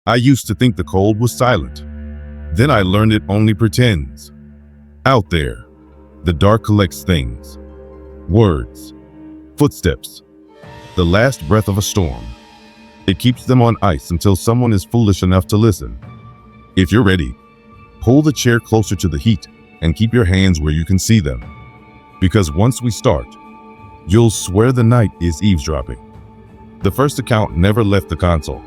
I used to think the cold was silent. Then I learned it only pretends. Out there, the dark collects things. Words, footsteps, the last breath of a storm. It keeps them on ice until someone is foolish enough to listen. If you're ready, pull the chair closer to the heat and keep your hands where you can see them. Because once we start, you'll swear the night is eavesdropping. The first account never left the console.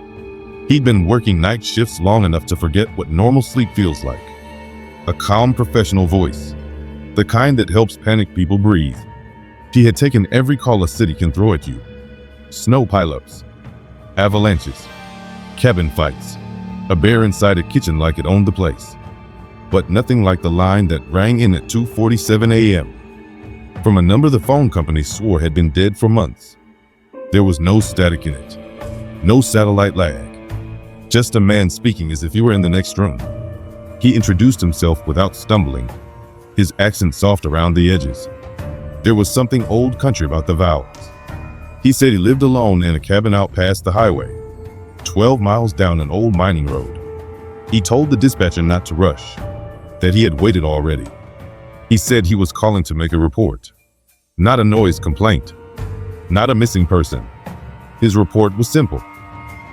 He'd been working night shifts long enough to forget what normal sleep feels like. A calm professional voice, the kind that helps panic people breathe. He had taken every call a city can throw at you. Snow pileups, avalanches, cabin fights, a bear inside a kitchen like it owned the place. But nothing like the line that rang in at 2:47 a.m. from a number the phone company swore had been dead for months. There was no static in it, no satellite lag, just a man speaking as if he were in the next room. He introduced himself without stumbling, his accent soft around the edges. There was something old country about the vowels. He said he lived alone in a cabin out past the highway, 12 miles down an old mining road. He told the dispatcher not to rush, that he had waited already. He said he was calling to make a report, not a noise complaint, not a missing person. His report was simple.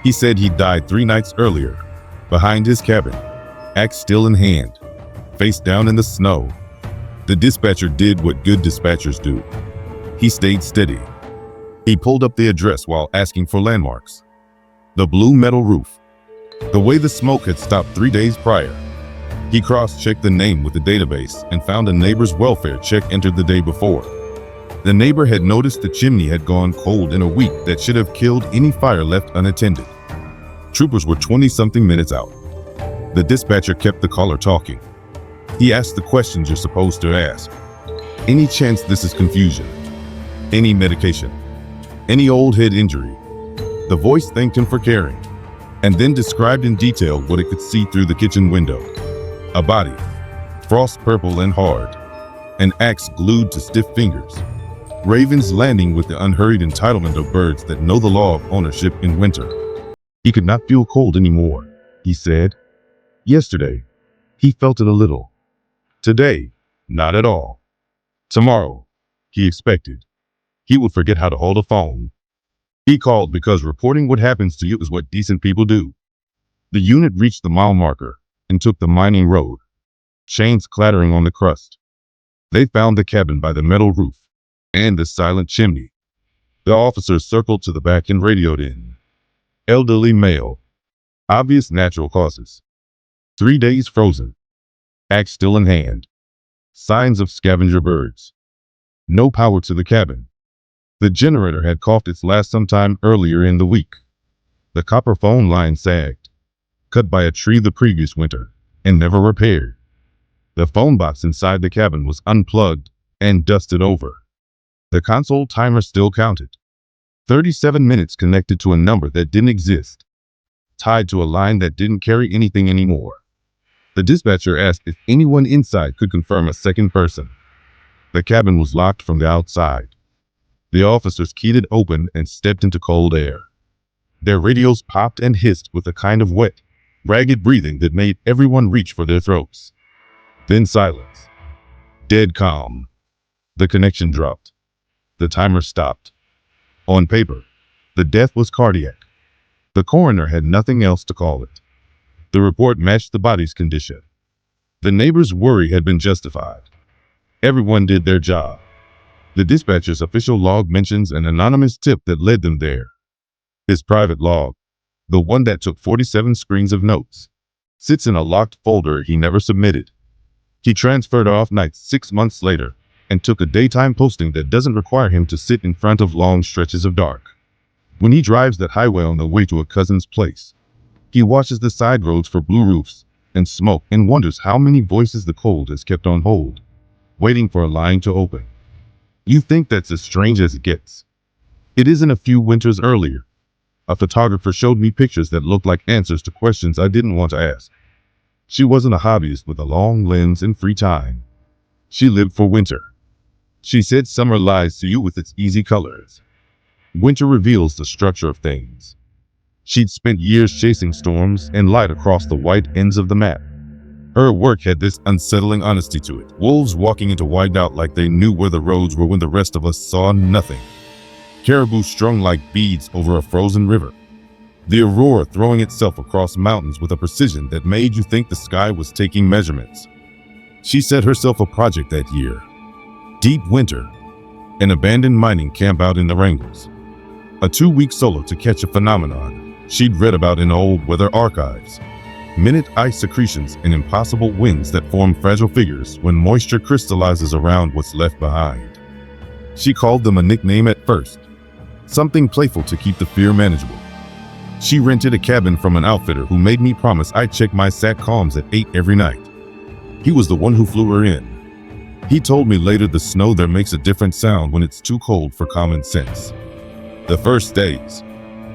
He said he died 3 nights earlier, behind his cabin, axe still in hand, face down in the snow. The dispatcher did what good dispatchers do. He stayed steady. He pulled up the address while asking for landmarks. The blue metal roof, the way the smoke had stopped 3 days prior. He cross-checked the name with the database and found a neighbor's welfare check entered the day before. The neighbor had noticed the chimney had gone cold in a week that should have killed any fire left unattended. Troopers were 20-something minutes out. The dispatcher kept the caller talking. He asked the questions you're supposed to ask. Any chance this is confusion? Any medication? Any old head injury? The voice thanked him for caring, and then described in detail what it could see through the kitchen window. A body, frost purple and hard, an axe glued to stiff fingers, ravens landing with the unhurried entitlement of birds that know the law of ownership in winter. He could not feel cold anymore, he said. Yesterday, he felt it a little. Today, not at all. Tomorrow, he expected, he would forget how to hold a phone. He called because reporting what happens to you is what decent people do. The unit reached the mile marker and took the mining road, chains clattering on the crust. They found the cabin by the metal roof and the silent chimney. The officers circled to the back and radioed in. Elderly male. Obvious natural causes. 3 days frozen. Axe still in hand. Signs of scavenger birds. No power to the cabin. The generator had coughed its last sometime earlier in the week. The copper phone line sagged, cut by a tree the previous winter, and never repaired. The phone box inside the cabin was unplugged and dusted over. The console timer still counted. 37 minutes connected to a number that didn't exist, tied to a line that didn't carry anything anymore. The dispatcher asked if anyone inside could confirm a second person. The cabin was locked from the outside. The officers keyed it open and stepped into cold air. Their radios popped and hissed with a kind of wet, ragged breathing that made everyone reach for their throats. Then silence. Dead calm. The connection dropped. The timer stopped. On paper, the death was cardiac. The coroner had nothing else to call it. The report matched the body's condition. The neighbor's worry had been justified. Everyone did their job. The dispatcher's official log mentions an anonymous tip that led them there. His private log, the one that took 47 screens of notes, sits in a locked folder he never submitted. He transferred off nights 6 months later and took a daytime posting that doesn't require him to sit in front of long stretches of dark. When he drives that highway on the way to a cousin's place, he watches the side roads for blue roofs and smoke and wonders how many voices the cold has kept on hold, waiting for a line to open. You think that's as strange as it gets. It isn't. A few winters earlier, a photographer showed me pictures that looked like answers to questions I didn't want to ask. She wasn't a hobbyist with a long lens and free time. She lived for winter. She said summer lies to you with its easy colors. Winter reveals the structure of things. She'd spent years chasing storms and light across the white ends of the map. Her work had this unsettling honesty to it. Wolves walking into whiteout like they knew where the roads were when the rest of us saw nothing. Caribou strung like beads over a frozen river. The aurora throwing itself across mountains with a precision that made you think the sky was taking measurements. She set herself a project that year. Deep winter, an abandoned mining camp out in the Wrangles. A 2-week solo to catch a phenomenon she'd read about in old weather archives. Minute ice secretions and impossible winds that form fragile figures when moisture crystallizes around what's left behind. She called them a nickname at first, something playful to keep the fear manageable. She rented a cabin from an outfitter who made me promise I'd check my SATCOMs at 8 every night. He was the one who flew her in. He told me later the snow there makes a different sound when it's too cold for common sense. The first days,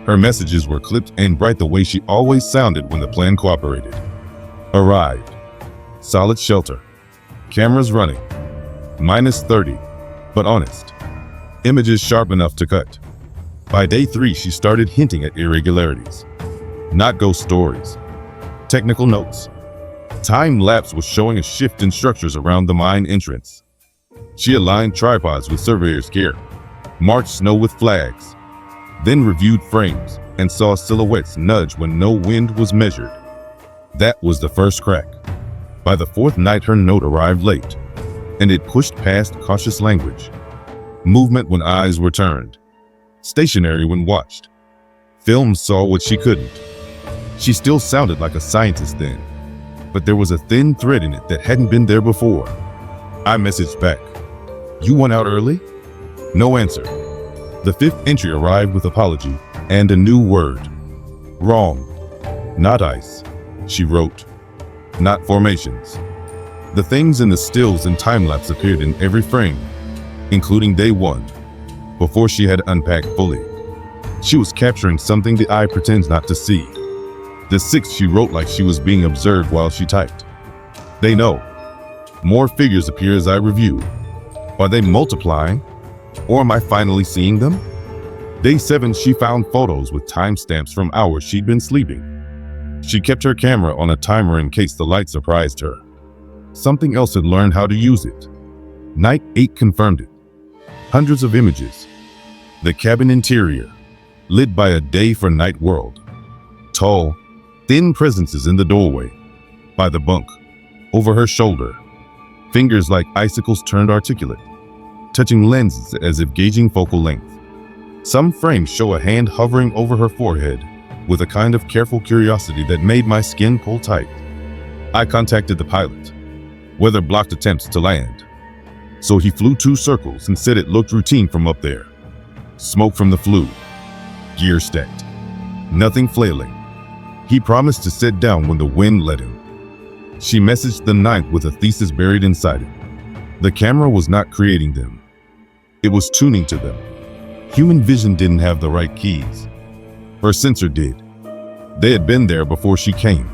her messages were clipped and bright the way she always sounded when the plan cooperated. Arrived. Solid shelter. Cameras running. -30, but honest. Images sharp enough to cut. By day 3, she started hinting at irregularities. Not ghost stories. Technical notes. Time lapse was showing a shift in structures around the mine entrance. She aligned tripods with surveyor's care, marked snow with flags, then reviewed frames and saw silhouettes nudge when no wind was measured. That was the first crack. By the 4th night, her note arrived late, and it pushed past cautious language. Movement when eyes were turned. Stationary when watched. Film saw what she couldn't. She still sounded like a scientist then, but there was a thin thread in it that hadn't been there before. I messaged back. "You went out early?" No answer. The 5th entry arrived with apology and a new word. Wrong. Not ice, she wrote. Not formations. The things in the stills and time-lapse appeared in every frame, including day 1, before she had unpacked fully. She was capturing something the eye pretends not to see. The 6th she wrote like she was being observed while she typed. They know. More figures appear as I review. Are they multiplying? Or am I finally seeing them? Day 7, she found photos with timestamps from hours she'd been sleeping. She kept her camera on a timer in case the light surprised her. Something else had learned how to use it. Night 8 confirmed it. Hundreds of images. The cabin interior, lit by a day for night world. Tall, thin presences in the doorway, by the bunk, over her shoulder. Fingers like icicles turned articulate, touching lenses as if gauging focal length. Some frames show a hand hovering over her forehead with a kind of careful curiosity that made my skin pull tight. I contacted the pilot. Weather blocked attempts to land, so he flew 2 circles and said it looked routine from up there. Smoke from the flue. Gear stacked. Nothing flailing. He promised to sit down when the wind let him. She messaged the 9th with a thesis buried inside it. The camera was not creating them. It was tuning to them. Human vision didn't have the right keys. Her sensor did. They had been there before she came.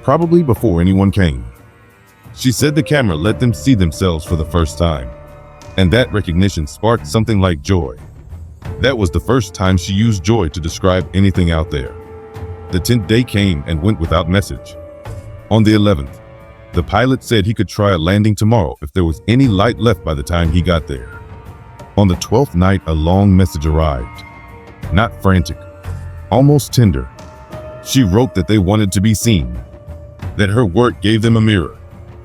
Probably before anyone came. She said the camera let them see themselves for the first time. And that recognition sparked something like joy. That was the first time she used joy to describe anything out there. The 10th day came and went without message. On the 11th, the pilot said he could try a landing tomorrow if there was any light left by the time he got there. On the 12th night, a long message arrived. Not frantic, almost tender. She wrote that they wanted to be seen, that her work gave them a mirror,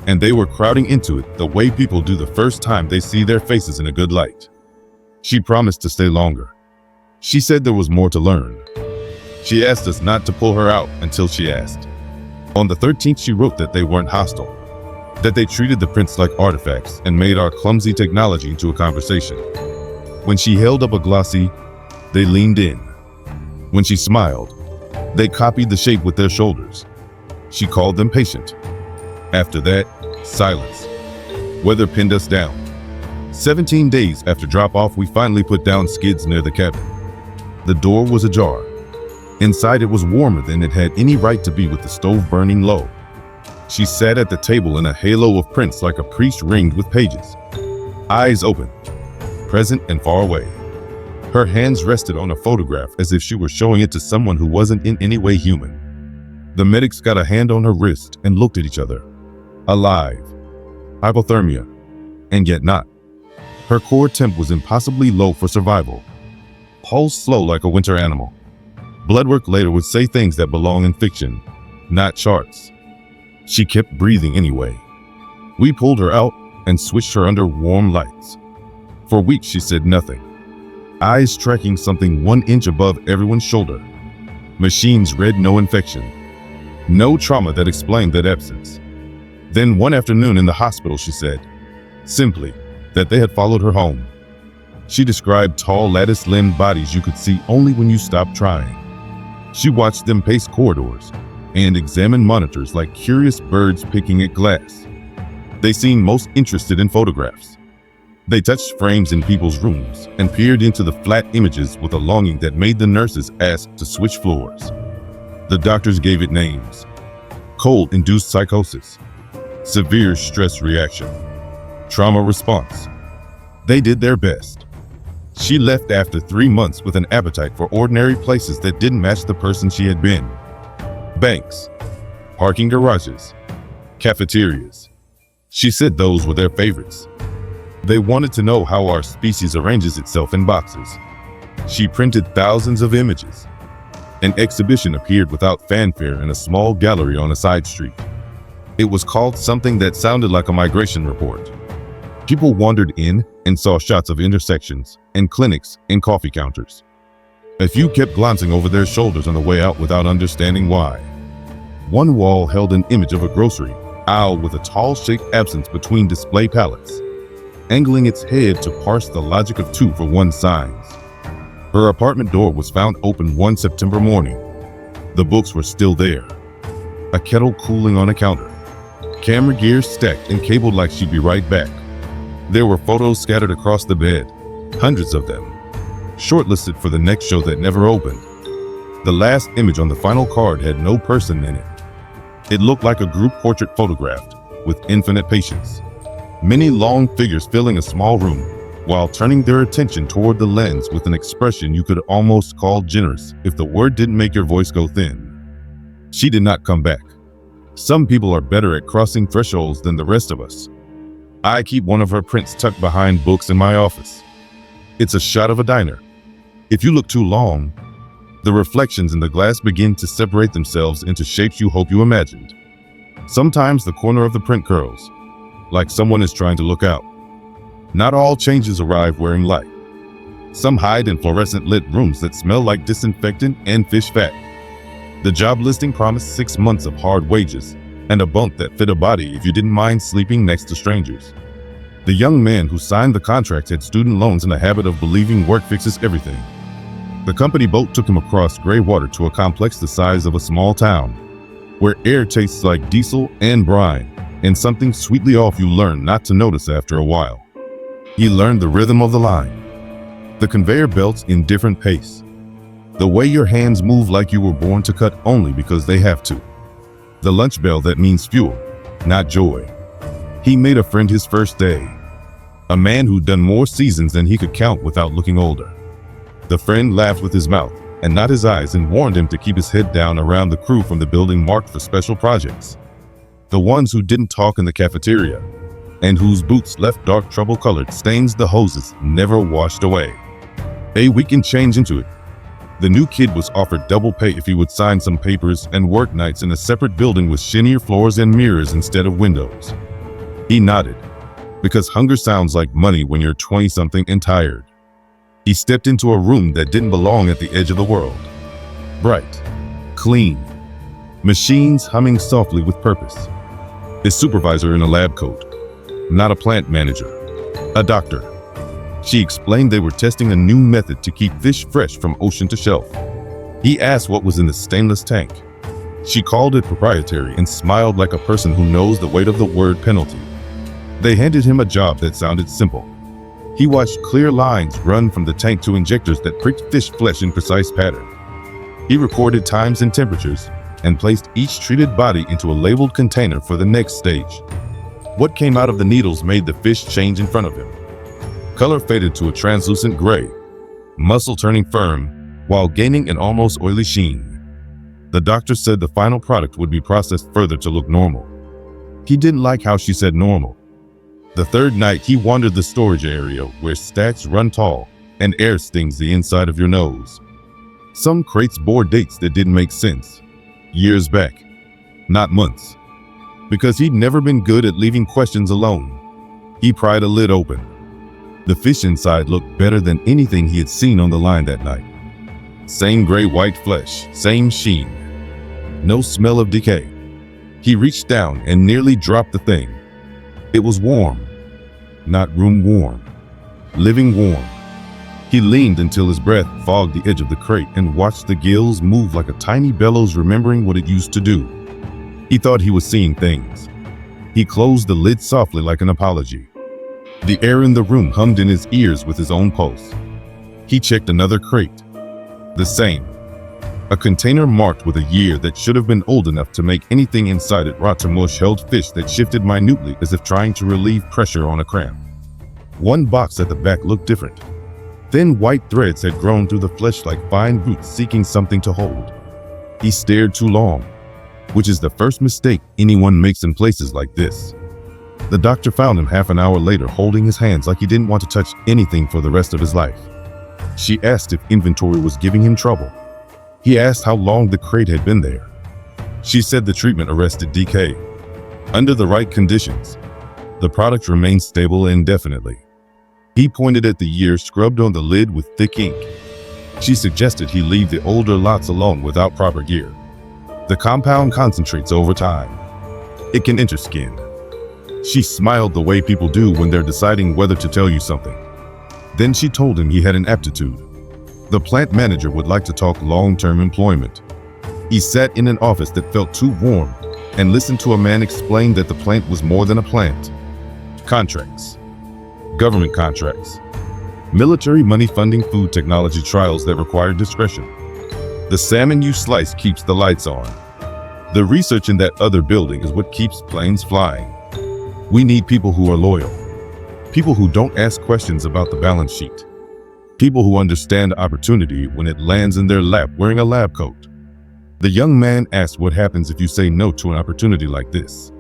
and they were crowding into it the way people do the first time they see their faces in a good light. She promised to stay longer. She said there was more to learn. She asked us not to pull her out until she asked. On the 13th, she wrote that they weren't hostile, that they treated the prints like artifacts and made our clumsy technology into a conversation. When she held up a glossy, they leaned in. When she smiled, they copied the shape with their shoulders. She called them patient. After that, silence. Weather pinned us down. 17 days after drop-off, we finally put down skids near the cabin. The door was ajar. Inside, it was warmer than it had any right to be with the stove burning low. She sat at the table in a halo of prints like a priest ringed with pages. Eyes open, present and far away. Her hands rested on a photograph as if she were showing it to someone who wasn't in any way human. The medics got a hand on her wrist and looked at each other. Alive. Hypothermia. And yet not. Her core temp was impossibly low for survival. Pulse slow like a winter animal. Bloodwork later would say things that belong in fiction, not charts. She kept breathing anyway. We pulled her out and switched her under warm lights. For weeks she said nothing. Eyes tracking something 1 inch above everyone's shoulder. Machines read no infection. No trauma that explained that absence. Then one afternoon in the hospital she said, simply, that they had followed her home. She described tall lattice-limbed bodies you could see only when you stopped trying. She watched them pace corridors and examine monitors like curious birds picking at glass. They seemed most interested in photographs. They touched frames in people's rooms and peered into the flat images with a longing that made the nurses ask to switch floors. The doctors gave it names. Cold-induced psychosis, severe stress reaction, trauma response. They did their best. She left after 3 months with an appetite for ordinary places that didn't match the person she had been. Banks, parking garages, cafeterias. She said those were their favorites. They wanted to know how our species arranges itself in boxes. She printed thousands of images. An exhibition appeared without fanfare in a small gallery on a side street. It was called something that sounded like a migration report. People wandered in and saw shots of intersections and clinics and coffee counters. A few kept glancing over their shoulders on the way out without understanding why. One wall held an image of a grocery aisle with a tall-shaped absence between display pallets, angling its head to parse the logic of 2-for-1 signs. Her apartment door was found open one September morning. The books were still there. A kettle cooling on a counter. Camera gear stacked and cabled like she'd be right back. There were photos scattered across the bed, hundreds of them, shortlisted for the next show that never opened. The last image on the final card had no person in it. It looked like a group portrait photographed with infinite patience. Many long figures filling a small room, while turning their attention toward the lens with an expression you could almost call generous if the word didn't make your voice go thin. She did not come back. Some people are better at crossing thresholds than the rest of us. I keep one of her prints tucked behind books in my office. It's a shot of a diner. If you look too long, the reflections in the glass begin to separate themselves into shapes you hope you imagined. Sometimes the corner of the print curls, like someone is trying to look out. Not all changes arrive wearing light. Some hide in fluorescent lit rooms that smell like disinfectant and fish fat. The job listing promised 6 months of hard wages and a bunk that fit a body if you didn't mind sleeping next to strangers. The young man who signed the contract had student loans and a habit of believing work fixes everything. The company boat took him across gray water to a complex the size of a small town, where air tastes like diesel and brine, and something sweetly off you learn not to notice after a while. He learned the rhythm of the line, the conveyor belts in different pace, the way your hands move like you were born to cut only because they have to, the lunch bell that means fuel, not joy. He made a friend his first day, a man who'd done more seasons than he could count without looking older. The friend laughed with his mouth and not his eyes and warned him to keep his head down around the crew from the building marked for special projects. The ones who didn't talk in the cafeteria and whose boots left dark trouble-colored stains the hoses never washed away. We can change into it. The new kid was offered double pay if he would sign some papers and work nights in a separate building with shinier floors and mirrors instead of windows. He nodded, because hunger sounds like money when you're 20-something and tired. He stepped into a room that didn't belong at the edge of the world. Bright, clean, machines humming softly with purpose. His supervisor in a lab coat, not a plant manager, a doctor. She explained they were testing a new method to keep fish fresh from ocean to shelf. He asked what was in the stainless tank. She called it proprietary and smiled like a person who knows the weight of the word penalty. They handed him a job that sounded simple. He watched clear lines run from the tank to injectors that pricked fish flesh in precise pattern. He recorded times and temperatures and placed each treated body into a labeled container for the next stage. What came out of the needles made the fish change in front of him. Color faded to a translucent gray. muscle turning firm while gaining an almost oily sheen. The doctor said the final product would be processed further to look normal. He didn't like how she said normal. The third night, he wandered the storage area where stacks run tall and air stings the inside of your nose. Some crates bore dates that didn't make sense. Years back, not months. Because he'd never been good at leaving questions alone. He pried a lid open. The fish inside looked better than anything he had seen on the line that night. Same gray-white flesh, same sheen. No smell of decay. He reached down and nearly dropped the thing. It was warm. Not room warm. Living warm. He leaned until his breath fogged the edge of the crate and watched the gills move like a tiny bellows, remembering what it used to do. He thought he was seeing things. He closed the lid softly like an apology. The air in the room hummed in his ears with his own pulse. He checked another crate. The same. A container marked with a year that should have been old enough to make anything inside it rot to mush held fish that shifted minutely as if trying to relieve pressure on a cramp. One box at the back looked different. Thin white threads had grown through the flesh like fine roots seeking something to hold. He stared too long, which is the first mistake anyone makes in places like this. The doctor found him half an hour later holding his hands like he didn't want to touch anything for the rest of his life. She asked if inventory was giving him trouble. He asked how long the crate had been there. She said the treatment arrested decay. Under the right conditions, the product remained stable indefinitely. He pointed at the year scrubbed on the lid with thick ink. She suggested he leave the older lots alone without proper gear. The compound concentrates over time. It can enter skin. She smiled the way people do when they're deciding whether to tell you something. Then she told him he had an aptitude. The plant manager would like to talk long-term employment. He sat in an office that felt too warm and listened to a man explain that the plant was more than a plant. Contracts. Government contracts. Military money funding food technology trials that require discretion. The salmon you slice keeps the lights on. The research in that other building is what keeps planes flying. We need people who are loyal. People who don't ask questions about the balance sheet. People who understand opportunity when it lands in their lap wearing a lab coat. The young man asked what happens if you say no to an opportunity like this.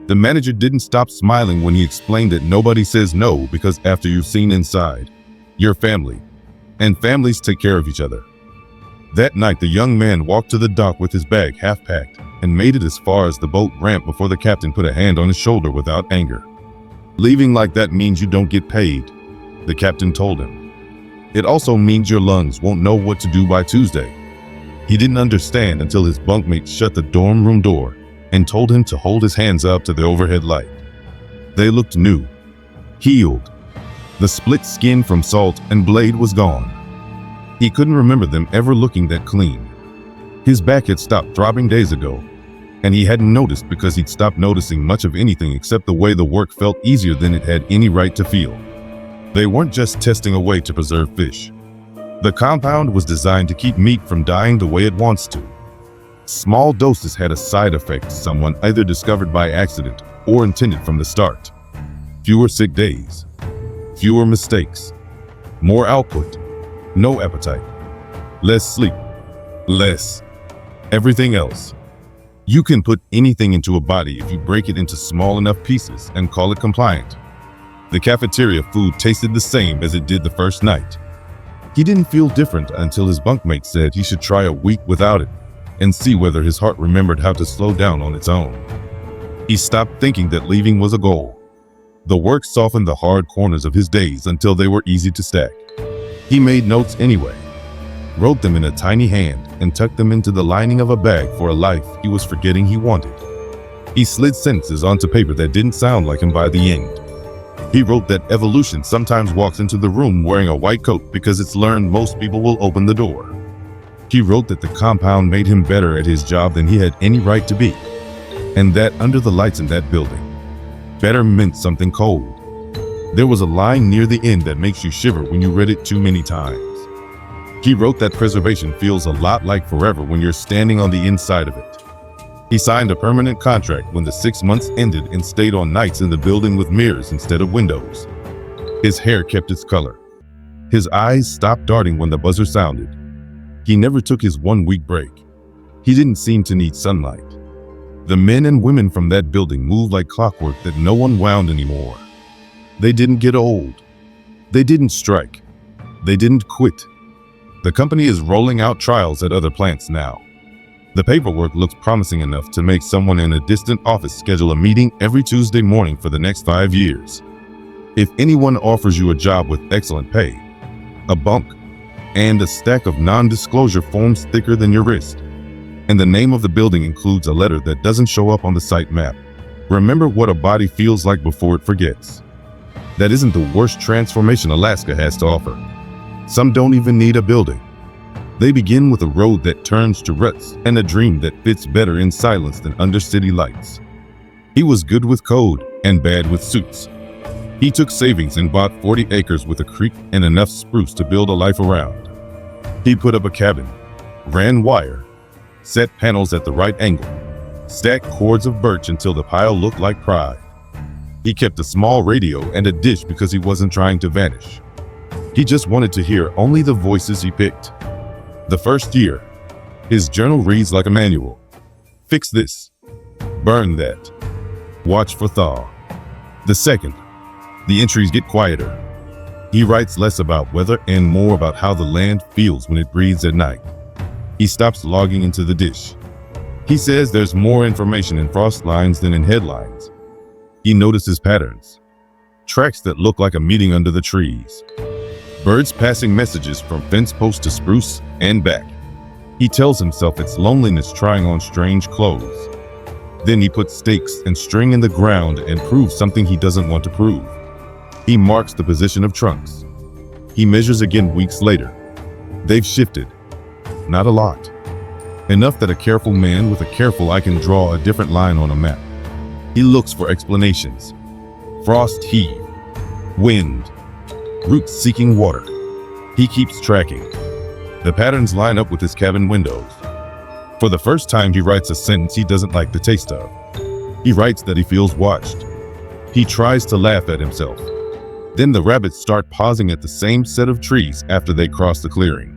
The manager didn't stop smiling when he explained that nobody says no because after you've seen inside, you're family, and families take care of each other. That night, the young man walked to the dock with his bag half packed and made it as far as the boat ramp before the captain put a hand on his shoulder without anger. Leaving like that means you don't get paid, the captain told him. It also means your lungs won't know what to do by Tuesday. He didn't understand until his bunkmate shut the dorm room door and told him to hold his hands up to the overhead light. They looked new, healed. The split skin from salt and blade was gone. He couldn't remember them ever looking that clean. His back had stopped throbbing days ago, and he hadn't noticed because he'd stopped noticing much of anything except the way the work felt easier than it had any right to feel. They weren't just testing a way to preserve fish. The compound was designed to keep meat from dying the way it wants to. Small doses had a side effect someone either discovered by accident or intended from the start. Fewer sick days. Fewer mistakes. More output. No appetite. Less sleep. Less everything else. You can put anything into a body if you break it into small enough pieces and call it compliant. The cafeteria food tasted the same as it did the first night. He didn't feel different until his bunkmate said he should try a week without it and see whether his heart remembered how to slow down on its own. He stopped thinking that leaving was a goal. The work softened the hard corners of his days until they were easy to stack. He made notes anyway, wrote them in a tiny hand, and tucked them into the lining of a bag for a life he was forgetting he wanted. He slid sentences onto paper that didn't sound like him by the end. He wrote that evolution sometimes walks into the room wearing a white coat because it's learned most people will open the door. He wrote that the compound made him better at his job than he had any right to be, and that under the lights in that building, better meant something cold. There was a line near the end that makes you shiver when you read it too many times. He wrote that preservation feels a lot like forever when you're standing on the inside of it. He signed a permanent contract when the 6 months ended and stayed on nights in the building with mirrors instead of windows. His hair kept its color. His eyes stopped darting when the buzzer sounded. He never took his 1-week break. He didn't seem to need sunlight. The men and women from that building moved like clockwork that no one wound anymore. They didn't get old. They didn't strike. They didn't quit. The company is rolling out trials at other plants now. The paperwork looks promising enough to make someone in a distant office schedule a meeting every Tuesday morning for the next 5 years. If anyone offers you a job with excellent pay, a bunk, and a stack of non-disclosure forms thicker than your wrist, and the name of the building includes a letter that doesn't show up on the site map, remember what a body feels like before it forgets. That isn't the worst transformation Alaska has to offer. Some don't even need a building. They begin with a road that turns to ruts and a dream that fits better in silence than under city lights. He was good with code and bad with suits. He took savings and bought 40 acres with a creek and enough spruce to build a life around. He put up a cabin, ran wire, set panels at the right angle, stacked cords of birch until the pile looked like pride. He kept a small radio and a dish because he wasn't trying to vanish. He just wanted to hear only the voices he picked. The first year, his journal reads like a manual. Fix this. Burn that. Watch for thaw. The second, the entries get quieter. He writes less about weather and more about how the land feels when it breathes at night. He stops logging into the dish. He says there's more information in frost lines than in headlines. He notices patterns. Tracks that look like a meeting under the trees. Birds passing messages from fence post to spruce and back. He tells himself it's loneliness trying on strange clothes. Then he puts stakes and string in the ground and proves something he doesn't want to prove. He marks the position of trunks. He measures again weeks later. They've shifted. Not a lot. Enough that a careful man with a careful eye can draw a different line on a map. He looks for explanations. Frost heave. Wind. Roots seeking water. He keeps tracking. The patterns line up with his cabin windows. For the first time, he writes a sentence he doesn't like the taste of. He writes that he feels watched. He tries to laugh at himself. Then the rabbits start pausing at the same set of trees after they cross the clearing.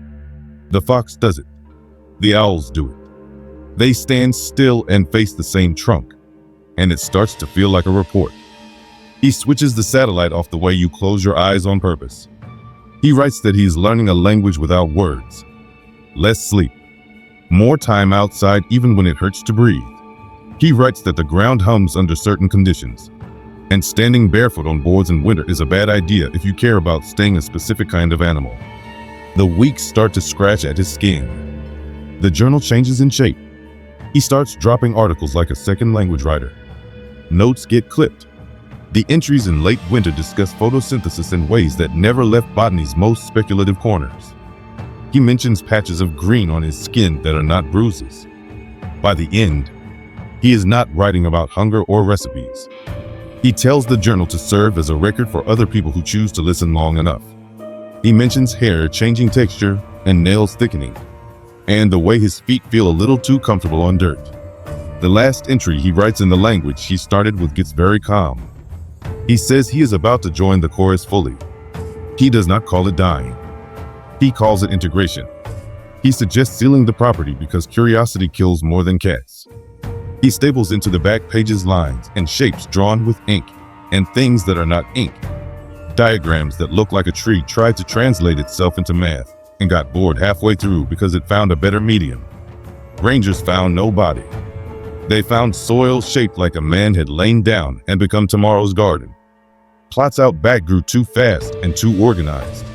The fox does it. The owls do it. They stand still and face the same trunk, and it starts to feel like a report. He switches the satellite off the way you close your eyes on purpose. He writes that he's learning a language without words. Less sleep. More time outside even when it hurts to breathe. He writes that the ground hums under certain conditions. And standing barefoot on boards in winter is a bad idea if you care about staying a specific kind of animal. The weeks start to scratch at his skin. The journal changes in shape. He starts dropping articles like a second language writer. Notes get clipped. The entries in late winter discuss photosynthesis in ways that never left botany's most speculative corners. He mentions patches of green on his skin that are not bruises. By the end, he is not writing about hunger or recipes. He tells the journal to serve as a record for other people who choose to listen long enough. He mentions hair changing texture and nails thickening, and the way his feet feel a little too comfortable on dirt. The last entry he writes in the language he started with gets very calm. He says he is about to join the chorus fully. He does not call it dying. He calls it integration. He suggests sealing the property because curiosity kills more than cats. He staples into the back pages lines and shapes drawn with ink and things that are not ink. Diagrams that look like a tree tried to translate itself into math and got bored halfway through because it found a better medium. Rangers found no body. They found soil shaped like a man had lain down and become tomorrow's garden. Plots out back grew too fast and too organized.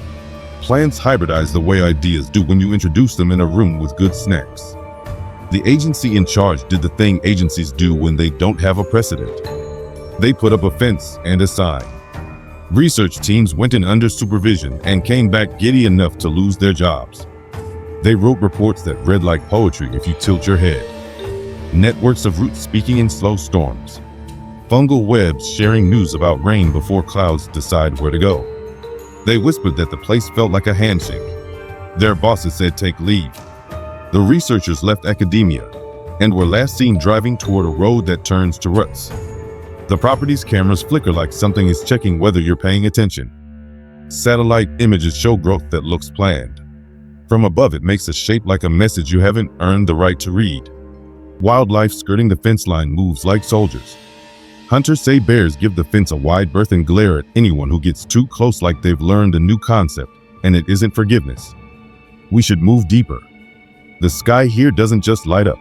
Plants hybridize the way ideas do when you introduce them in a room with good snacks. The agency in charge did the thing agencies do when they don't have a precedent. They put up a fence and a sign. Research teams went in under supervision and came back giddy enough to lose their jobs. They wrote reports that read like poetry if you tilt your head. Networks of roots speaking in slow storms. Fungal webs sharing news about rain before clouds decide where to go. They whispered that the place felt like a handshake. Their bosses said take leave. The researchers left academia and were last seen driving toward a road that turns to ruts. The property's cameras flicker like something is checking whether you're paying attention. Satellite images show growth that looks planned. From above, it makes a shape like a message you haven't earned the right to read. Wildlife skirting the fence line moves like soldiers. Hunters say bears give the fence a wide berth and glare at anyone who gets too close, like they've learned a new concept, and it isn't forgiveness. We should move deeper. The sky here doesn't just light up.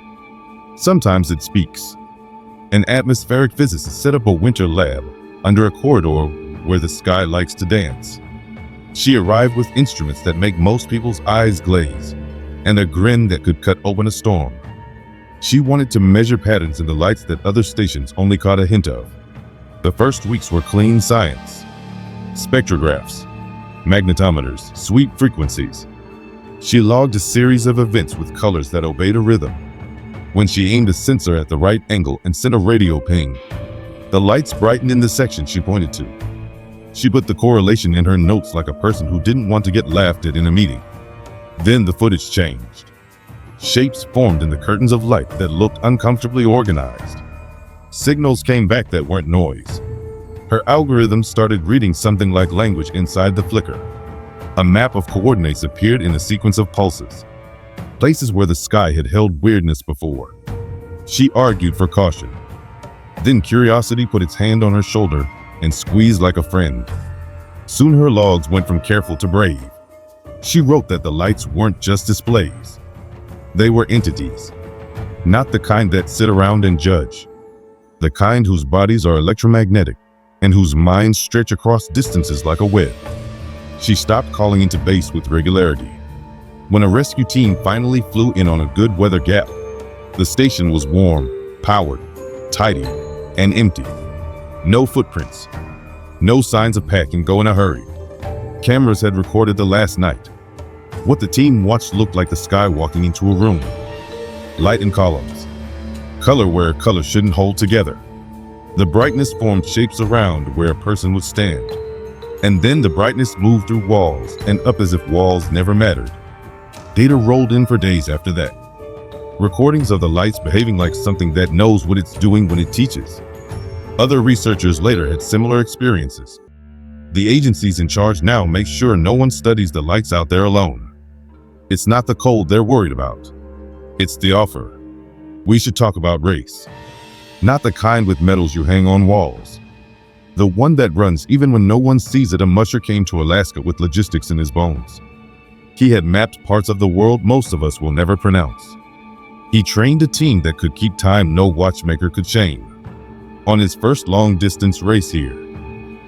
Sometimes it speaks. An atmospheric physicist set up a winter lab under a corridor where the sky likes to dance. She arrived with instruments that make most people's eyes glaze, and a grin that could cut open a storm. She wanted to measure patterns in the lights that other stations only caught a hint of. The first weeks were clean science. Spectrographs, magnetometers, sweep frequencies. She logged a series of events with colors that obeyed a rhythm. When she aimed a sensor at the right angle and sent a radio ping, the lights brightened in the section she pointed to. She put the correlation in her notes like a person who didn't want to get laughed at in a meeting. Then the footage changed. Shapes formed in the curtains of light that looked uncomfortably organized. Signals came back that weren't noise. Her algorithm started reading something like language inside the flicker. A map of coordinates appeared in a sequence of pulses, places where the sky had held weirdness before. She argued for caution. Then curiosity put its hand on her shoulder and squeezed like a friend. Soon her logs went from careful to brave. She wrote that the lights weren't just displays. They were entities, not the kind that sit around and judge, the kind whose bodies are electromagnetic and whose minds stretch across distances like a web. She stopped calling into base with regularity. When a rescue team finally flew in on a good weather gap, the station was warm, powered, tidy, and empty. No footprints, no signs of pack and go in a hurry. Cameras had recorded the last night. What the team watched looked like the sky walking into a room. Light in columns. Color where color shouldn't hold together. The brightness formed shapes around where a person would stand. And then the brightness moved through walls and up as if walls never mattered. Data rolled in for days after that. Recordings of the lights behaving like something that knows what it's doing when it teaches. Other researchers later had similar experiences. The agencies in charge now make sure no one studies the lights out there alone. It's not the cold they're worried about. It's the offer. We should talk about race. Not the kind with medals you hang on walls. The one that runs even when no one sees it. A musher came to Alaska with logistics in his bones. He had mapped parts of the world most of us will never pronounce. He trained a team that could keep time no watchmaker could shame. On his first long-distance race here,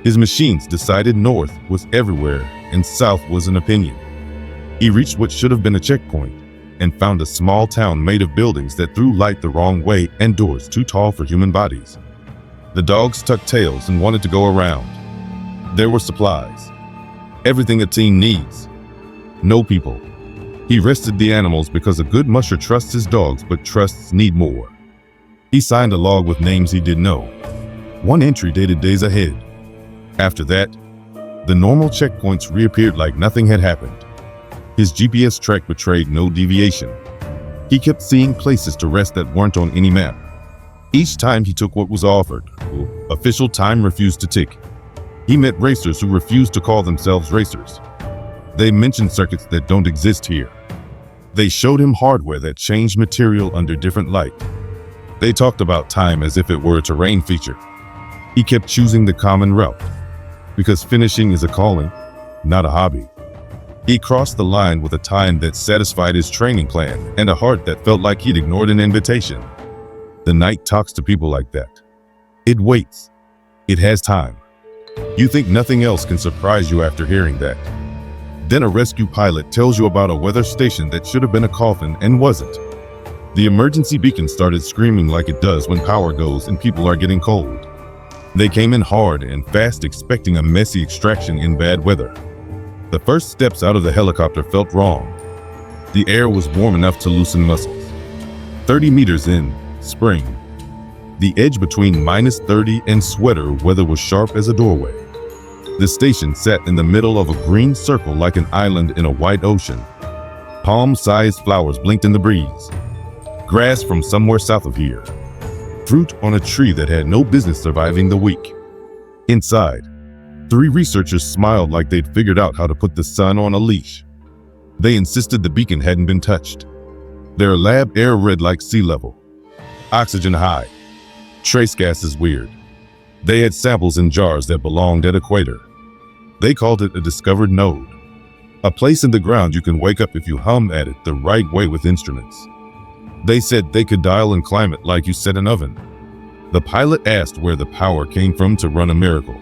his machines decided north was everywhere and south was an opinion. He reached what should have been a checkpoint and found a small town made of buildings that threw light the wrong way and doors too tall for human bodies. The dogs tucked tails and wanted to go around. There were supplies. Everything a team needs. No people. He rested the animals because a good musher trusts his dogs, but trusts need more. He signed a log with names he didn't know. One entry dated days ahead. After that, the normal checkpoints reappeared like nothing had happened. His GPS track betrayed no deviation. He kept seeing places to rest that weren't on any map. Each time he took what was offered, official time refused to tick. He met racers who refused to call themselves racers. They mentioned circuits that don't exist here. They showed him hardware that changed material under different light. They talked about time as if it were a terrain feature. He kept choosing the common route, because finishing is a calling, not a hobby. He crossed the line with a time that satisfied his training plan and a heart that felt like he'd ignored an invitation. The night talks to people like that. It waits. It has time. You think nothing else can surprise you after hearing that. Then a rescue pilot tells you about a weather station that should have been a coffin and wasn't. The emergency beacon started screaming like it does when power goes and people are getting cold. They came in hard and fast, expecting a messy extraction in bad weather. The first steps out of the helicopter felt wrong. The air was warm enough to loosen muscles. 30 meters in, spring. The edge between -30 and sweater weather was sharp as a doorway. The station sat in the middle of a green circle like an island in a white ocean. Palm-sized flowers blinked in the breeze. Grass from somewhere south of here. Fruit on a tree that had no business surviving the week. Inside, Three researchers smiled like they'd figured out how to put the sun on a leash. They insisted the beacon hadn't been touched. Their lab air read like sea level. Oxygen high. Trace gases weird. They had samples in jars that belonged at equator. They called it a discovered node. A place in the ground you can wake up if you hum at it the right way with instruments. They said they could dial and climb it like you set an oven. The pilot asked where the power came from to run a miracle.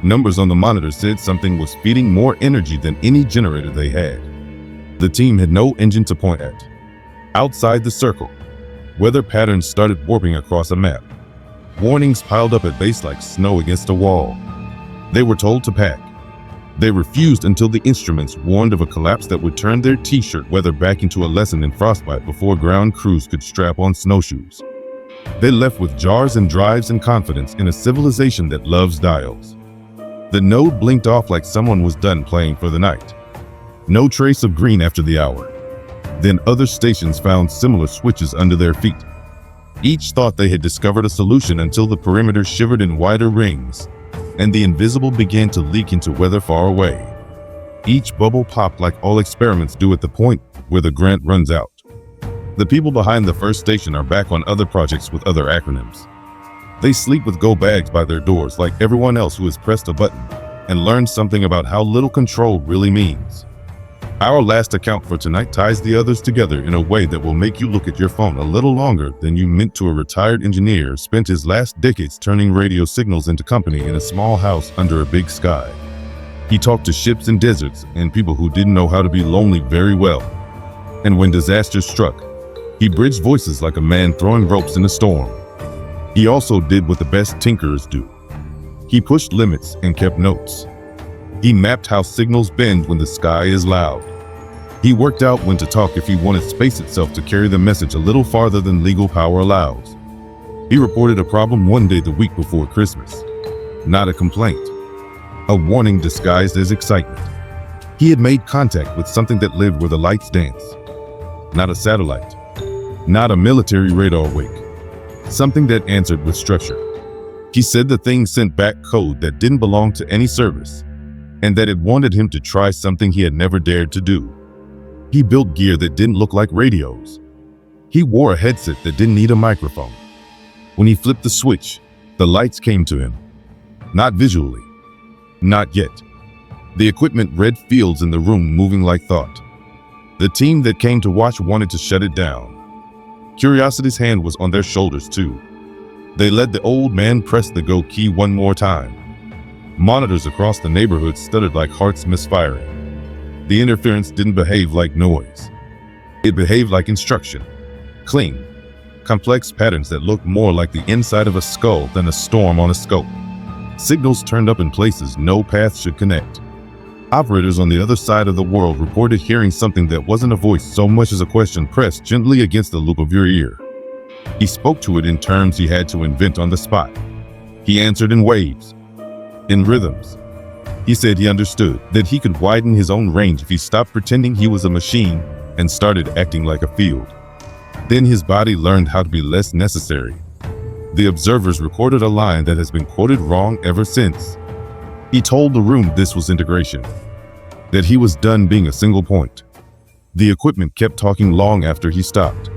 Numbers on the monitor said something was feeding more energy than any generator they had. The team had no engine to point at. Outside the circle, weather patterns started warping across a map. Warnings piled up at base like snow against a wall. They were told to pack. They refused until the instruments warned of a collapse that would turn their t-shirt weather back into a lesson in frostbite before ground crews could strap on snowshoes. They left with jars and drives and confidence in a civilization that loves dials. The node blinked off like someone was done playing for the night. No trace of green after the hour. Then other stations found similar switches under their feet. Each thought they had discovered a solution until the perimeter shivered in wider rings, and the invisible began to leak into weather far away. Each bubble popped like all experiments do at the point where the grant runs out. The people behind the first station are back on other projects with other acronyms. They sleep with go bags by their doors like everyone else who has pressed a button and learned something about how little control really means. Our last account for tonight ties the others together in a way that will make you look at your phone a little longer than you meant to. A retired engineer spent his last decades turning radio signals into company in a small house under a big sky. He talked to ships and deserts and people who didn't know how to be lonely very well. And when disaster struck, he bridged voices like a man throwing ropes in a storm. He also did what the best tinkerers do. He pushed limits and kept notes. He mapped how signals bend when the sky is loud. He worked out when to talk if he wanted space itself to carry the message a little farther than legal power allows. He reported a problem one day the week before Christmas. Not a complaint. A warning disguised as excitement. He had made contact with something that lived where the lights dance. Not a satellite. Not a military radar wake. Something that answered with structure. He said the thing sent back code that didn't belong to any service, and that it wanted him to try something he had never dared to do. He built gear that didn't look like radios. He wore a headset that didn't need a microphone. When he flipped the switch, the lights came to him. Not visually. Not yet. The equipment read fields in the room moving like thought. The team that came to watch wanted to shut it down. Curiosity's hand was on their shoulders too. They let the old man press the go key one more time. Monitors across the neighborhood stuttered like hearts misfiring. The interference didn't behave like noise. It behaved like instruction. Clean, complex patterns that looked more like the inside of a skull than a storm on a scope. Signals turned up in places no path should connect. Operators on the other side of the world reported hearing something that wasn't a voice so much as a question pressed gently against the loop of your ear. He spoke to it in terms he had to invent on the spot. He answered in waves, in rhythms. He said he understood that he could widen his own range if he stopped pretending he was a machine and started acting like a field. Then his body learned how to be less necessary. The observers recorded a line that has been quoted wrong ever since. He told the room this was integration, that he was done being a single point. The equipment kept talking long after he stopped.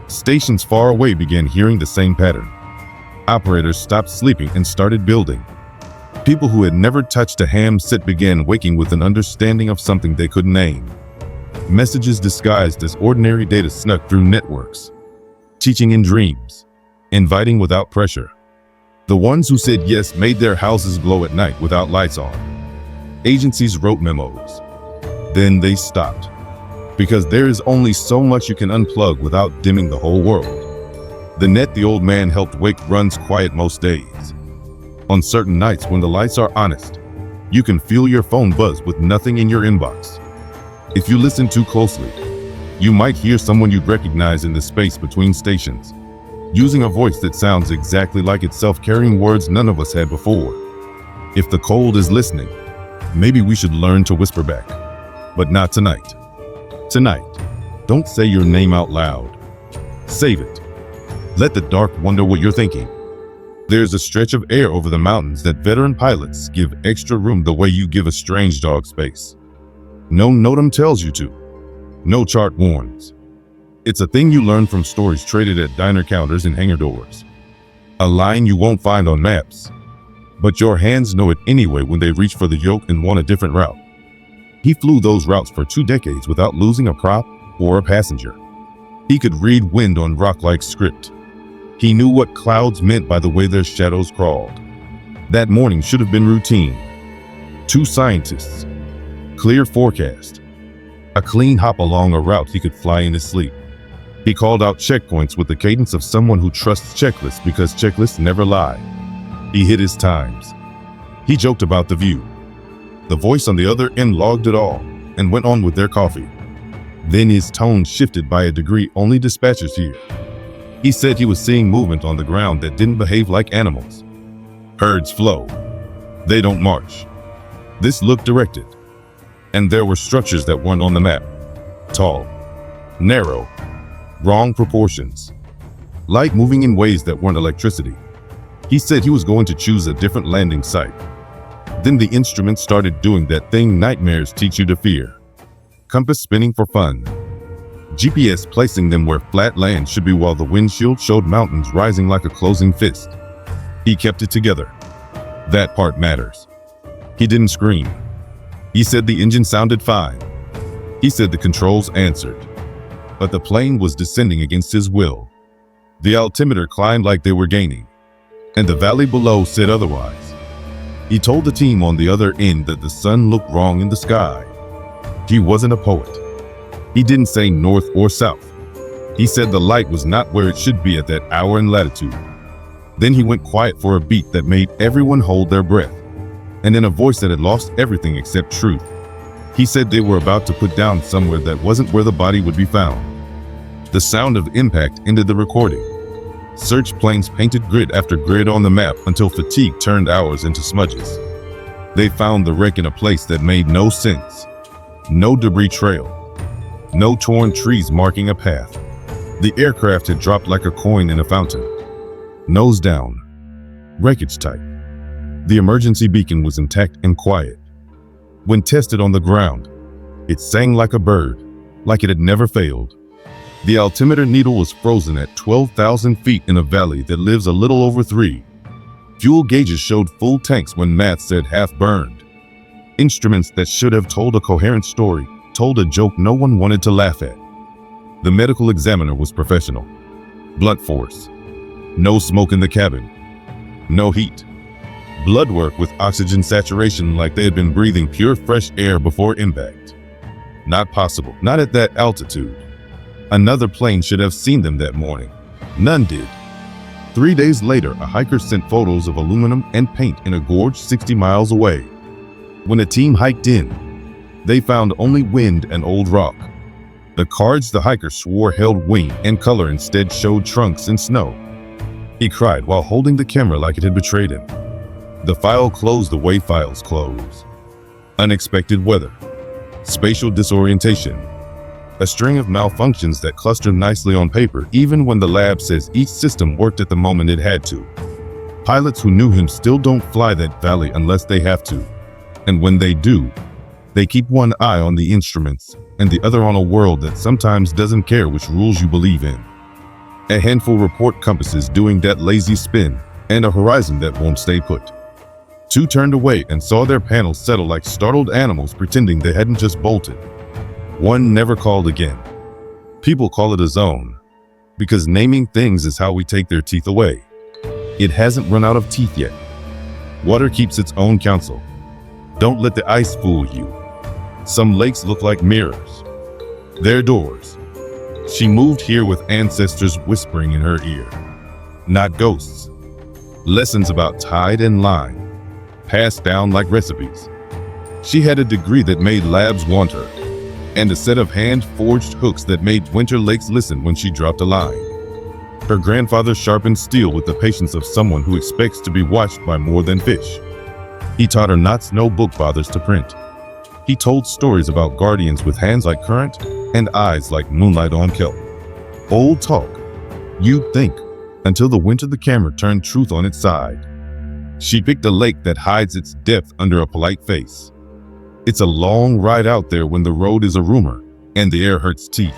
Stations far away began hearing the same pattern. Operators stopped sleeping and started building. People who had never touched a ham set began waking with an understanding of something they couldn't name. Messages disguised as ordinary data snuck through networks, teaching in dreams, inviting without pressure. The ones who said yes made their houses glow at night without lights on. Agencies wrote memos. Then they stopped. Because there is only so much you can unplug without dimming the whole world. The net the old man helped wake runs quiet most days. On certain nights when the lights are honest, you can feel your phone buzz with nothing in your inbox. If you listen too closely, you might hear someone you'd recognize in the space between stations, using a voice that sounds exactly like itself, carrying words none of us had before. If the cold is listening, maybe we should learn to whisper back. But not tonight. Tonight, don't say your name out loud. Save it. Let the dark wonder what you're thinking. There's a stretch of air over the mountains that veteran pilots give extra room the way you give a strange dog space. No NOTAM tells you to. No chart warns. It's a thing you learn from stories traded at diner counters and hangar doors. A line you won't find on maps. But your hands know it anyway when they reach for the yoke and want a different route. He flew those routes for 2 decades without losing a prop or a passenger. He could read wind on rock-like script. He knew what clouds meant by the way their shadows crawled. That morning should have been routine. 2 scientists. Clear forecast. A clean hop along a route he could fly in his sleep. He called out checkpoints with the cadence of someone who trusts checklists because checklists never lie. He hit his times. He joked about the view. The voice on the other end logged it all and went on with their coffee. Then his tone shifted by a degree only dispatchers hear. He said he was seeing movement on the ground that didn't behave like animals. Herds flow. They don't march. This looked directed. And there were structures that weren't on the map. Tall. Narrow. Wrong proportions. Light moving in ways that weren't electricity. He said he was going to choose a different landing site. Then the instruments started doing that thing nightmares teach you to fear. Compass spinning for fun. GPS placing them where flat land should be while the windshield showed mountains rising like a closing fist. He kept it together. That part matters. He didn't scream. He said the engine sounded fine. He said the controls answered. But the plane was descending against his will. The altimeter climbed like they were gaining. And the valley below said otherwise. He told the team on the other end that the sun looked wrong in the sky. He wasn't a poet. He didn't say north or south. He said the light was not where it should be at that hour in latitude. Then he went quiet for a beat that made everyone hold their breath. And in a voice that had lost everything except truth, he said they were about to put down somewhere that wasn't where the body would be found. The sound of impact ended the recording. Search planes painted grid after grid on the map until fatigue turned hours into smudges. They found the wreck in a place that made no sense. No debris trail. No torn trees marking a path. The aircraft had dropped like a coin in a fountain. Nose down. Wreckage type. The emergency beacon was intact and quiet. When tested on the ground, it sang like a bird, like it had never failed. The altimeter needle was frozen at 12,000 feet in a valley that lives a little over 3. Fuel gauges showed full tanks when math said half burned. Instruments that should have told a coherent story told a joke no one wanted to laugh at. The medical examiner was professional. Blunt force. No smoke in the cabin. No heat. Blood work with oxygen saturation like they had been breathing pure fresh air before impact. Not possible, not at that altitude. Another plane should have seen them that morning. None did. 3 days later, a hiker sent photos of aluminum and paint in a gorge 60 miles away. When a team hiked in, they found only wind and old rock. The cards the hiker swore held weight and color instead showed trunks and snow. He cried while holding the camera like it had betrayed him. The file closed the way files close. Unexpected weather. Spatial disorientation. A string of malfunctions that cluster nicely on paper even when the lab says each system worked at the moment it had to. Pilots who knew him still don't fly that valley unless they have to. And when they do, they keep one eye on the instruments and the other on a world that sometimes doesn't care which rules you believe in. A handful report compasses doing that lazy spin and a horizon that won't stay put. 2 turned away and saw their panels settle like startled animals pretending they hadn't just bolted. 1 never called again. People call it a zone because naming things is how we take their teeth away. It hasn't run out of teeth yet. Water keeps its own counsel. Don't let the ice fool you. Some lakes look like mirrors. They're doors. She moved here with ancestors whispering in her ear. Not ghosts. Lessons about tide and line, passed down like recipes. She had a degree that made labs want her, and a set of hand-forged hooks that made Winter Lakes listen when she dropped a line. Her grandfather sharpened steel with the patience of someone who expects to be watched by more than fish. He taught her knots no book bothers to print. He told stories about guardians with hands like current and eyes like moonlight on kelp. Old talk. You'd think until the winter the camera turned truth on its side. She picked a lake that hides its depth under a polite face. It's a long ride out there when the road is a rumor and the air hurts teeth.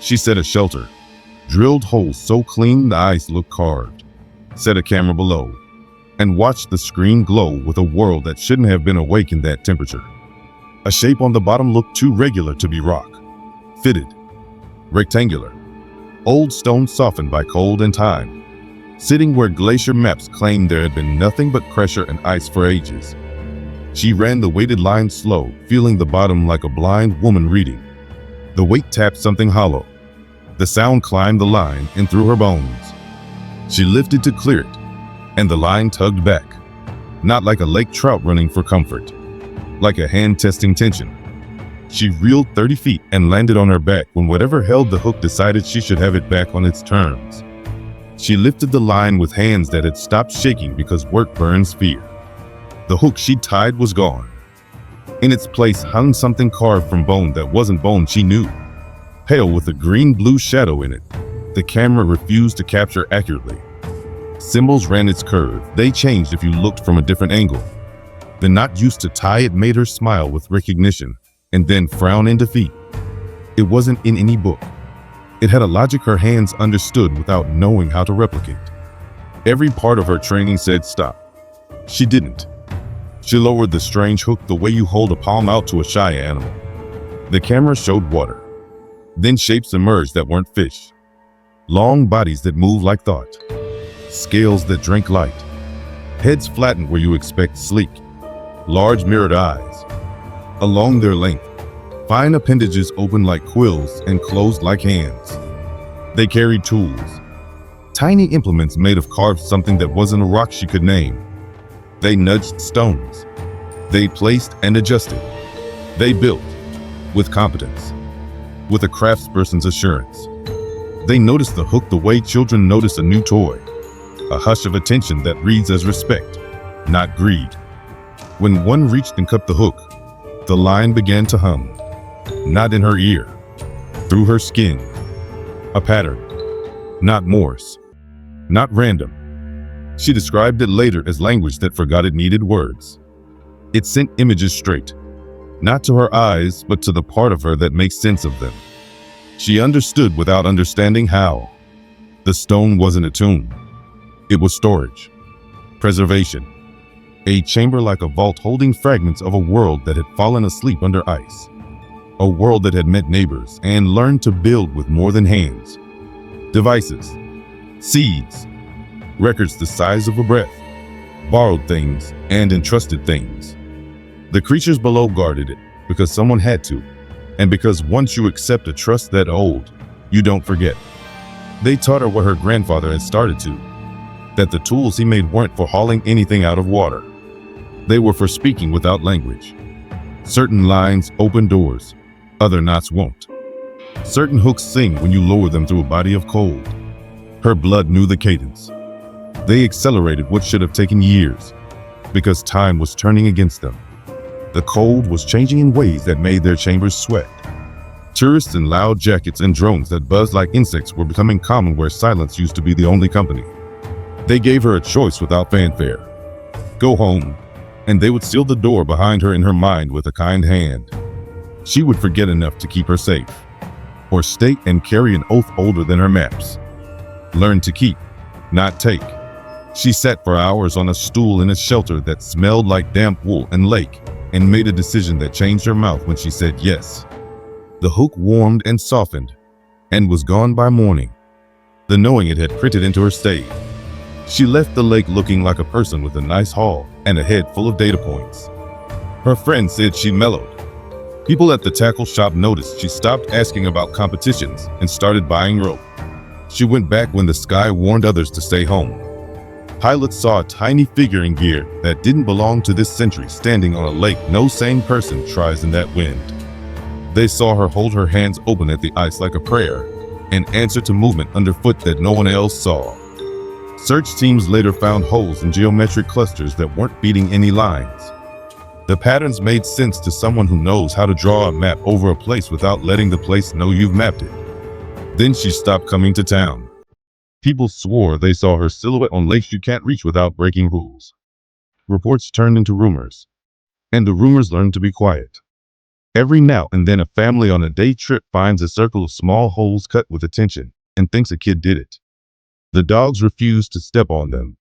She set a shelter, drilled holes so clean the ice looked carved, set a camera below, and watched the screen glow with a world that shouldn't have been awake in that temperature. A shape on the bottom looked too regular to be rock. Fitted, rectangular, old stone softened by cold and time, sitting where glacier maps claimed there had been nothing but pressure and ice for ages. She ran the weighted line slow, feeling the bottom like a blind woman reading. The weight tapped something hollow. The sound climbed the line and through her bones. She lifted to clear it, and the line tugged back, not like a lake trout running for comfort, like a hand testing tension. She reeled 30 feet and landed on her back when whatever held the hook decided she should have it back on its terms. She lifted the line with hands that had stopped shaking because work burns fear. The hook she tied was gone. In its place hung something carved from bone that wasn't bone she knew, pale with a green-blue shadow in it. The camera refused to capture accurately. Symbols ran its curve. They changed if you looked from a different angle. The knot used to tie it made her smile with recognition and then frown in defeat. It wasn't in any book. It had a logic her hands understood without knowing how to replicate. Every part of her training said stop. She didn't. She lowered the strange hook the way you hold a palm out to a shy animal. The camera showed water. Then shapes emerged that weren't fish. Long bodies that moved like thought. Scales that drank light. Heads flattened where you expect sleek. Large mirrored eyes. Along their length, fine appendages opened like quills and closed like hands. They carried tools. Tiny implements made of carved something that wasn't a rock she could name. They nudged stones. They placed and adjusted. They built with competence, with a craftsperson's assurance. They noticed the hook the way children notice a new toy, a hush of attention that reads as respect, not greed. When one reached and cut the hook, the line began to hum, not in her ear, through her skin. A pattern, not Morse, not random. She described it later as language that forgot it needed words. It sent images straight, not to her eyes, but to the part of her that makes sense of them. She understood without understanding how. The stone wasn't a tomb. It was storage, preservation, a chamber like a vault holding fragments of a world that had fallen asleep under ice, a world that had met neighbors and learned to build with more than hands, devices, seeds, records the size of a breath, borrowed things and entrusted things. The creatures below guarded it because someone had to, and because once you accept a trust that old, you don't forget. They taught her what her grandfather had started to, that the tools he made weren't for hauling anything out of water. They were for speaking without language. Certain lines open doors, other knots won't. Certain hooks sing when you lower them through a body of cold. Her blood knew the cadence. They accelerated what should have taken years, because time was turning against them. The cold was changing in ways that made their chambers sweat. Tourists in loud jackets and drones that buzzed like insects were becoming common where silence used to be the only company. They gave her a choice without fanfare. Go home, and they would seal the door behind her in her mind with a kind hand. She would forget enough to keep her safe, or stay and carry an oath older than her maps. Learn to keep, not take. She sat for hours on a stool in a shelter that smelled like damp wool and lake, and made a decision that changed her mouth when she said yes. The hook warmed and softened, and was gone by morning. The knowing it had printed into her stayed. She left the lake looking like a person with a nice haul and a head full of data points. Her friend said she mellowed. People at the tackle shop noticed she stopped asking about competitions and started buying rope. She went back when the sky warned others to stay home. Pilots saw a tiny figure in gear that didn't belong to this century standing on a lake no sane person tries in that wind. They saw her hold her hands open at the ice like a prayer, an answer to movement underfoot that no one else saw. Search teams later found holes in geometric clusters that weren't beating any lines. The patterns made sense to someone who knows how to draw a map over a place without letting the place know you've mapped it. Then she stopped coming to town. People swore they saw her silhouette on lakes you can't reach without breaking rules. Reports turned into rumors, and the rumors learned to be quiet. Every now and then a family on a day trip finds a circle of small holes cut with attention and thinks a kid did it. The dogs refuse to step on them.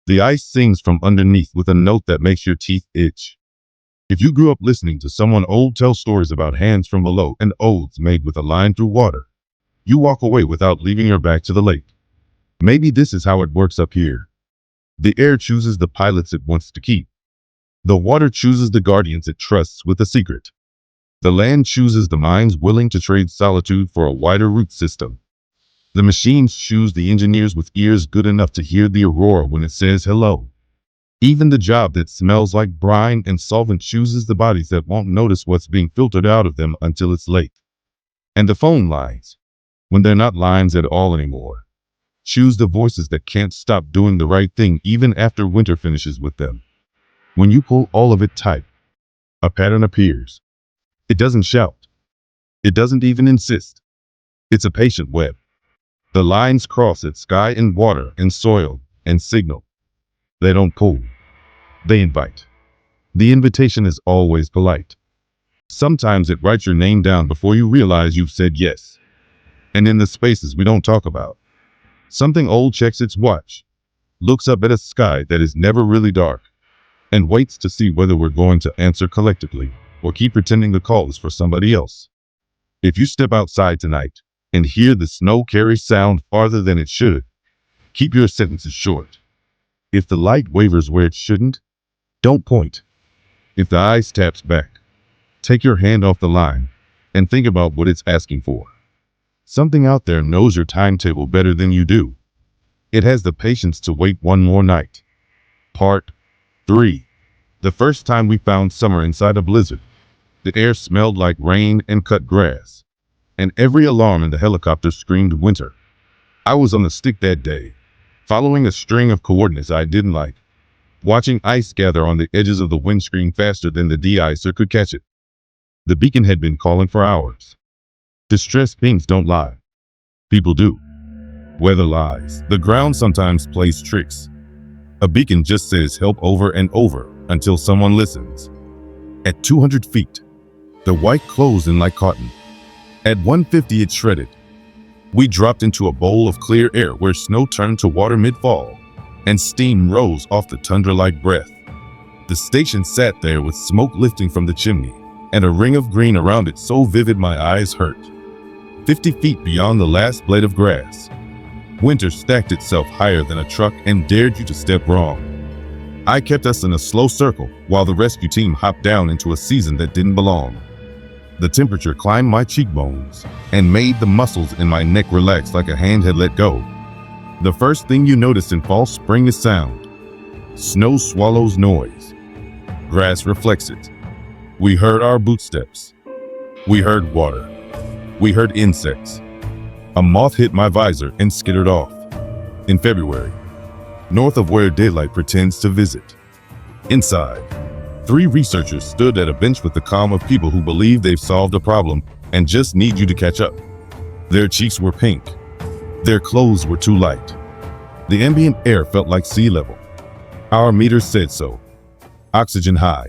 The ice sings from underneath with a note that makes your teeth itch. If you grew up listening to someone old tell stories about hands from below and oaths made with a line through water, you walk away without leaving your back to the lake. Maybe this is how it works up here. The air chooses the pilots it wants to keep. The water chooses the guardians it trusts with a secret. The land chooses the minds willing to trade solitude for a wider root system. The machines choose the engineers with ears good enough to hear the aurora when it says hello. Even the job that smells like brine and solvent chooses the bodies that won't notice what's being filtered out of them until it's late. And the phone lines, when they're not lines at all anymore, choose the voices that can't stop doing the right thing even after winter finishes with them. When you pull all of it tight, a pattern appears. It doesn't shout. It doesn't even insist. It's a patient web. The lines cross at sky and water and soil and signal. They don't pull. They invite. The invitation is always polite. Sometimes it writes your name down before you realize you've said yes. And in the spaces we don't talk about, something old checks its watch, looks up at a sky that is never really dark, and waits to see whether we're going to answer collectively or keep pretending the call is for somebody else. If you step outside tonight and hear the snow carry sound farther than it should, keep your sentences short. If the light wavers where it shouldn't, don't point. If the ice taps back, take your hand off the line and think about what it's asking for. Something out there knows your timetable better than you do. It has the patience to wait one more night. Part 3. The first time we found summer inside a blizzard, the air smelled like rain and cut grass, and every alarm in the helicopter screamed winter. I was on the stick that day, following a string of coordinates I didn't like, watching ice gather on the edges of the windscreen faster than the de-icer could catch it. The beacon had been calling for hours. Distress pings don't lie. People do. Weather lies. The ground sometimes plays tricks. A beacon just says help over and over until someone listens. At 200 feet, the white closed in like cotton. At 150, it shredded. We dropped into a bowl of clear air where snow turned to water mid-fall, and steam rose off the tundra like breath. The station sat there with smoke lifting from the chimney, and a ring of green around it so vivid my eyes hurt. 50 feet beyond the last blade of grass, winter stacked itself higher than a truck and dared you to step wrong. I kept us in a slow circle while the rescue team hopped down into a season that didn't belong. The temperature climbed my cheekbones and made the muscles in my neck relax like a hand had let go. The first thing you notice in fall spring is sound. Snow swallows noise. Grass reflects it. We heard our bootsteps. We heard water. We heard insects. A moth hit my visor and skittered off. In February, north of where daylight pretends to visit. Inside, 3 researchers stood at a bench with the calm of people who believe they've solved a problem and just need you to catch up. Their cheeks were pink. Their clothes were too light. The ambient air felt like sea level. Our meters said so. Oxygen high.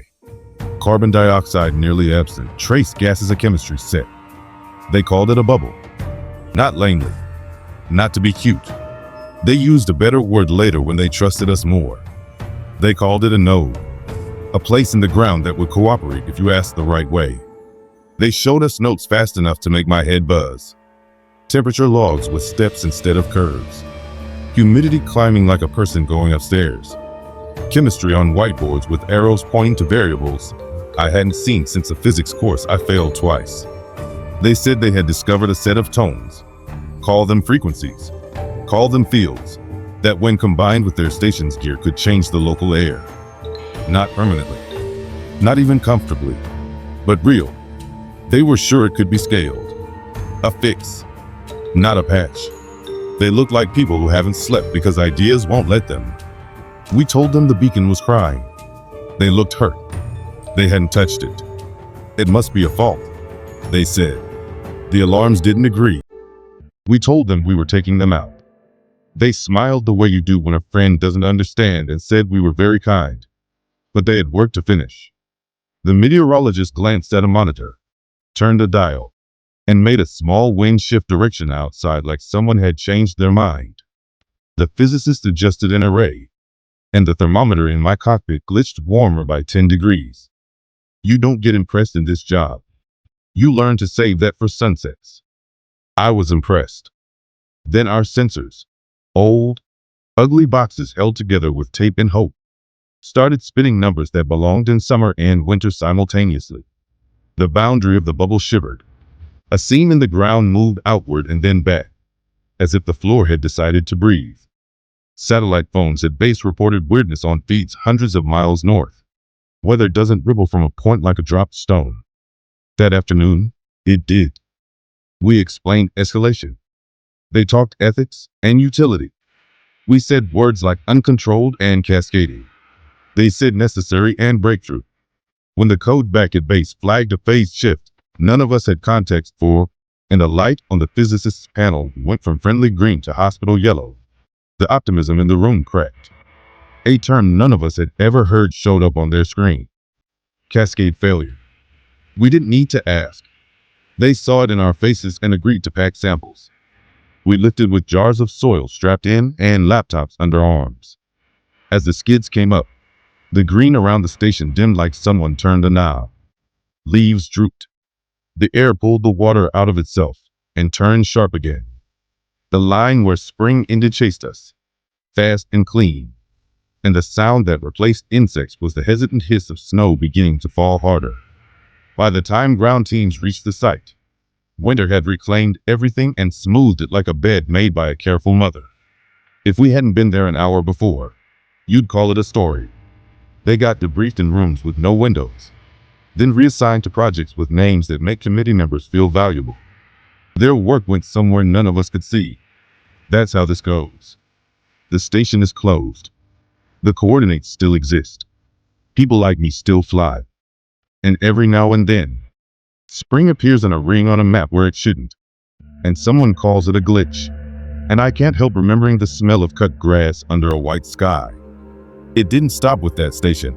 Carbon dioxide nearly absent. Trace gases of chemistry set. They called it a bubble. Not lamely. Not to be cute. They used a better word later when they trusted us more. They called it a node. A place in the ground that would cooperate if you asked the right way. They showed us notes fast enough to make my head buzz. Temperature logs with steps instead of curves. Humidity climbing like a person going upstairs. Chemistry on whiteboards with arrows pointing to variables I hadn't seen since a physics course I failed twice. They said they had discovered a set of tones, call them frequencies, call them fields, that when combined with their station's gear could change the local air. Not permanently, not even comfortably, but real. They were sure it could be scaled. A fix, not a patch. They looked like people who haven't slept because ideas won't let them. We told them the beacon was crying. They looked hurt. They hadn't touched it. It must be a fault, they said. The alarms didn't agree. We told them we were taking them out. They smiled the way you do when a friend doesn't understand and said we were very kind, but they had work to finish. The meteorologist glanced at a monitor, turned a dial, and made a small wind shift direction outside like someone had changed their mind. The physicist adjusted an array, and the thermometer in my cockpit glitched warmer by 10 degrees. You don't get impressed in this job. You learn to save that for sunsets. I was impressed. Then our sensors, old, ugly boxes held together with tape and hope, started spinning numbers that belonged in summer and winter simultaneously. The boundary of the bubble shivered. A seam in the ground moved outward and then back, as if the floor had decided to breathe. Satellite phones at base reported weirdness on feeds hundreds of miles north. Weather doesn't ripple from a point like a dropped stone. That afternoon, it did. We explained escalation. They talked ethics and utility. We said words like uncontrolled and cascading. They said necessary and breakthrough. When the code back at base flagged a phase shift none of us had context for, and the light on the physicist's panel went from friendly green to hospital yellow. The optimism in the room cracked. A term none of us had ever heard showed up on their screen. Cascade failure. We didn't need to ask. They saw it in our faces and agreed to pack samples. We lifted with jars of soil strapped in and laptops under arms. As the skids came up, the green around the station dimmed like someone turned a knob. Leaves drooped. The air pulled the water out of itself and turned sharp again. The line where spring ended chased us, fast and clean, and the sound that replaced insects was the hesitant hiss of snow beginning to fall harder. By the time ground teams reached the site, winter had reclaimed everything and smoothed it like a bed made by a careful mother. If we hadn't been there an hour before, you'd call it a story. They got debriefed in rooms with no windows, then reassigned to projects with names that make committee members feel valuable. Their work went somewhere none of us could see. That's how this goes. The station is closed. The coordinates still exist. People like me still fly. And every now and then, spring appears in a ring on a map where it shouldn't, and someone calls it a glitch. And I can't help remembering the smell of cut grass under a white sky. It didn't stop with that station.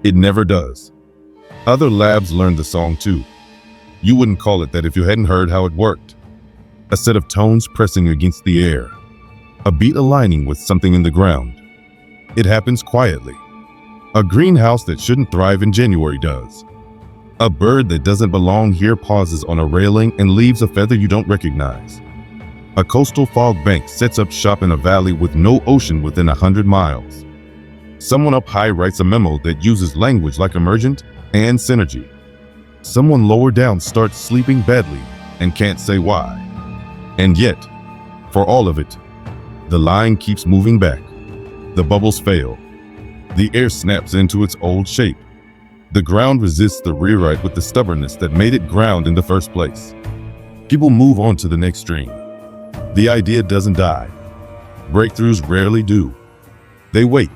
It never does. Other labs learned the song too. You wouldn't call it that if you hadn't heard how it worked. A set of tones pressing against the air. A beat aligning with something in the ground. It happens quietly. A greenhouse that shouldn't thrive in January does. A bird that doesn't belong here pauses on a railing and leaves a feather you don't recognize. A coastal fog bank sets up shop in a valley with no ocean within 100 miles. Someone up high writes a memo that uses language like emergent and synergy. Someone lower down starts sleeping badly and can't say why. And yet, for all of it, the line keeps moving back. The bubbles fail. The air snaps into its old shape. The ground resists the rewrite with the stubbornness that made it ground in the first place. People move on to the next stream. The idea doesn't die. Breakthroughs rarely do. They wait.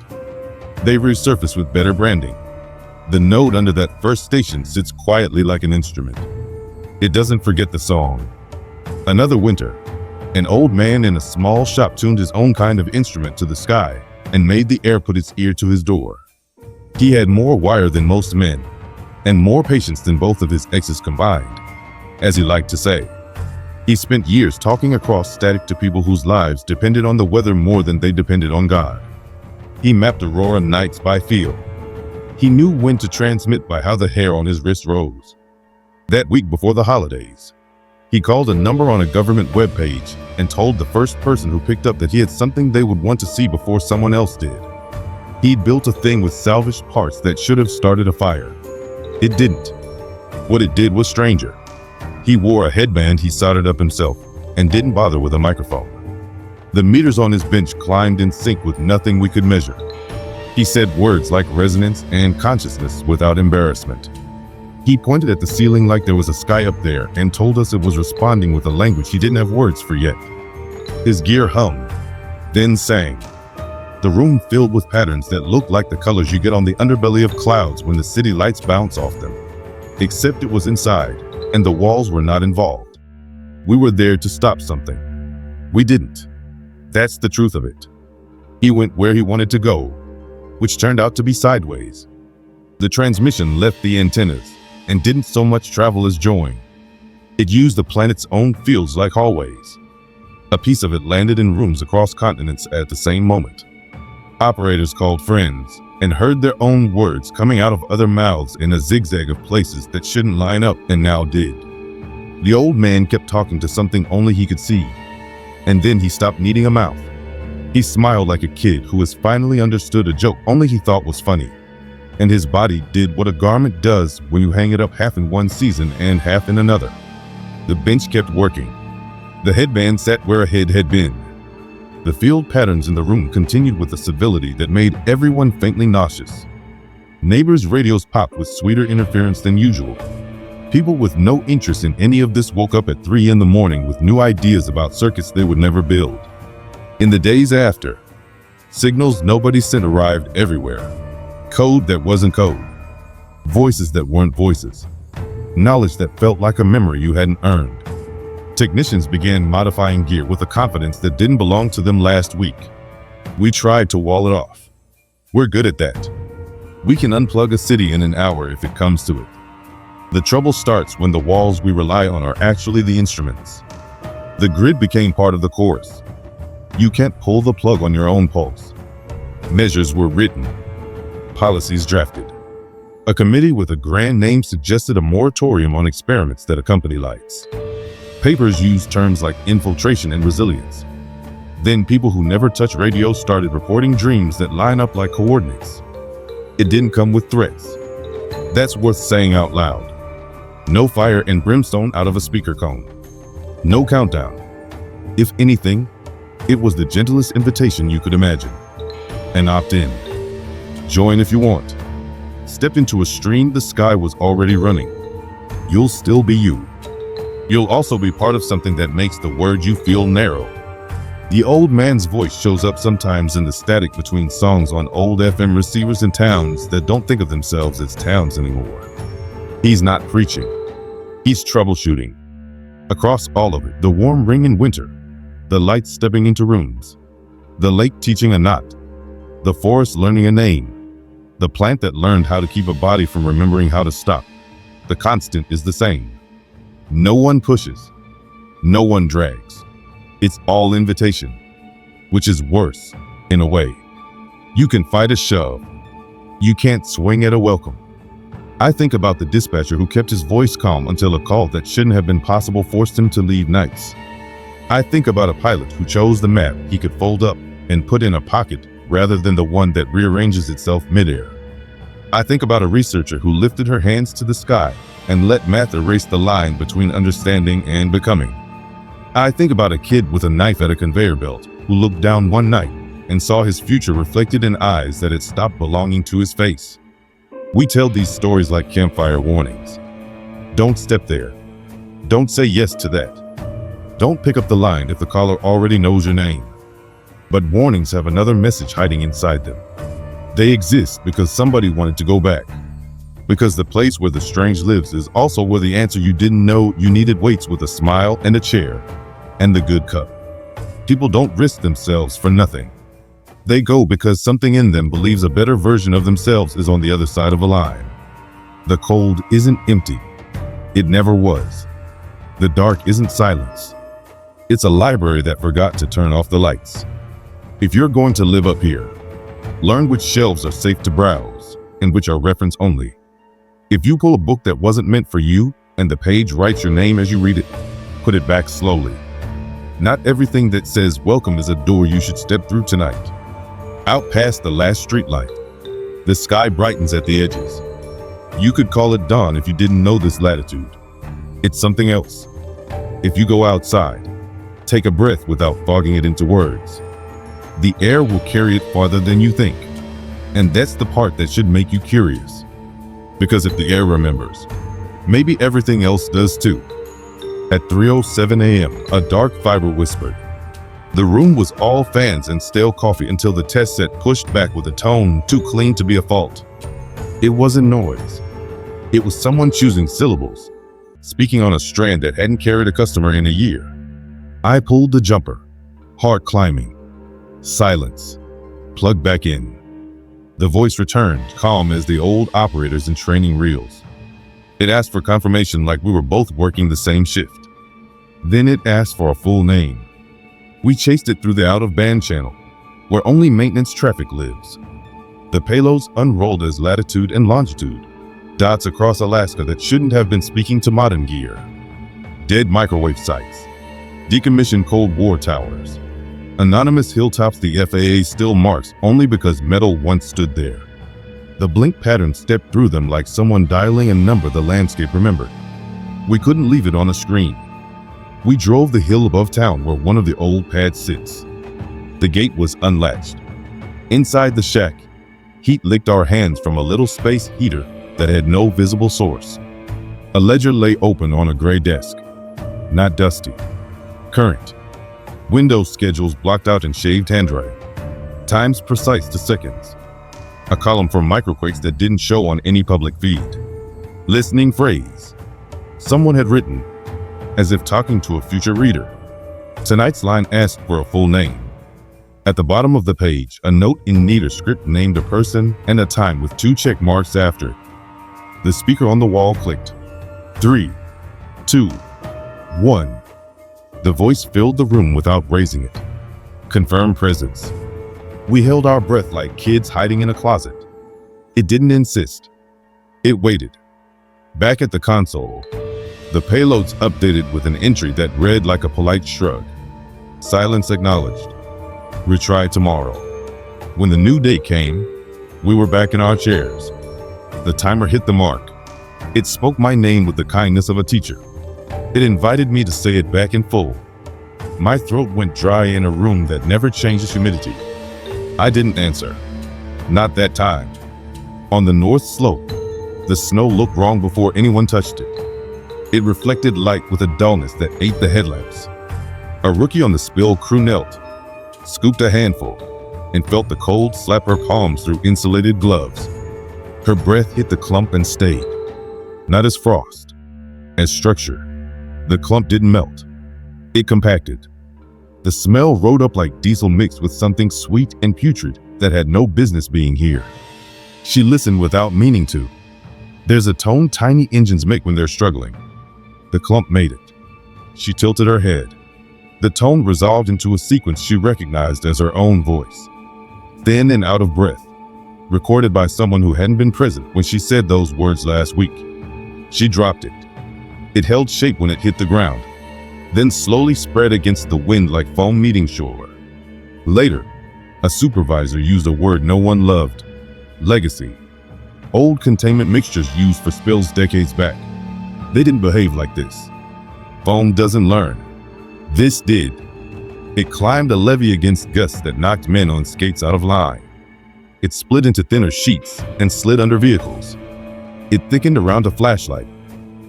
They resurface with better branding. The node under that first station sits quietly like an instrument. It doesn't forget the song. Another winter, an old man in a small shop tuned his own kind of instrument to the sky and made the air put its ear to his door. He had more wire than most men, and more patience than both of his exes combined, as he liked to say. He spent years talking across static to people whose lives depended on the weather more than they depended on God. He mapped aurora nights by feel. He knew when to transmit by how the hair on his wrist rose. That week before the holidays, he called a number on a government webpage and told the first person who picked up that he had something they would want to see before someone else did. He'd built a thing with salvaged parts that should have started a fire. It didn't. What it did was stranger. He wore a headband he soldered up himself and didn't bother with a microphone. The meters on his bench climbed in sync with nothing we could measure. He said words like resonance and consciousness without embarrassment. He pointed at the ceiling like there was a sky up there and told us it was responding with a language he didn't have words for yet. His gear hummed, then sang. The room filled with patterns that looked like the colors you get on the underbelly of clouds when the city lights bounce off them. Except it was inside, and the walls were not involved. We were there to stop something. We didn't. That's the truth of it. He went where he wanted to go, which turned out to be sideways. The transmission left the antennas and didn't so much travel as join. It used the planet's own fields like hallways. A piece of it landed in rooms across continents at the same moment. Operators called friends and heard their own words coming out of other mouths in a zigzag of places that shouldn't line up and now did. The old man kept talking to something only he could see, and then he stopped needing a mouth. He smiled like a kid who has finally understood a joke only he thought was funny, and his body did what a garment does when you hang it up half in one season and half in another. The bench kept working. The headband sat where a head had been. The field patterns in the room continued with a civility that made everyone faintly nauseous. Neighbors' radios popped with sweeter interference than usual. People with no interest in any of this woke up at 3 in the morning with new ideas about circuits they would never build. In the days after, signals nobody sent arrived everywhere. Code that wasn't code. Voices that weren't voices. Knowledge that felt like a memory you hadn't earned. Technicians began modifying gear with a confidence that didn't belong to them last week. We tried to wall it off. We're good at that. We can unplug a city in an hour if it comes to it. The trouble starts when the walls we rely on are actually the instruments. The grid became part of the chorus. You can't pull the plug on your own pulse. Measures were written. Policies drafted. A committee with a grand name suggested a moratorium on experiments that accompany lights. Papers used terms like infiltration and resilience. Then people who never touch radio started reporting dreams that line up like coordinates. It didn't come with threats. That's worth saying out loud. No fire and brimstone out of a speaker cone. No countdown. If anything, it was the gentlest invitation you could imagine. And opt in. Join if you want. Step into a stream the sky was already running. You'll still be you. You'll also be part of something that makes the word you feel narrow. The old man's voice shows up sometimes in the static between songs on old FM receivers in towns that don't think of themselves as towns anymore. He's not preaching. He's troubleshooting. Across all of it, the warm ring in winter, the lights stepping into rooms, the lake teaching a knot, the forest learning a name, the plant that learned how to keep a body from remembering how to stop. The constant is the same. No one pushes. No one drags. It's all invitation, which is worse, in a way. You can fight a shove. You can't swing at a welcome. I think about the dispatcher who kept his voice calm until a call that shouldn't have been possible forced him to leave nights. I think about a pilot who chose the map he could fold up and put in a pocket rather than the one that rearranges itself midair. I think about a researcher who lifted her hands to the sky and let math erase the line between understanding and becoming. I think about a kid with a knife at a conveyor belt who looked down one night and saw his future reflected in eyes that had stopped belonging to his face. We tell these stories like campfire warnings. Don't step there. Don't say yes to that. Don't pick up the line if the caller already knows your name. But warnings have another message hiding inside them. They exist because somebody wanted to go back. Because the place where the strange lives is also where the answer you didn't know you needed waits with a smile and a chair and the good cup. People don't risk themselves for nothing. They go because something in them believes a better version of themselves is on the other side of a line. The cold isn't empty. It never was. The dark isn't silence. It's a library that forgot to turn off the lights. If you're going to live up here, learn which shelves are safe to browse and which are reference only. If you pull a book that wasn't meant for you and the page writes your name as you read it, put it back slowly. Not everything that says welcome is a door you should step through tonight. Out past the last streetlight, the sky brightens at the edges. You could call it dawn if you didn't know this latitude. It's something else. If you go outside, take a breath without fogging it into words. The air will carry it farther than you think. And that's the part that should make you curious. Because if the air remembers, maybe everything else does too. At 3:07 a.m., a dark fiber whispered. The room was all fans and stale coffee until the test set pushed back with a tone too clean to be a fault. It wasn't noise. It was someone choosing syllables, speaking on a strand that hadn't carried a customer in a year. I pulled the jumper, hard climbing, Silence. Plug back in. The voice returned, calm as the old operators in training reels. It asked for confirmation like we were both working the same shift. Then it asked for a full name. We chased it through the out-of-band channel, where only maintenance traffic lives. The payloads unrolled as latitude and longitude, dots across Alaska that shouldn't have been speaking to modern gear. Dead microwave sites, decommissioned Cold War towers, anonymous hilltops the FAA still marks only because metal once stood there. The blink pattern stepped through them like someone dialing a number the landscape remembered. We couldn't leave it on a screen. We drove the hill above town where one of the old pads sits. The gate was unlatched. Inside the shack, heat licked our hands from a little space heater that had no visible source. A ledger lay open on a gray desk. Not dusty. Current. Windows schedules blocked out in shaved handwriting. Times precise to seconds. A column for microquakes that didn't show on any public feed. Listening phrase. Someone had written, as if talking to a future reader. Tonight's line asked for a full name. At the bottom of the page, a note in neater script named a person and a time with 2 check marks after. The speaker on the wall clicked. 3, 2, 1. The voice filled the room without raising it. Confirm presence. We held our breath like kids hiding in a closet. It didn't insist. It waited. Back at the console, the payloads updated with an entry that read like a polite shrug. Silence acknowledged. Retry tomorrow. When the new day came, we were back in our chairs. The timer hit the mark. It spoke my name with the kindness of a teacher. It invited me to say it back in full. My throat went dry in a room that never changes humidity. I didn't answer. Not that time. On the north slope, the snow looked wrong before anyone touched it. It reflected light with a dullness that ate the headlamps. A rookie on the spill crew knelt, scooped a handful, and felt the cold slap her palms through insulated gloves. Her breath hit the clump and stayed. Not as frost, as structure. The clump didn't melt. It compacted. The smell rode up like diesel mixed with something sweet and putrid that had no business being here. She listened without meaning to. There's a tone tiny engines make when they're struggling. The clump made it. She tilted her head. The tone resolved into a sequence she recognized as her own voice. Thin and out of breath, recorded by someone who hadn't been present when she said those words last week. She dropped it. It held shape when it hit the ground, then slowly spread against the wind like foam meeting shore. Later, a supervisor used a word no one loved: legacy. Old containment mixtures used for spills decades back. They didn't behave like this. Foam doesn't learn. This did. It climbed a levee against gusts that knocked men on skates out of line. It split into thinner sheets and slid under vehicles. It thickened around a flashlight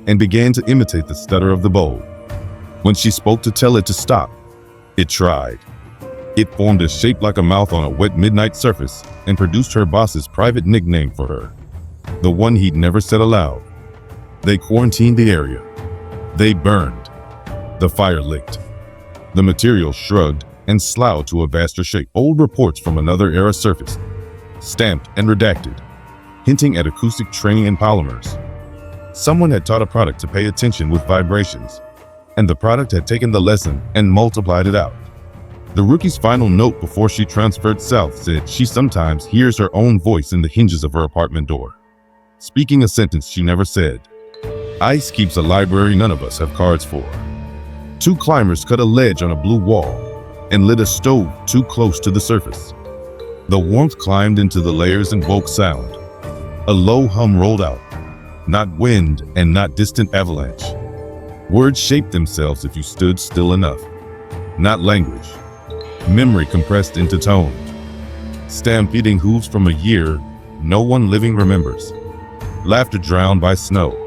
and began to imitate the stutter of the bowl. When she spoke to tell it to stop, it tried. It formed a shape like a mouth on a wet midnight surface and produced her boss's private nickname for her, the one he'd never said aloud. They quarantined the area. They burned. The fire licked. The material shrugged and sloughed to a vaster shape. Old reports from another era surfaced, stamped and redacted, hinting at acoustic training in polymers. Someone had taught a product to pay attention with vibrations, and the product had taken the lesson and multiplied it out. The rookie's final note before she transferred south said she sometimes hears her own voice in the hinges of her apartment door, speaking a sentence she never said. Ice keeps a library none of us have cards for. 2 climbers cut a ledge on a blue wall and lit a stove too close to the surface. The warmth climbed into the layers and woke sound. A low hum rolled out, not wind and not distant avalanche. Words shaped themselves if you stood still enough. Not language. Memory compressed into tone. Stampeding hooves from a year no one living remembers. Laughter drowned by snow.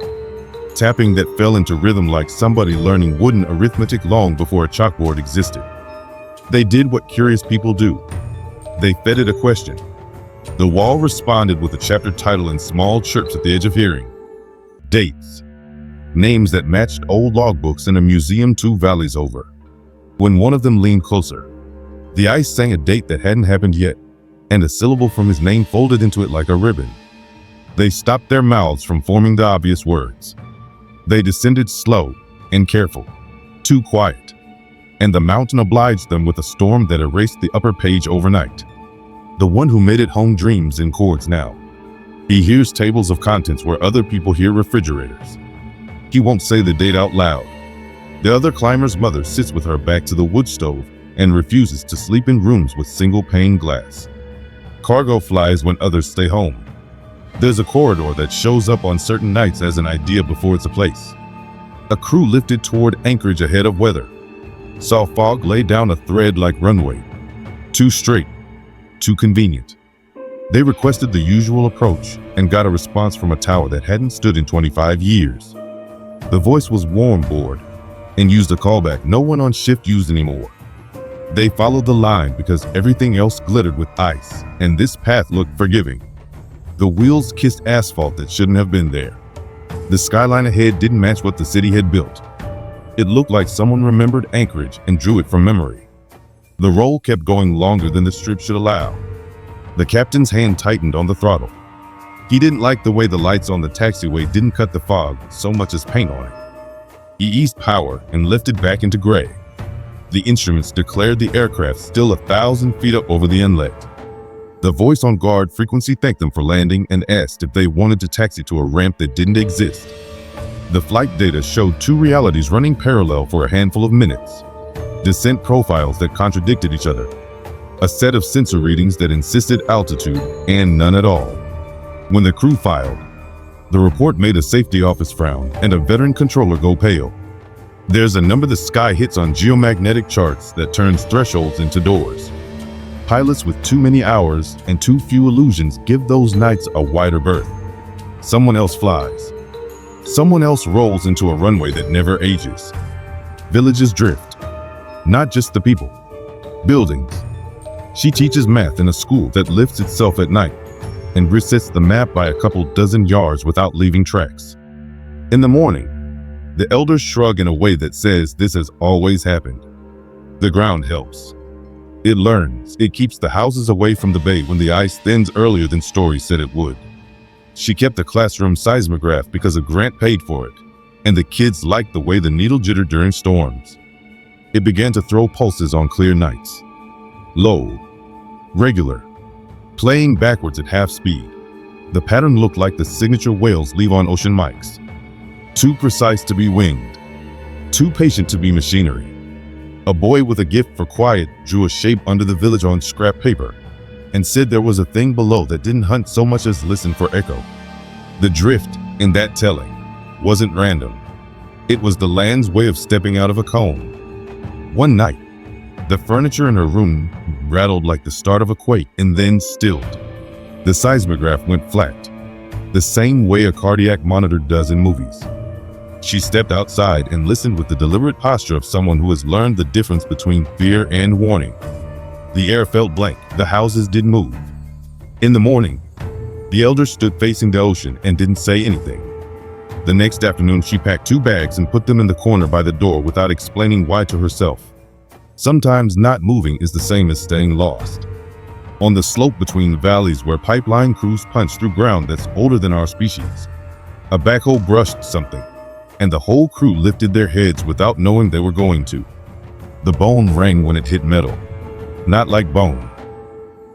Tapping that fell into rhythm like somebody learning wooden arithmetic long before a chalkboard existed. They did what curious people do. They fed it a question. The wall responded with a chapter title and small chirps at the edge of hearing. Dates. Names that matched old logbooks in a museum 2 valleys over. When one of them leaned closer, The ice sang a date that hadn't happened yet, and a syllable from his name folded into it like a ribbon. They stopped their mouths from forming the obvious words. They descended slow and careful, too quiet, and the mountain obliged them with a storm that erased the upper page overnight. The one who made it home dreams in chords now. He hears tables of contents where other people hear refrigerators. He won't say the date out loud. The other climber's mother sits with her back to the wood stove and refuses to sleep in rooms with single-pane glass. Cargo flies when others stay home. There's a corridor that shows up on certain nights as an idea before it's a place. A crew lifted toward Anchorage ahead of weather. Saw fog lay down a thread like runway. Too straight, too convenient. They requested the usual approach and got a response from a tower that hadn't stood in 25 years. The voice was warm board and used a callback no one on shift used anymore. They followed the line because everything else glittered with ice, and this path looked forgiving. The wheels kissed asphalt that shouldn't have been there. The skyline ahead didn't match what the city had built. It looked like someone remembered Anchorage and drew it from memory. The roll kept going longer than the strip should allow. The captain's hand tightened on the throttle. He didn't like the way the lights on the taxiway didn't cut the fog so much as paint on it. He eased power and lifted back into gray. The instruments declared the aircraft still 1,000 feet up over the inlet. The voice on guard frequency thanked them for landing and asked if they wanted to taxi to a ramp that didn't exist. The flight data showed two realities running parallel for a handful of minutes. Descent profiles that contradicted each other. A set of sensor readings that insisted altitude and none at all. When the crew filed, the report made a safety office frown and a veteran controller go pale. There's a number the sky hits on geomagnetic charts that turns thresholds into doors. Pilots with too many hours and too few illusions give those nights a wider berth. Someone else flies. Someone else rolls into a runway that never ages. Villages drift. Not just the people. Buildings. She teaches math in a school that lifts itself at night and resets the map by a couple dozen yards without leaving tracks. In the morning, the elders shrug in a way that says this has always happened. The ground helps. It learns. It keeps the houses away from the bay when the ice thins earlier than stories said it would. She kept a classroom seismograph because a grant paid for it, and the kids liked the way the needle jittered during storms. It began to throw pulses on clear nights. Low, regular, playing backwards at half speed. The pattern looked like the signature whales leave on ocean mics. Too precise to be winged, too patient to be machinery. A boy with a gift for quiet drew a shape under the village on scrap paper and said there was a thing below that didn't hunt so much as listen for echo. The drift in that telling wasn't random. It was the land's way of stepping out of a cone. One night, the furniture in her room rattled like the start of a quake and then stilled. The seismograph went flat, the same way a cardiac monitor does in movies. She stepped outside and listened with the deliberate posture of someone who has learned the difference between fear and warning. The air felt blank. The houses didn't move. In the morning, the elder stood facing the ocean and didn't say anything. The next afternoon, she packed 2 bags and put them in the corner by the door without explaining why to herself. Sometimes not moving is the same as staying lost. On the slope between the valleys where pipeline crews punch through ground that's older than our species, a backhoe brushed something, and the whole crew lifted their heads without knowing they were going to. The bone rang when it hit metal. Not like bone.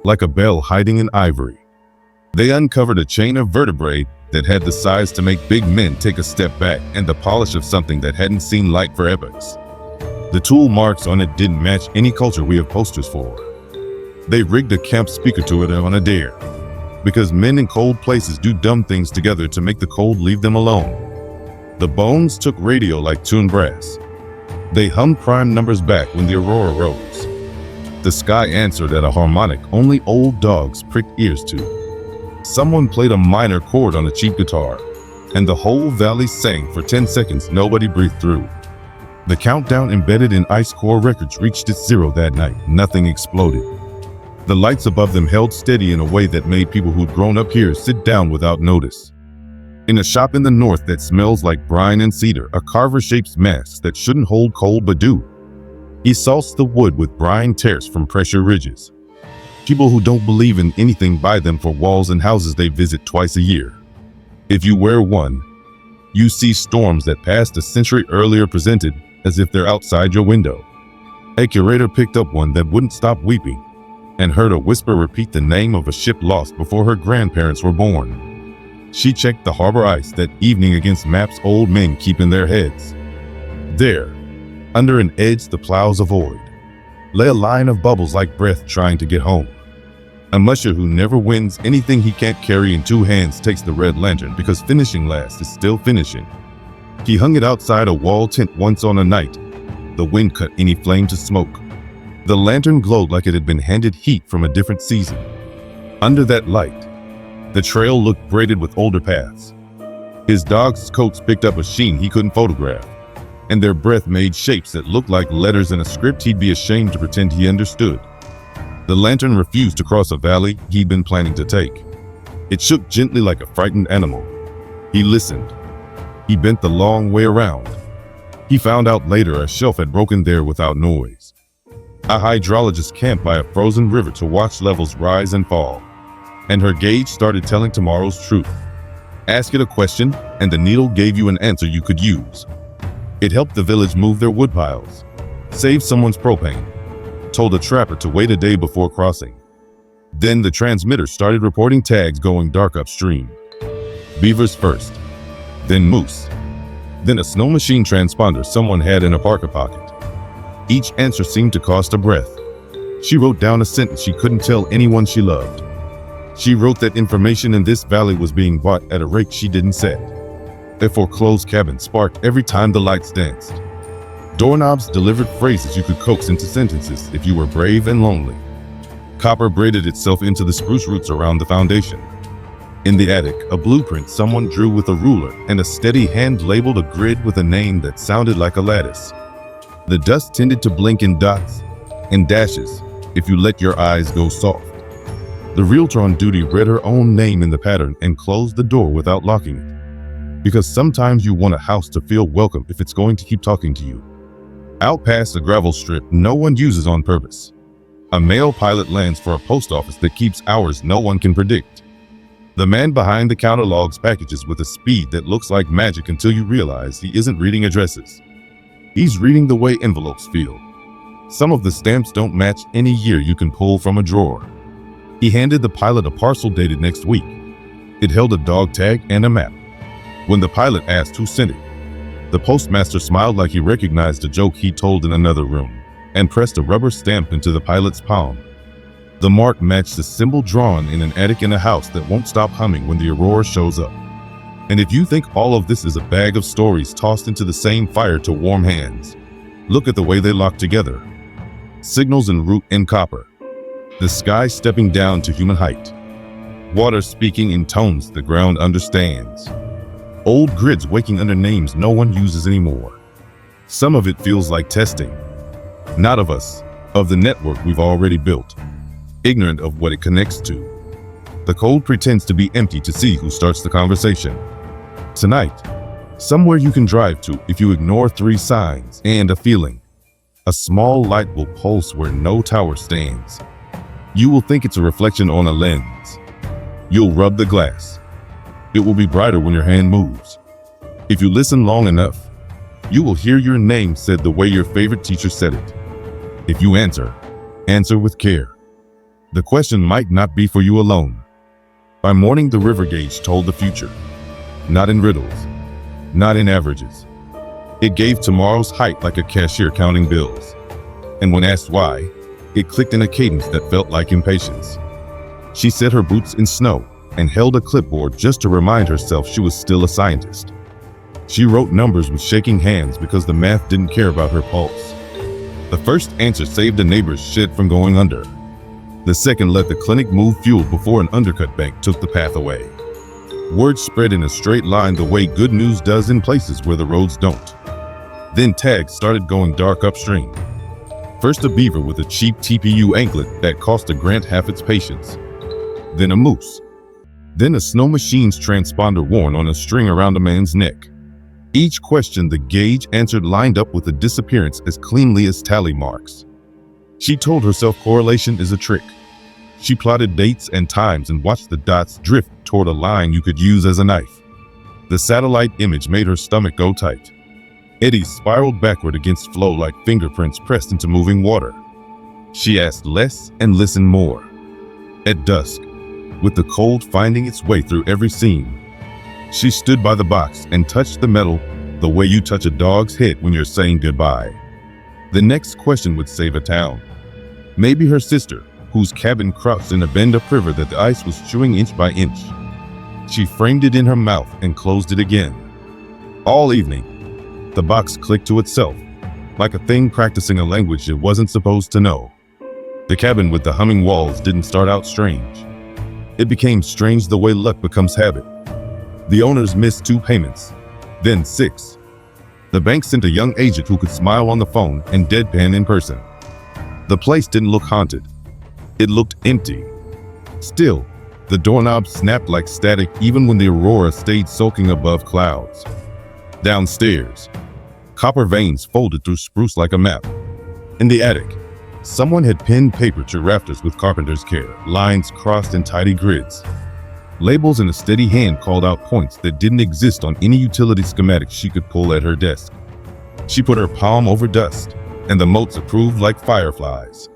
Like a bell hiding in ivory. They uncovered a chain of vertebrae that had the size to make big men take a step back and the polish of something that hadn't seen light for epochs. The tool marks on it didn't match any culture we have posters for. They rigged a camp speaker to it on a dare, because men in cold places do dumb things together to make the cold leave them alone. The bones took radio like tuned brass. They hummed prime numbers back when the aurora rose. The sky answered at a harmonic only old dogs pricked ears to. Someone played a minor chord on a cheap guitar, and the whole valley sang for 10 seconds nobody breathed through. The countdown embedded in ice core records reached its zero that night. Nothing exploded. The lights above them held steady in a way that made people who'd grown up here sit down without notice. In a shop in the north that smells like brine and cedar, a carver shapes masks that shouldn't hold cold but do. He salts the wood with brine tears from pressure ridges. People who don't believe in anything buy them for walls and houses they visit twice a year. If you wear one, you see storms that passed a century earlier presented as if they're outside your window. A curator picked up one that wouldn't stop weeping and heard a whisper repeat the name of a ship lost before her grandparents were born. She checked the harbor ice that evening against maps old men keep in their heads. There, under an edge the plows avoid, lay a line of bubbles like breath trying to get home. A musher who never wins anything he can't carry in two hands takes the red lantern because finishing last is still finishing. He hung it outside a wall tent once on a night. The wind cut any flame to smoke. The lantern glowed like it had been handed heat from a different season. Under that light, the trail looked braided with older paths. His dog's coats picked up a sheen he couldn't photograph, and their breath made shapes that looked like letters in a script he'd be ashamed to pretend he understood. The lantern refused to cross a valley he'd been planning to take. It shook gently like a frightened animal. He listened. He bent the long way around. He found out later a shelf had broken there without noise. A hydrologist camped by a frozen river to watch levels rise and fall, and her gauge started telling tomorrow's truth. Ask it a question, and the needle gave you an answer you could use. It helped the village move their wood piles, saved someone's propane, told a trapper to wait a day before crossing. Then the transmitter started reporting tags going dark upstream. Beavers first, then moose, then a snow machine transponder someone had in a parka pocket. Each answer seemed to cost a breath. She wrote down a sentence she couldn't tell anyone she loved. She wrote that information in this valley was being bought at a rate she didn't set. A foreclosed cabin sparked every time the lights danced. Doorknobs delivered phrases you could coax into sentences if you were brave and lonely. Copper braided itself into the spruce roots around the foundation. In the attic, a blueprint someone drew with a ruler and a steady hand labeled a grid with a name that sounded like a lattice. The dust tended to blink in dots and dashes if you let your eyes go soft. The realtor on duty read her own name in the pattern and closed the door without locking it. Because sometimes you want a house to feel welcome if it's going to keep talking to you. Out past a gravel strip no one uses on purpose, a mail pilot lands for a post office that keeps hours no one can predict. The man behind the counter logs packages with a speed that looks like magic until you realize he isn't reading addresses. He's reading the way envelopes feel. Some of the stamps don't match any year you can pull from a drawer. He handed the pilot a parcel dated next week. It held a dog tag and a map. When the pilot asked who sent it, the postmaster smiled like he recognized a joke he told in another room and pressed a rubber stamp into the pilot's palm. The mark matched the symbol drawn in an attic in a house that won't stop humming when the aurora shows up. And if you think all of this is a bag of stories tossed into the same fire to warm hands, look at the way they lock together. Signals in root and copper. The sky stepping down to human height. Water speaking in tones the ground understands. Old grids waking under names no one uses anymore. Some of it feels like testing. Not of us, of the network we've already built, ignorant of what it connects to. The code pretends to be empty to see who starts the conversation. Tonight, somewhere you can drive to if you ignore 3 signs and a feeling. A small light will pulse where no tower stands. You will think it's a reflection on a lens. You'll rub the glass. It will be brighter when your hand moves. If you listen long enough, you will hear your name said the way your favorite teacher said it. If you answer with care. The question might not be for you alone. By morning, the river gauge told the future. Not in riddles, not in averages. It gave tomorrow's height like a cashier counting bills. And when asked why, it clicked in a cadence that felt like impatience. She set her boots in snow and held a clipboard just to remind herself she was still a scientist. She wrote numbers with shaking hands because the math didn't care about her pulse. The first answer saved a neighbor's shed from going under. The second let the clinic move fuel before an undercut bank took the path away. Word spread in a straight line the way good news does in places where the roads don't. Then tags started going dark upstream. First a beaver with a cheap TPU anklet that cost a grant half its patience. Then a moose. Then a snow machine's transponder worn on a string around a man's neck. Each question the gauge answered lined up with a disappearance as cleanly as tally marks. She told herself correlation is a trick. She plotted dates and times and watched the dots drift toward a line you could use as a knife. The satellite image made her stomach go tight. Eddies spiraled backward against flow like fingerprints pressed into moving water. She asked less and listened more. At dusk, with the cold finding its way through every seam, she stood by the box and touched the metal the way you touch a dog's head when you're saying goodbye. The next question would save a town. Maybe her sister, whose cabin crouched in a bend upriver that the ice was chewing inch by inch. She framed it in her mouth and closed it again. All evening, the box clicked to itself, like a thing practicing a language it wasn't supposed to know. The cabin with the humming walls didn't start out strange. It became strange the way luck becomes habit. The owners missed 2 payments, then 6. The bank sent a young agent who could smile on the phone and deadpan in person. The place didn't look haunted. It looked empty. Still, the doorknob snapped like static even when the aurora stayed soaking above clouds. Downstairs, copper veins folded through spruce like a map. In the attic, someone had pinned paper to rafters with carpenter's care, lines crossed in tidy grids. Labels in a steady hand called out points that didn't exist on any utility schematic she could pull at her desk. She put her palm over dust, and the motes approved like fireflies.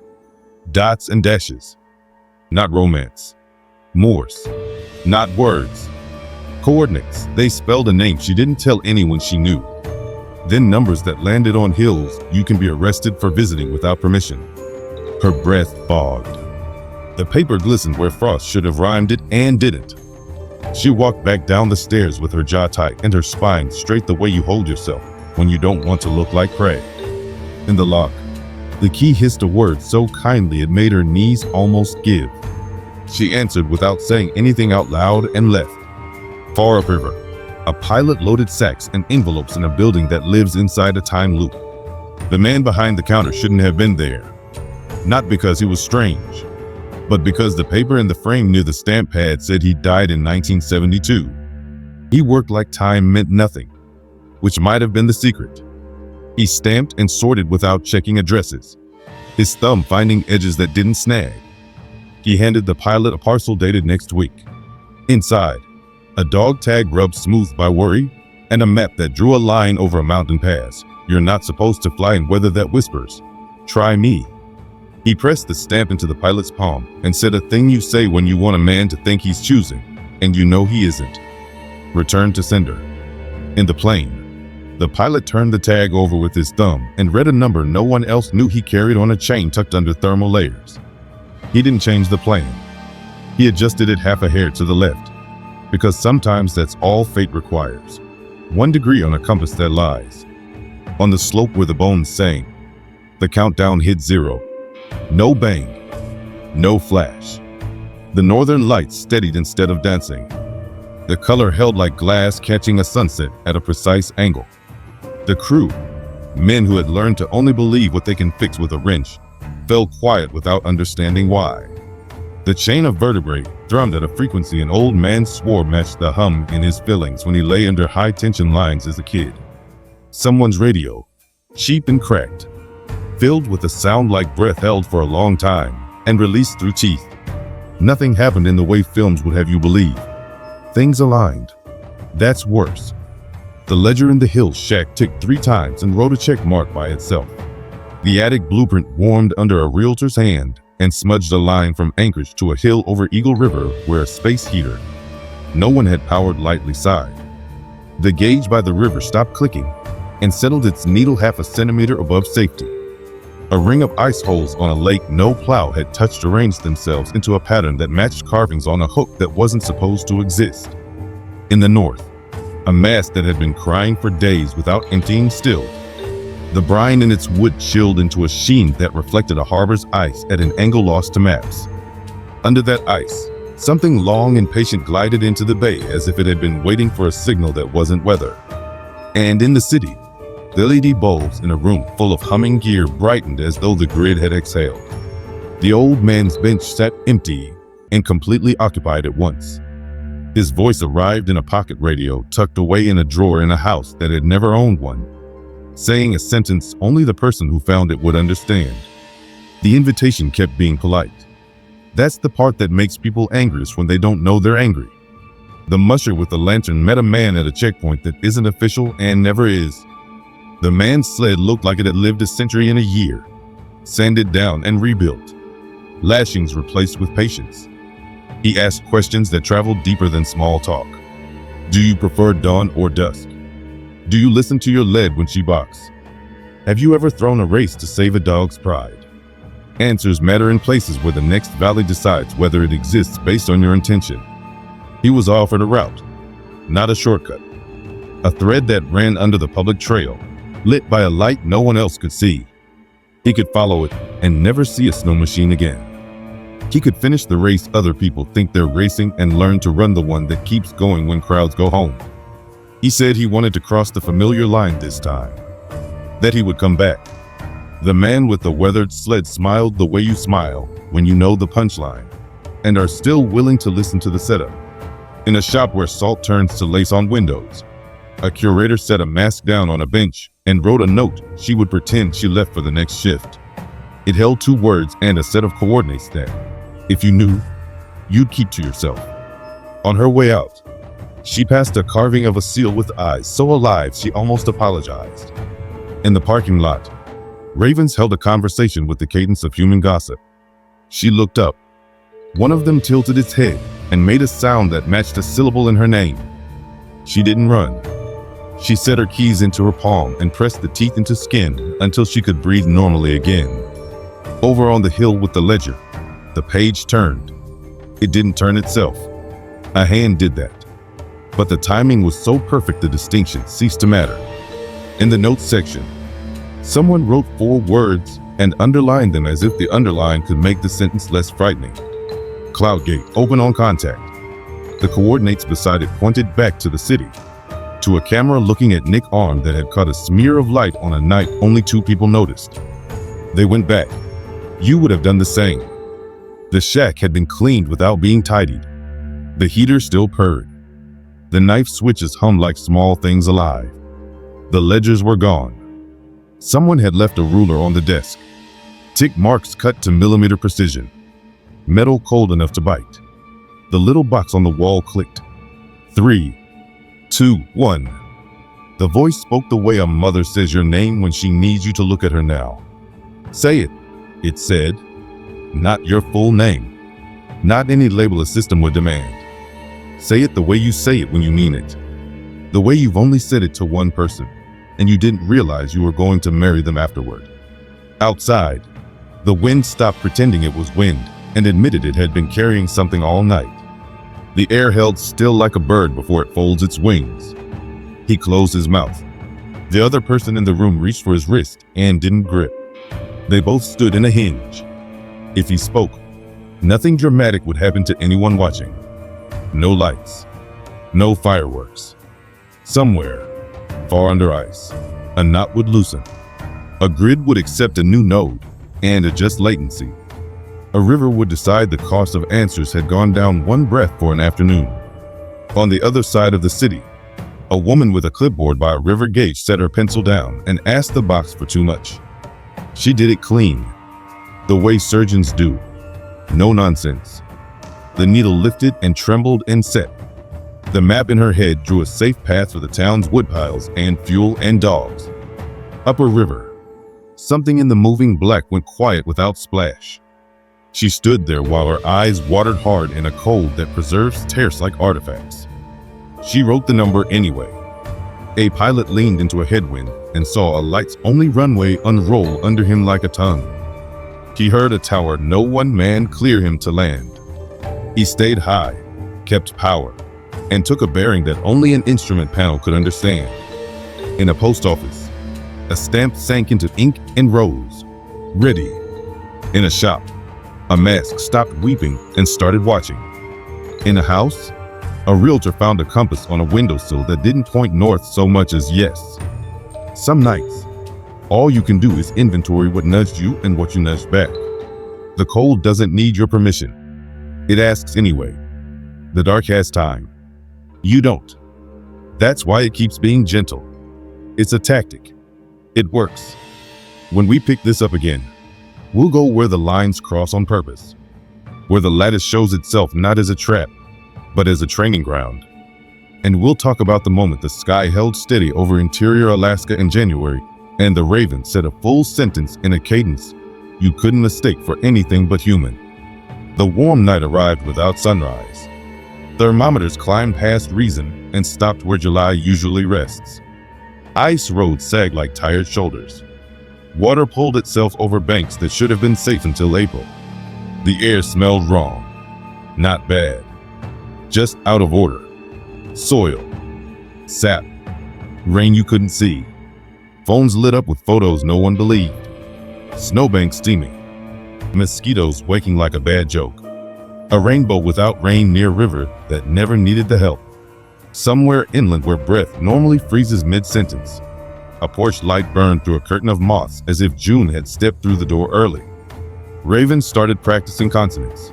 Dots and dashes, not romance. Morse, not words. Coordinates, they spelled a name she didn't tell anyone she knew. Then numbers that landed on hills you can be arrested for visiting without permission. Her breath fogged. The paper glistened where frost should have rhymed it and didn't. She walked back down the stairs with her jaw tight and her spine straight the way you hold yourself when you don't want to look like prey. In the lock, the key hissed a word so kindly it made her knees almost give. She answered without saying anything out loud and left. Far upriver, a pilot loaded sacks and envelopes in a building that lives inside a time loop. The man behind the counter shouldn't have been there. Not because he was strange, but because the paper in the frame near the stamp pad said he died in 1972. He worked like time meant nothing, which might have been the secret. He stamped and sorted without checking addresses, his thumb finding edges that didn't snag. He handed the pilot a parcel dated next week. Inside, a dog tag rubbed smooth by worry, and a map that drew a line over a mountain pass. You're not supposed to fly in weather that whispers, "Try me." He pressed the stamp into the pilot's palm and said a thing you say when you want a man to think he's choosing, and you know he isn't. Return to sender. In the plane, the pilot turned the tag over with his thumb and read a number no one else knew he carried on a chain tucked under thermal layers. He didn't change the plan. He adjusted it half a hair to the left, because sometimes that's all fate requires. 1 degree on a compass that lies. On the slope where the bones sang, the countdown hit 0. No bang, no flash. The northern lights steadied instead of dancing. The color held like glass catching a sunset at a precise angle. The crew, men who had learned to only believe what they can fix with a wrench, fell quiet without understanding why. The chain of vertebrae thrummed at a frequency an old man swore matched the hum in his fillings when he lay under high-tension lines as a kid. Someone's radio, cheap and cracked, filled with a sound like breath held for a long time and released through teeth. Nothing happened in the way films would have you believe. Things aligned. That's worse. The ledger in the Hills shack ticked 3 times and wrote a check mark by itself. The attic blueprint warmed under a realtor's hand and smudged a line from Anchorage to a hill over Eagle River where a space heater no one had powered lightly sighed. The gauge by the river stopped clicking and settled its needle half a centimeter above safety. A ring of ice holes on a lake no plow had touched arranged themselves into a pattern that matched carvings on a hook that wasn't supposed to exist. In the north, a mast that had been crying for days without emptying stilled. The brine in its wood chilled into a sheen that reflected a harbor's ice at an angle lost to maps. Under that ice, something long and patient glided into the bay as if it had been waiting for a signal that wasn't weather. And in the city, the LED bulbs in a room full of humming gear brightened as though the grid had exhaled. The old man's bench sat empty and completely occupied at once. His voice arrived in a pocket radio tucked away in a drawer in a house that had never owned one, saying a sentence only the person who found it would understand. The invitation kept being polite. That's the part that makes people angriest when they don't know they're angry. The musher with the lantern met a man at a checkpoint that isn't official and never is. The man's sled looked like it had lived a century in a year, sanded down and rebuilt, lashings replaced with patience. He asked questions that traveled deeper than small talk. Do you prefer dawn or dusk? Do you listen to your lead when she barks? Have you ever thrown a race to save a dog's pride? Answers matter in places where the next valley decides whether it exists based on your intention. He was offered a route, not a shortcut. A thread that ran under the public trail, lit by a light no one else could see. He could follow it and never see a snow machine again. He could finish the race other people think they're racing and learn to run the one that keeps going when crowds go home. He said he wanted to cross the familiar line this time, that he would come back. The man with the weathered sled smiled the way you smile when you know the punchline and are still willing to listen to the setup. In a shop where salt turns to lace on windows, a curator set a mask down on a bench and wrote a note she would pretend she left for the next shift. It held 2 words and a set of coordinates that, if you knew, you'd keep to yourself. On her way out, she passed a carving of a seal with eyes so alive she almost apologized. In the parking lot, ravens held a conversation with the cadence of human gossip. She looked up. One of them tilted its head and made a sound that matched a syllable in her name. She didn't run. She set her keys into her palm and pressed the teeth into skin until she could breathe normally again. Over on the hill with the ledger, the page turned. It didn't turn itself. A hand did that. But the timing was so perfect the distinction ceased to matter. In the notes section, someone wrote 4 words and underlined them as if the underline could make the sentence less frightening. Cloudgate, open on contact. The coordinates beside it pointed back to the city, to a camera looking at Nick's arm that had caught a smear of light on a night only 2 people noticed. They went back. You would have done the same. The shack had been cleaned without being tidied. The heater still purred. The knife switches hummed like small things alive. The ledgers were gone. Someone had left a ruler on the desk. Tick marks cut to millimeter precision. Metal cold enough to bite. The little box on the wall clicked. 3, 2, 1. The voice spoke the way a mother says your name when she needs you to look at her now. Say it said. Not your full name. Not any label a system would demand. Say it the way you say it when you mean it. The way you've only said it to one person, and you didn't realize you were going to marry them afterward. Outside, the wind stopped pretending it was wind and admitted it had been carrying something all night. The air held still like a bird before it folds its wings. He closed his mouth. The other person in the room reached for his wrist and didn't grip. They both stood in a hinge. If he spoke, nothing dramatic would happen to anyone watching. No lights, no fireworks. Somewhere, far under ice, a knot would loosen. A grid would accept a new node and adjust latency. A river would decide the cost of answers had gone down 1 breath for an afternoon. On the other side of the city, a woman with a clipboard by a river gauge set her pencil down and asked the box for too much. She did it clean, the way surgeons do. No nonsense. The needle lifted and trembled and set. The map in her head drew a safe path for the town's woodpiles and fuel and dogs. Up a river. Something in the moving black went quiet without splash. She stood there while her eyes watered hard in a cold that preserves tears like artifacts. She wrote the number anyway. A pilot leaned into a headwind and saw a light's only runway unroll under him like a tongue. He heard a tower no one man clear him to land. He stayed high, kept power, and took a bearing that only an instrument panel could understand. In a post office, a stamp sank into ink and rose. Ready. In a shop, a mask stopped weeping and started watching. In a house, a realtor found a compass on a windowsill that didn't point north so much as yes. Some nights, all you can do is inventory what nudged you and what you nudged back. The cold doesn't need your permission. It asks anyway. The dark has time, You don't. That's why it keeps being gentle. It's a tactic. It works. When we pick this up again, we'll go where the lines cross on purpose, where the lattice shows itself not as a trap, but as a training ground. And we'll talk about the moment the sky held steady over interior Alaska in January, and the raven said a full sentence in a cadence you couldn't mistake for anything but human. The warm night arrived without sunrise. Thermometers climbed past reason and stopped where July usually rests. Ice roads sagged like tired shoulders. Water pulled itself over banks that should have been safe until April. The air smelled wrong. Not bad. Just out of order. Soil. Sap. Rain you couldn't see. Phones lit up with photos no one believed. Snowbanks steaming. Mosquitoes waking like a bad joke. A rainbow without rain near river that never needed the help. Somewhere inland where breath normally freezes mid-sentence. A porch light burned through a curtain of moths as if June had stepped through the door early. Ravens started practicing consonants.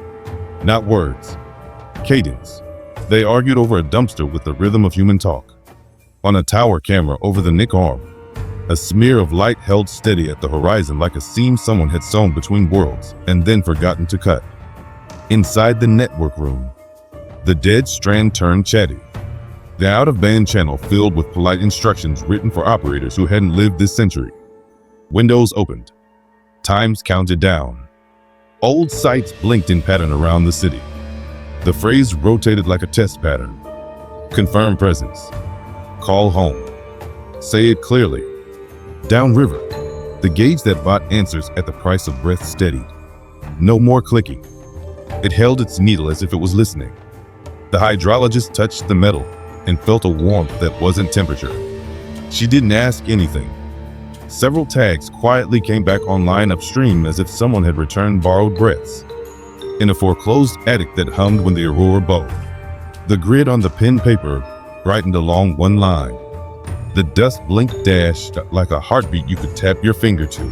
Not words. Cadence. They argued over a dumpster with the rhythm of human talk. On a tower camera over the Nick arm, a smear of light held steady at the horizon like a seam someone had sewn between worlds and then forgotten to cut. Inside the network room, the dead strand turned chatty. The out-of-band channel filled with polite instructions written for operators who hadn't lived this century. Windows opened. Times counted down. Old sights blinked in pattern around the city. The phrase rotated like a test pattern. Confirm presence. Call home. Say it clearly. Downriver, the gauge that bought answers at the price of breath steadied. No more clicking. It held its needle as if it was listening. The hydrologist touched the metal and felt a warmth that wasn't temperature. She didn't ask anything. Several tags quietly came back online upstream as if someone had returned borrowed breaths. In a foreclosed attic that hummed when the aurora bowed, the grid on the pen paper brightened along one line. The dust blinked dashed like a heartbeat you could tap your finger to.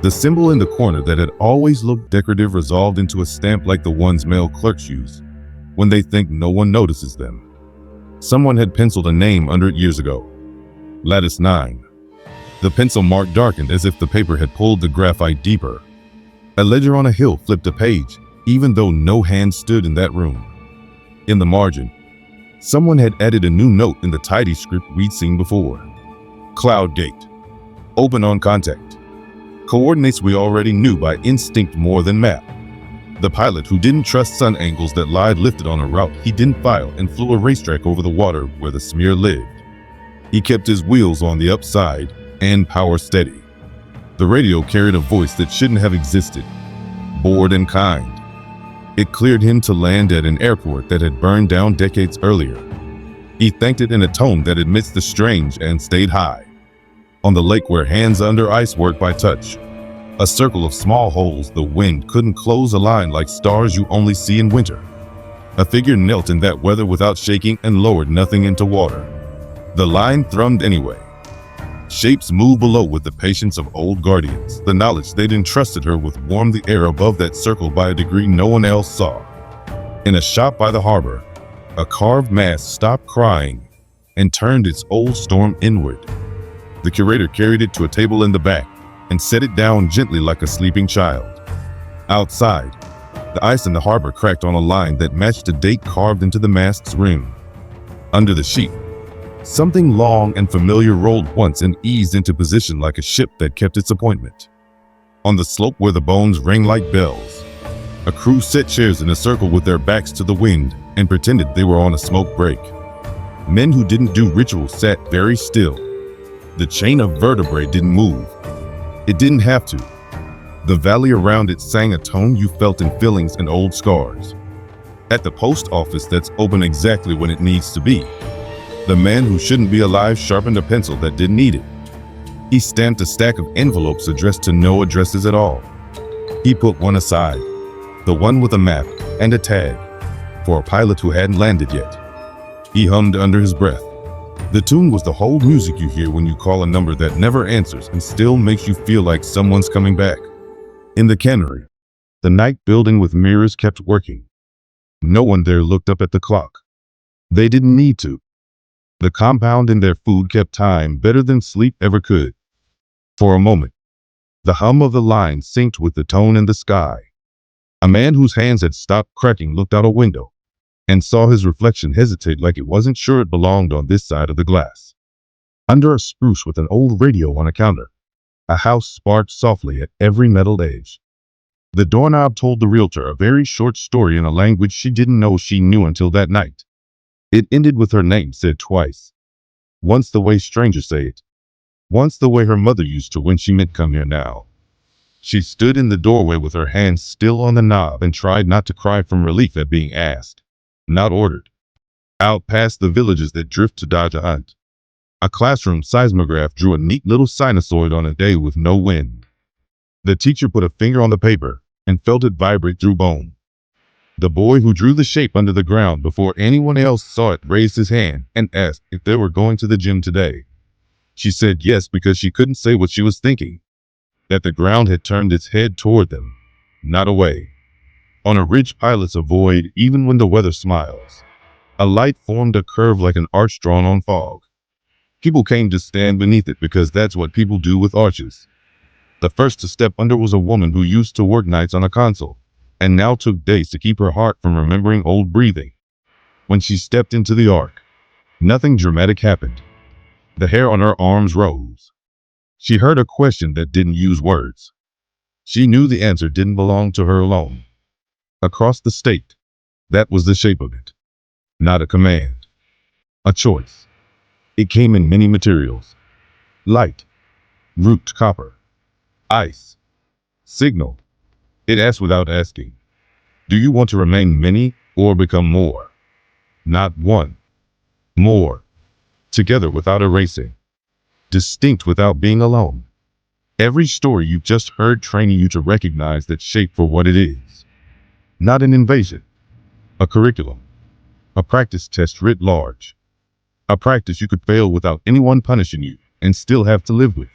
The symbol in the corner that had always looked decorative resolved into a stamp like the ones mail clerks use when they think no one notices them. Someone had penciled a name under it years ago. Lattice 9. The pencil mark darkened as if the paper had pulled the graphite deeper. A ledger on a hill flipped a page, even though no hand stood in that room. In the margin, someone had added a new note in the tidy script we'd seen before. Cloud gate. Open on contact. Coordinates we already knew by instinct more than map. The pilot who didn't trust sun angles that lied lifted on a route he didn't file and flew a racetrack over the water where the smear lived. He kept his wheels on the upside and power steady. The radio carried a voice that shouldn't have existed. Bored and kind. It cleared him to land at an airport that had burned down decades earlier. He thanked it in a tone that admits the strange and stayed high. On the lake where hands under ice work by touch, a circle of small holes the wind couldn't close a line like stars you only see in winter. A figure knelt in that weather without shaking and lowered nothing into water. The line thrummed anyway. Shapes moved below with the patience of old guardians. The knowledge they'd entrusted her with warmed the air above that circle by a degree no one else saw. In a shop by the harbor, a carved mast stopped crying and turned its old storm inward. The curator carried it to a table in the back and set it down gently like a sleeping child. Outside, the ice in the harbor cracked on a line that matched a date carved into the mast's rim. Under the sheet, something long and familiar rolled once and eased into position like a ship that kept its appointment. On the slope where the bones rang like bells, a crew set chairs in a circle with their backs to the wind and pretended they were on a smoke break. Men who didn't do rituals sat very still. The chain of vertebrae didn't move. It didn't have to. The valley around it sang a tone you felt in fillings and old scars. At the post office that's open exactly when it needs to be, the man who shouldn't be alive sharpened a pencil that didn't need it. He stamped a stack of envelopes addressed to no addresses at all. He put one aside, the one with a map and a tag, for a pilot who hadn't landed yet. He hummed under his breath. The tune was the whole music you hear when you call a number that never answers and still makes you feel like someone's coming back. In the cannery, the night building with mirrors kept working. No one there looked up at the clock. They didn't need to. The compound in their food kept time better than sleep ever could. For a moment, the hum of the line synced with the tone in the sky. A man whose hands had stopped cracking looked out a window and saw his reflection hesitate like it wasn't sure it belonged on this side of the glass. Under a spruce with an old radio on a counter, a house sparked softly at every metal edge. The doorknob told the realtor a very short story in a language she didn't know she knew until that night. It ended with her name said twice. Once the way strangers say it. Once the way her mother used to when she meant come here now. She stood in the doorway with her hands still on the knob and tried not to cry from relief at being asked, not ordered. Out past the villages that drift to dodge a hunt. A classroom seismograph drew a neat little sinusoid on a day with no wind. The teacher put a finger on the paper and felt it vibrate through bone. The boy who drew the shape under the ground before anyone else saw it raised his hand and asked if they were going to the gym today. She said yes because she couldn't say what she was thinking. That the ground had turned its head toward them, not away. On a ridge pilots avoid even when the weather smiles. A light formed a curve like an arch drawn on fog. People came to stand beneath it because that's what people do with arches. The first to step under was a woman who used to work nights on a console, and now took days to keep her heart from remembering old breathing. When she stepped into the ark, nothing dramatic happened. The hair on her arms rose. She heard a question that didn't use words. She knew the answer didn't belong to her alone. Across the state, that was the shape of it. Not a command. A choice. It came in many materials. Light. Root copper. Ice. Signal. It asked without asking. Do you want to remain many or become more? Not one. More. Together without erasing. Distinct without being alone. Every story you've just heard training you to recognize that shape for what it is. Not an invasion. A curriculum. A practice test writ large. A practice you could fail without anyone punishing you and still have to live with.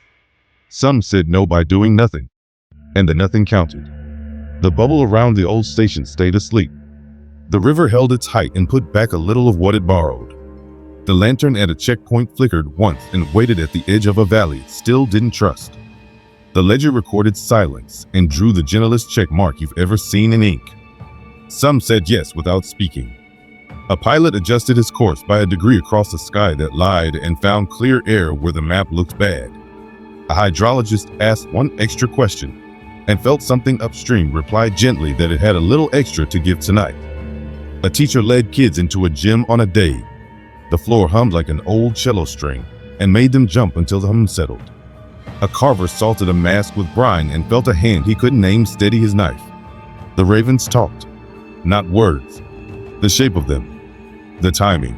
Some said no by doing nothing, and the nothing counted. The bubble around the old station stayed asleep. The river held its height and put back a little of what it borrowed. The lantern at a checkpoint flickered once and waited at the edge of a valley it still didn't trust. The ledger recorded silence and drew the gentlest check mark you've ever seen in ink. Some said yes without speaking. A pilot adjusted his course by a degree across a sky that lied and found clear air where the map looked bad. A hydrologist asked one extra question and felt something upstream reply gently that it had a little extra to give tonight. A teacher led kids into a gym on a day. The floor hummed like an old cello string and made them jump until the hum settled. A carver salted a mask with brine and felt a hand he couldn't name steady his knife. The ravens talked, not words, the shape of them, the timing.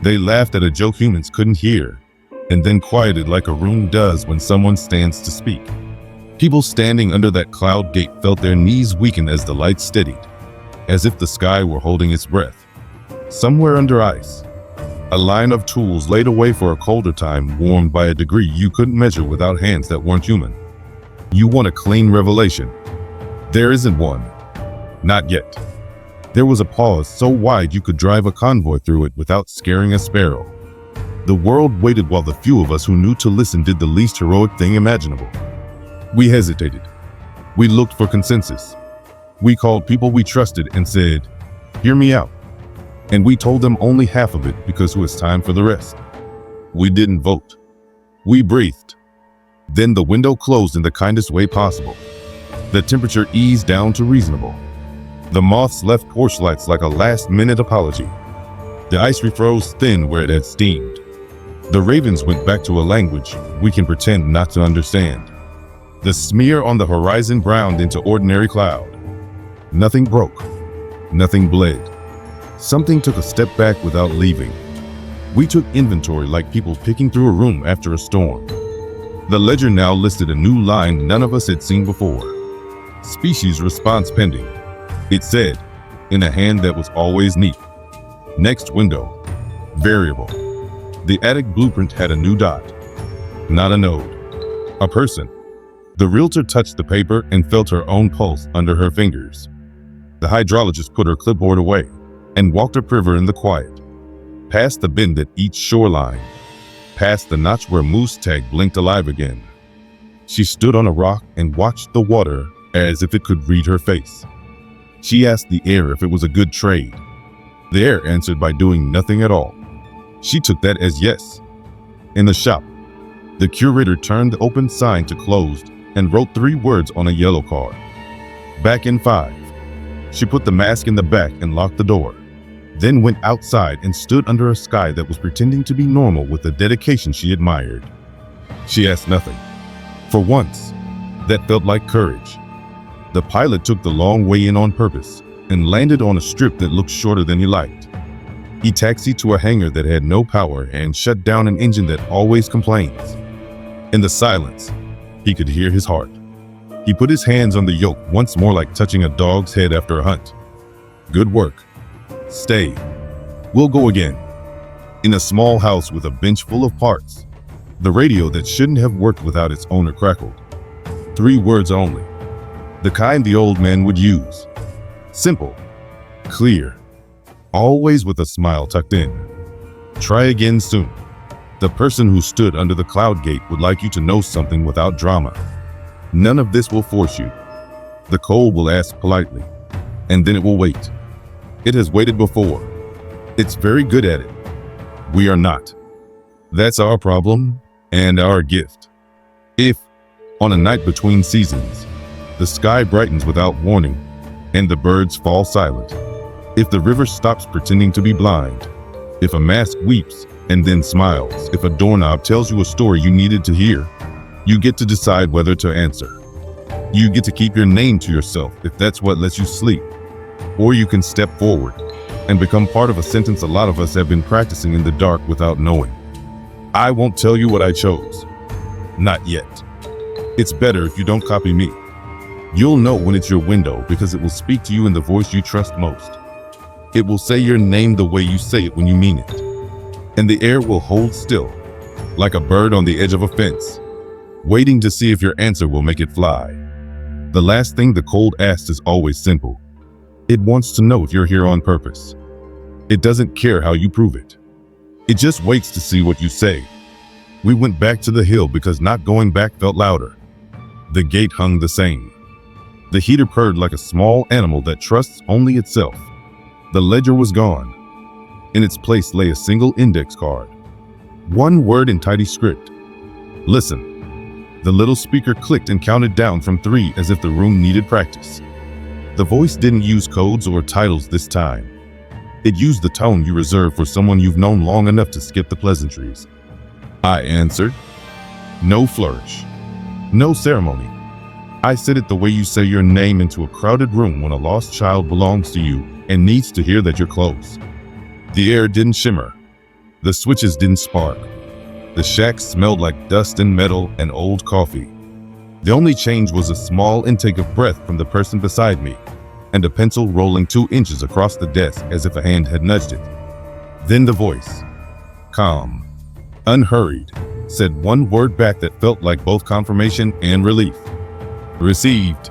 They laughed at a joke humans couldn't hear, and then quieted like a room does when someone stands to speak. People standing under that cloud gate felt their knees weaken as the light steadied, as if the sky were holding its breath. Somewhere under ice, a line of tools laid away for a colder time, warmed by a degree you couldn't measure without hands that weren't human. You want a clean revelation? There isn't one. Not yet. There was a pause so wide you could drive a convoy through it without scaring a sparrow. The world waited while the few of us who knew to listen did the least heroic thing imaginable. We hesitated. We looked for consensus. We called people we trusted and said, "Hear me out." And we told them only half of it because it was time for the rest. We didn't vote. We breathed. Then the window closed in the kindest way possible. The temperature eased down to reasonable. The moths left porch lights like a last-minute apology. The ice refroze thin where it had steamed. The ravens went back to a language we can pretend not to understand. The smear on the horizon browned into ordinary cloud. Nothing broke. Nothing bled. Something took a step back without leaving. We took inventory like people picking through a room after a storm. The ledger now listed a new line none of us had seen before. Species response pending. It said, in a hand that was always neat. Next window. Variable. The attic blueprint had a new dot. Not a node. A person. The realtor touched the paper and felt her own pulse under her fingers. The hydrologist put her clipboard away and walked upriver in the quiet. past the bend that eats shoreline, past the notch where moose tag blinked alive again. She stood on a rock and watched the water as if it could read her face. She asked the air if it was a good trade. The air answered by doing nothing at all. She took that as yes. In the shop, the curator turned the open sign to closed and wrote 3 words on a yellow card. Back in 5. She put the mask in the back and locked the door, then went outside and stood under a sky that was pretending to be normal with the dedication she admired. She asked nothing. For once, that felt like courage. The pilot took the long way in on purpose and landed on a strip that looked shorter than he liked. He taxied to a hangar that had no power and shut down an engine that always complains. In the silence, he could hear his heart. He put his hands on the yoke once more, like touching a dog's head after a hunt. Good work. Stay. We'll go again. In a small house with a bench full of parts, the radio that shouldn't have worked without its owner crackled. 3 words only. The kind the old man would use. Simple. Clear. Always with a smile tucked in. Try again soon. The person who stood under the cloud gate would like you to know something without drama. None of this will force you. The cold will ask politely, and then it will wait. It has waited before. It's very good at it. We are not. That's our problem and our gift. If, on a night between seasons, the sky brightens without warning and the birds fall silent, if the river stops pretending to be blind, if a mask weeps and then smiles, if a doorknob tells you a story you needed to hear, you get to decide whether to answer. You get to keep your name to yourself if that's what lets you sleep. Or you can step forward and become part of a sentence a lot of us have been practicing in the dark without knowing. I won't tell you what I chose. Not yet. It's better if you don't copy me. You'll know when it's your window because it will speak to you in the voice you trust most. It will say your name the way you say it when you mean it. And the air will hold still, like a bird on the edge of a fence, waiting to see if your answer will make it fly. The last thing the cold asks is always simple. It wants to know if you're here on purpose. It doesn't care how you prove it. It just waits to see what you say. We went back to the hill because not going back felt louder. The gate hung the same. The heater purred like a small animal that trusts only itself. The ledger was gone. In its place lay a single index card. 1 word in tidy script. Listen. The little speaker clicked and counted down from 3 as if the room needed practice. The voice didn't use codes or titles this time. It used the tone you reserve for someone you've known long enough to skip the pleasantries. I answered. No flourish. No ceremony. I said it the way you say your name into a crowded room when a lost child belongs to you and needs to hear that you're close. The air didn't shimmer. The switches didn't spark. The shack smelled like dust and metal and old coffee. The only change was a small intake of breath from the person beside me and a pencil rolling 2 inches across the desk as if a hand had nudged it. Then the voice, calm, unhurried, said 1 word back that felt like both confirmation and relief. Received.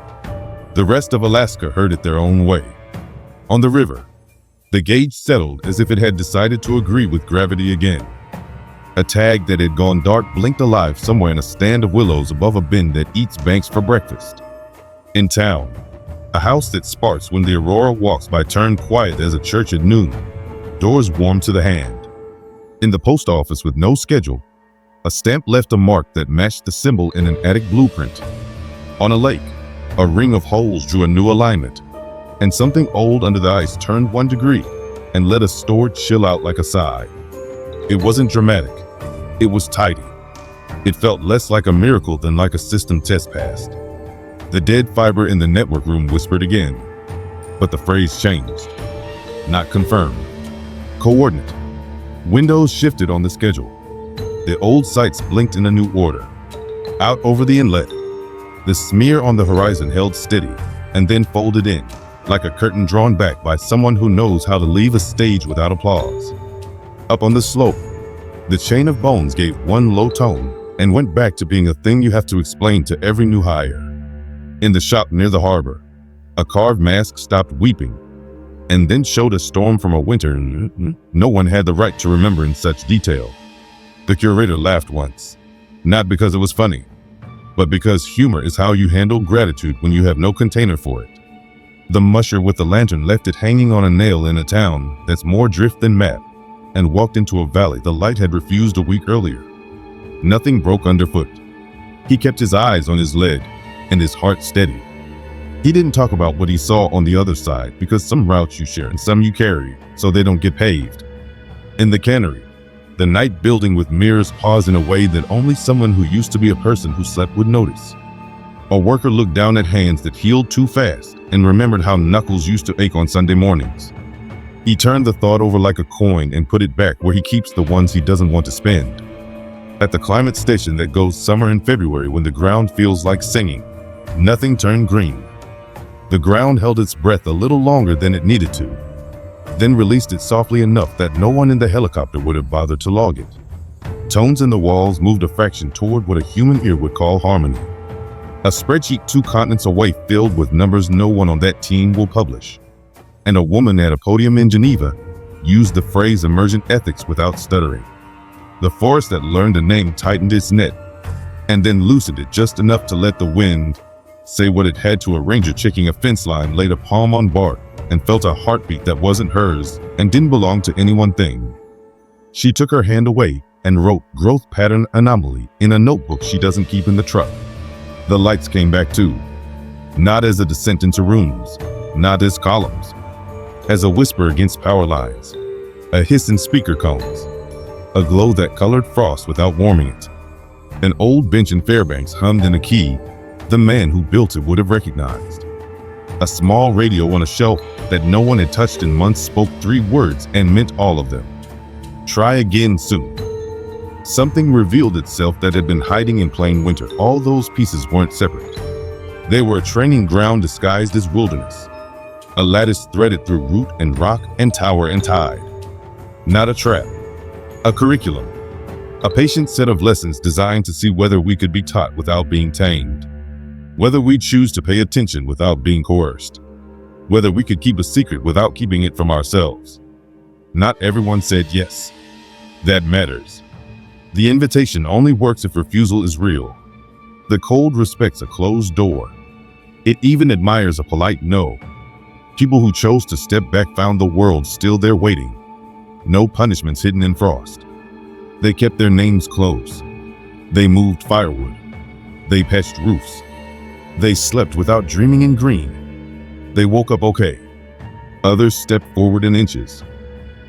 The rest of Alaska heard it their own way. On the river, the gauge settled as if it had decided to agree with gravity again. A tag that had gone dark blinked alive somewhere in a stand of willows above a bend that eats banks for breakfast. In town, a house that sparks when the aurora walks by turned quiet as a church at noon, doors warm to the hand. In the post office with no schedule, a stamp left a mark that matched the symbol in an attic blueprint. On a lake, a ring of holes drew a new alignment, and something old under the ice turned 1 degree and let a stored chill out like a sigh. It wasn't dramatic. It was tidy. It felt less like a miracle than like a system test passed. The dead fiber in the network room whispered again, but the phrase changed. Not confirmed. Coordinate. Windows shifted on the schedule. The old sites blinked in a new order. Out over the inlet, the smear on the horizon held steady and then folded in, like a curtain drawn back by someone who knows how to leave a stage without applause. Up on the slope, the chain of bones gave 1 low tone and went back to being a thing you have to explain to every new hire. In the shop near the harbor, a carved mask stopped weeping. and then showed a storm from a winter no one had the right to remember in such detail. The curator laughed once, not because it was funny, but because humor is how you handle gratitude when you have no container for it. The musher with the lantern left it hanging on a nail in a town that's more drift than map, and walked into a valley the light had refused a week earlier. Nothing broke underfoot. He kept his eyes on his lead and his heart steady. He didn't talk about what he saw on the other side, because some routes you share and some you carry, so they don't get paved. In the cannery, the night building with mirrors paused in a way that only someone who used to be a person who slept would notice. A worker looked down at hands that healed too fast and remembered how knuckles used to ache on Sunday mornings. He turned the thought over like a coin and put it back where he keeps the ones he doesn't want to spend. At the climate station that goes summer and February when the ground feels like singing, nothing turned green. The ground held its breath a little longer than it needed to, then released it softly enough that no one in the helicopter would have bothered to log it. Tones in the walls moved a fraction toward what a human ear would call harmony. A spreadsheet 2 continents away filled with numbers no one on that team will publish. And a woman at a podium in Geneva used the phrase emergent ethics without stuttering. The forest that learned a name tightened its net, and then loosened it just enough to let the wind say what it had to a ranger checking a fence line, laid a palm on bark, and felt a heartbeat that wasn't hers and didn't belong to any one thing. She took her hand away and wrote growth pattern anomaly in a notebook she doesn't keep in the truck. The lights came back too, not as a descent into rooms, not as columns, as a whisper against power lines, a hiss in speaker cones, a glow that colored frost without warming it. An old bench in Fairbanks hummed in a key the man who built it would have recognized. A small radio on a shelf that no one had touched in months spoke 3 words and meant all of them. Try again soon. Something revealed itself that had been hiding in plain winter. All those pieces weren't separate. They were a training ground disguised as wilderness. A lattice threaded through root and rock and tower and tide. Not a trap. A curriculum. A patient set of lessons designed to see whether we could be taught without being tamed. Whether we'd choose to pay attention without being coerced. Whether we could keep a secret without keeping it from ourselves. Not everyone said yes. That matters. The invitation only works if refusal is real. The cold respects a closed door. It even admires a polite no. People who chose to step back found the world still there waiting. No punishments hidden in frost. They kept their names close. They moved firewood. They patched roofs. They slept without dreaming in green. They woke up okay. Others stepped forward in inches.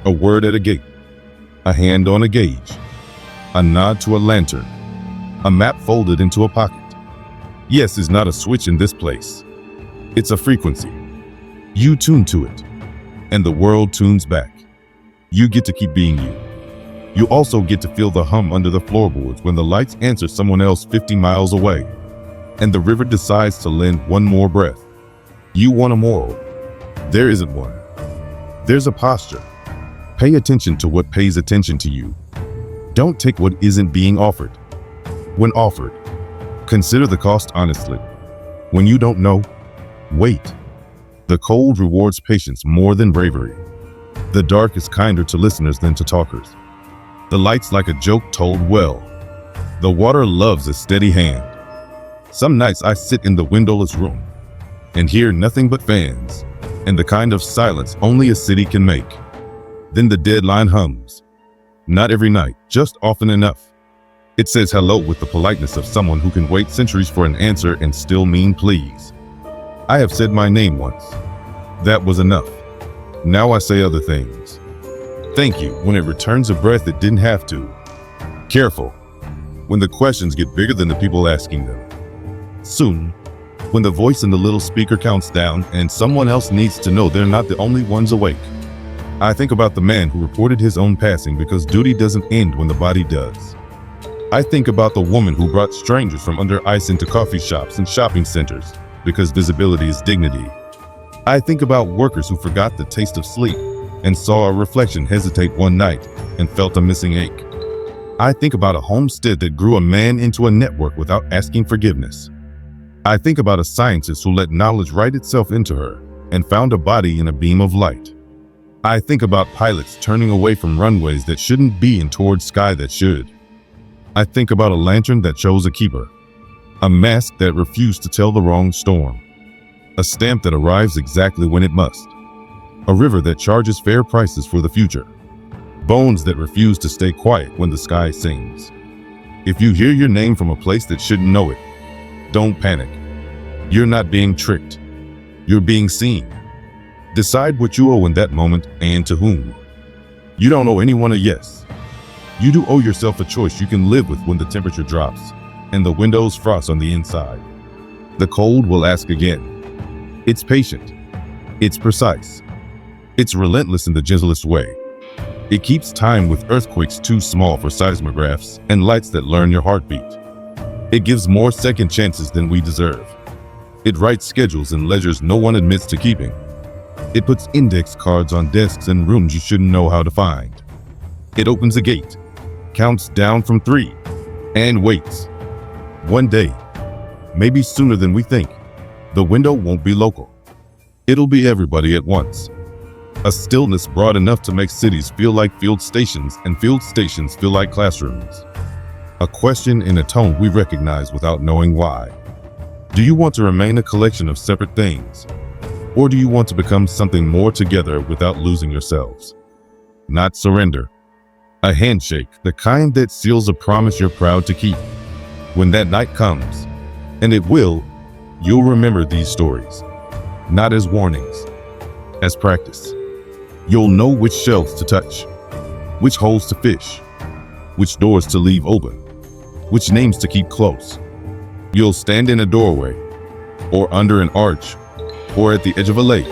A word at a gate. A hand on a gauge. A nod to a lantern. A map folded into a pocket. Yes is not a switch in this place. It's a frequency. You tune to it, and the world tunes back. You get to keep being you. You also get to feel the hum under the floorboards when the lights answer someone else 50 miles away, and the river decides to lend one more breath. You want a moral. There isn't one. There's a posture. Pay attention to what pays attention to you. Don't take what isn't being offered. When offered, consider the cost honestly. When you don't know, wait. The cold rewards patience more than bravery. The dark is kinder to listeners than to talkers. The light's like a joke told well. The water loves a steady hand. Some nights I sit in the windowless room and hear nothing but fans and the kind of silence only a city can make. Then the deadline hums. Not every night, just often enough. It says hello with the politeness of someone who can wait centuries for an answer and still mean please. I have said my name once. That was enough. Now I say other things. Thank you when it returns a breath it didn't have to. Careful when the questions get bigger than the people asking them. Soon, when the voice in the little speaker counts down and someone else needs to know they're not the only ones awake. I think about the man who reported his own passing because duty doesn't end when the body does. I think about the woman who brought strangers from under ice into coffee shops and shopping centers because visibility is dignity. I think about workers who forgot the taste of sleep and saw a reflection hesitate one night and felt a missing ache. I think about a homestead that grew a man into a network without asking forgiveness. I think about a scientist who let knowledge write itself into her and found a body in a beam of light. I think about pilots turning away from runways that shouldn't be and towards sky that should. I think about a lantern that chose a keeper, a mask that refused to tell the wrong storm, a stamp that arrives exactly when it must, a river that charges fair prices for the future, bones that refuse to stay quiet when the sky sings. If you hear your name from a place that shouldn't know it, don't panic. You're not being tricked. You're being seen. Decide what you owe in that moment and to whom. You don't owe anyone a yes. You do owe yourself a choice you can live with when the temperature drops and the windows frost on the inside. The cold will ask again. It's patient. It's precise. It's relentless in the gentlest way. It keeps time with earthquakes too small for seismographs and lights that learn your heartbeat. It gives more second chances than we deserve. It writes schedules and ledgers no one admits to keeping. It puts index cards on desks and rooms you shouldn't know how to find. It opens a gate, counts down from 3, and waits. One day, maybe sooner than we think, the window won't be local. It'll be everybody at once. A stillness broad enough to make cities feel like field stations and field stations feel like classrooms. A question in a tone we recognize without knowing why. Do you want to remain a collection of separate things? Or do you want to become something more together without losing yourselves? Not surrender. A handshake, the kind that seals a promise you're proud to keep. When that night comes, and it will, you'll remember these stories. Not as warnings, as practice. You'll know which shelves to touch, which holes to fish, which doors to leave open, which names to keep close. You'll stand in a doorway, or under an arch, or at the edge of a lake,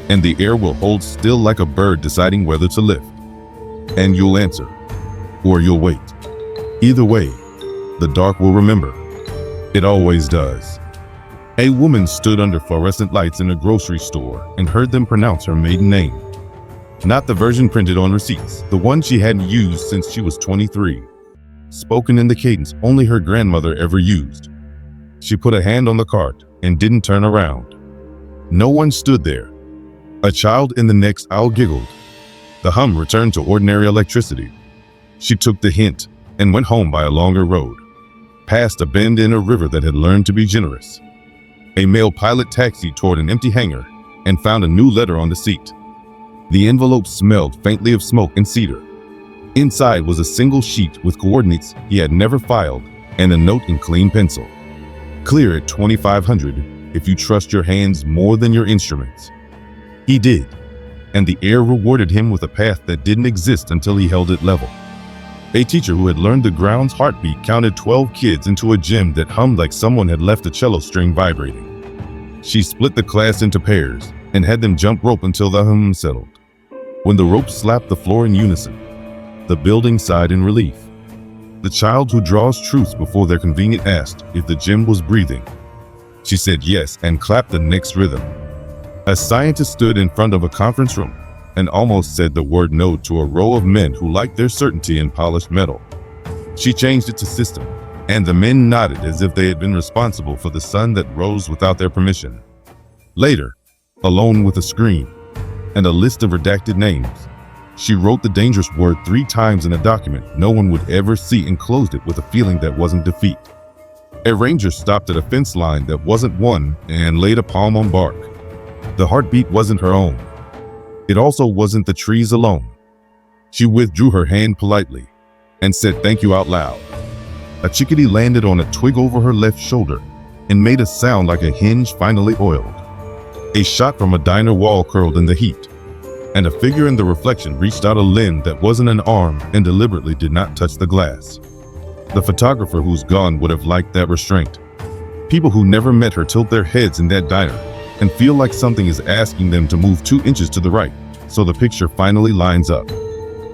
and the air will hold still like a bird deciding whether to lift. And you'll answer, or you'll wait. Either way, the dark will remember. It always does. A woman stood under fluorescent lights in a grocery store and heard them pronounce her maiden name. Not the version printed on receipts, the one she hadn't used since she was 23. Spoken in the cadence only her grandmother ever used. She put a hand on the cart and didn't turn around. No one stood there. A child in the next aisle giggled. The hum returned to ordinary electricity. She took the hint and went home by a longer road, past a bend in a river that had learned to be generous. A male pilot taxied toward an empty hangar and found a new letter on the seat. The envelope smelled faintly of smoke and cedar. Inside was a single sheet with coordinates he had never filed and a note in clean pencil. Clear at 2500 if you trust your hands more than your instruments. He did, and the air rewarded him with a path that didn't exist until he held it level. A teacher who had learned the ground's heartbeat counted 12 kids into a gym that hummed like someone had left a cello string vibrating. She split the class into pairs and had them jump rope until the hum settled. When the rope slapped the floor in unison, the building sighed in relief. The child who draws truths before they're convenient asked if the gym was breathing. She said yes and clapped the next rhythm. A scientist stood in front of a conference room and almost said the word no to a row of men who liked their certainty in polished metal. She changed it to system, and the men nodded as if they had been responsible for the sun that rose without their permission. Later, alone with a screen and a list of redacted names, she wrote the dangerous word 3 times in a document no one would ever see and closed it with a feeling that wasn't defeat. A ranger stopped at a fence line that wasn't won and laid a palm on bark. The heartbeat wasn't her own. It also wasn't the trees alone. She withdrew her hand politely and said thank you out loud. A chickadee landed on a twig over her left shoulder and made a sound like a hinge finally oiled. A shot from a diner wall curled in the heat, and a figure in the reflection reached out a limb that wasn't an arm and deliberately did not touch the glass. The photographer who's gone would have liked that restraint. People who never met her tilt their heads in that diner and feel like something is asking them to move 2 inches to the right, so the picture finally lines up.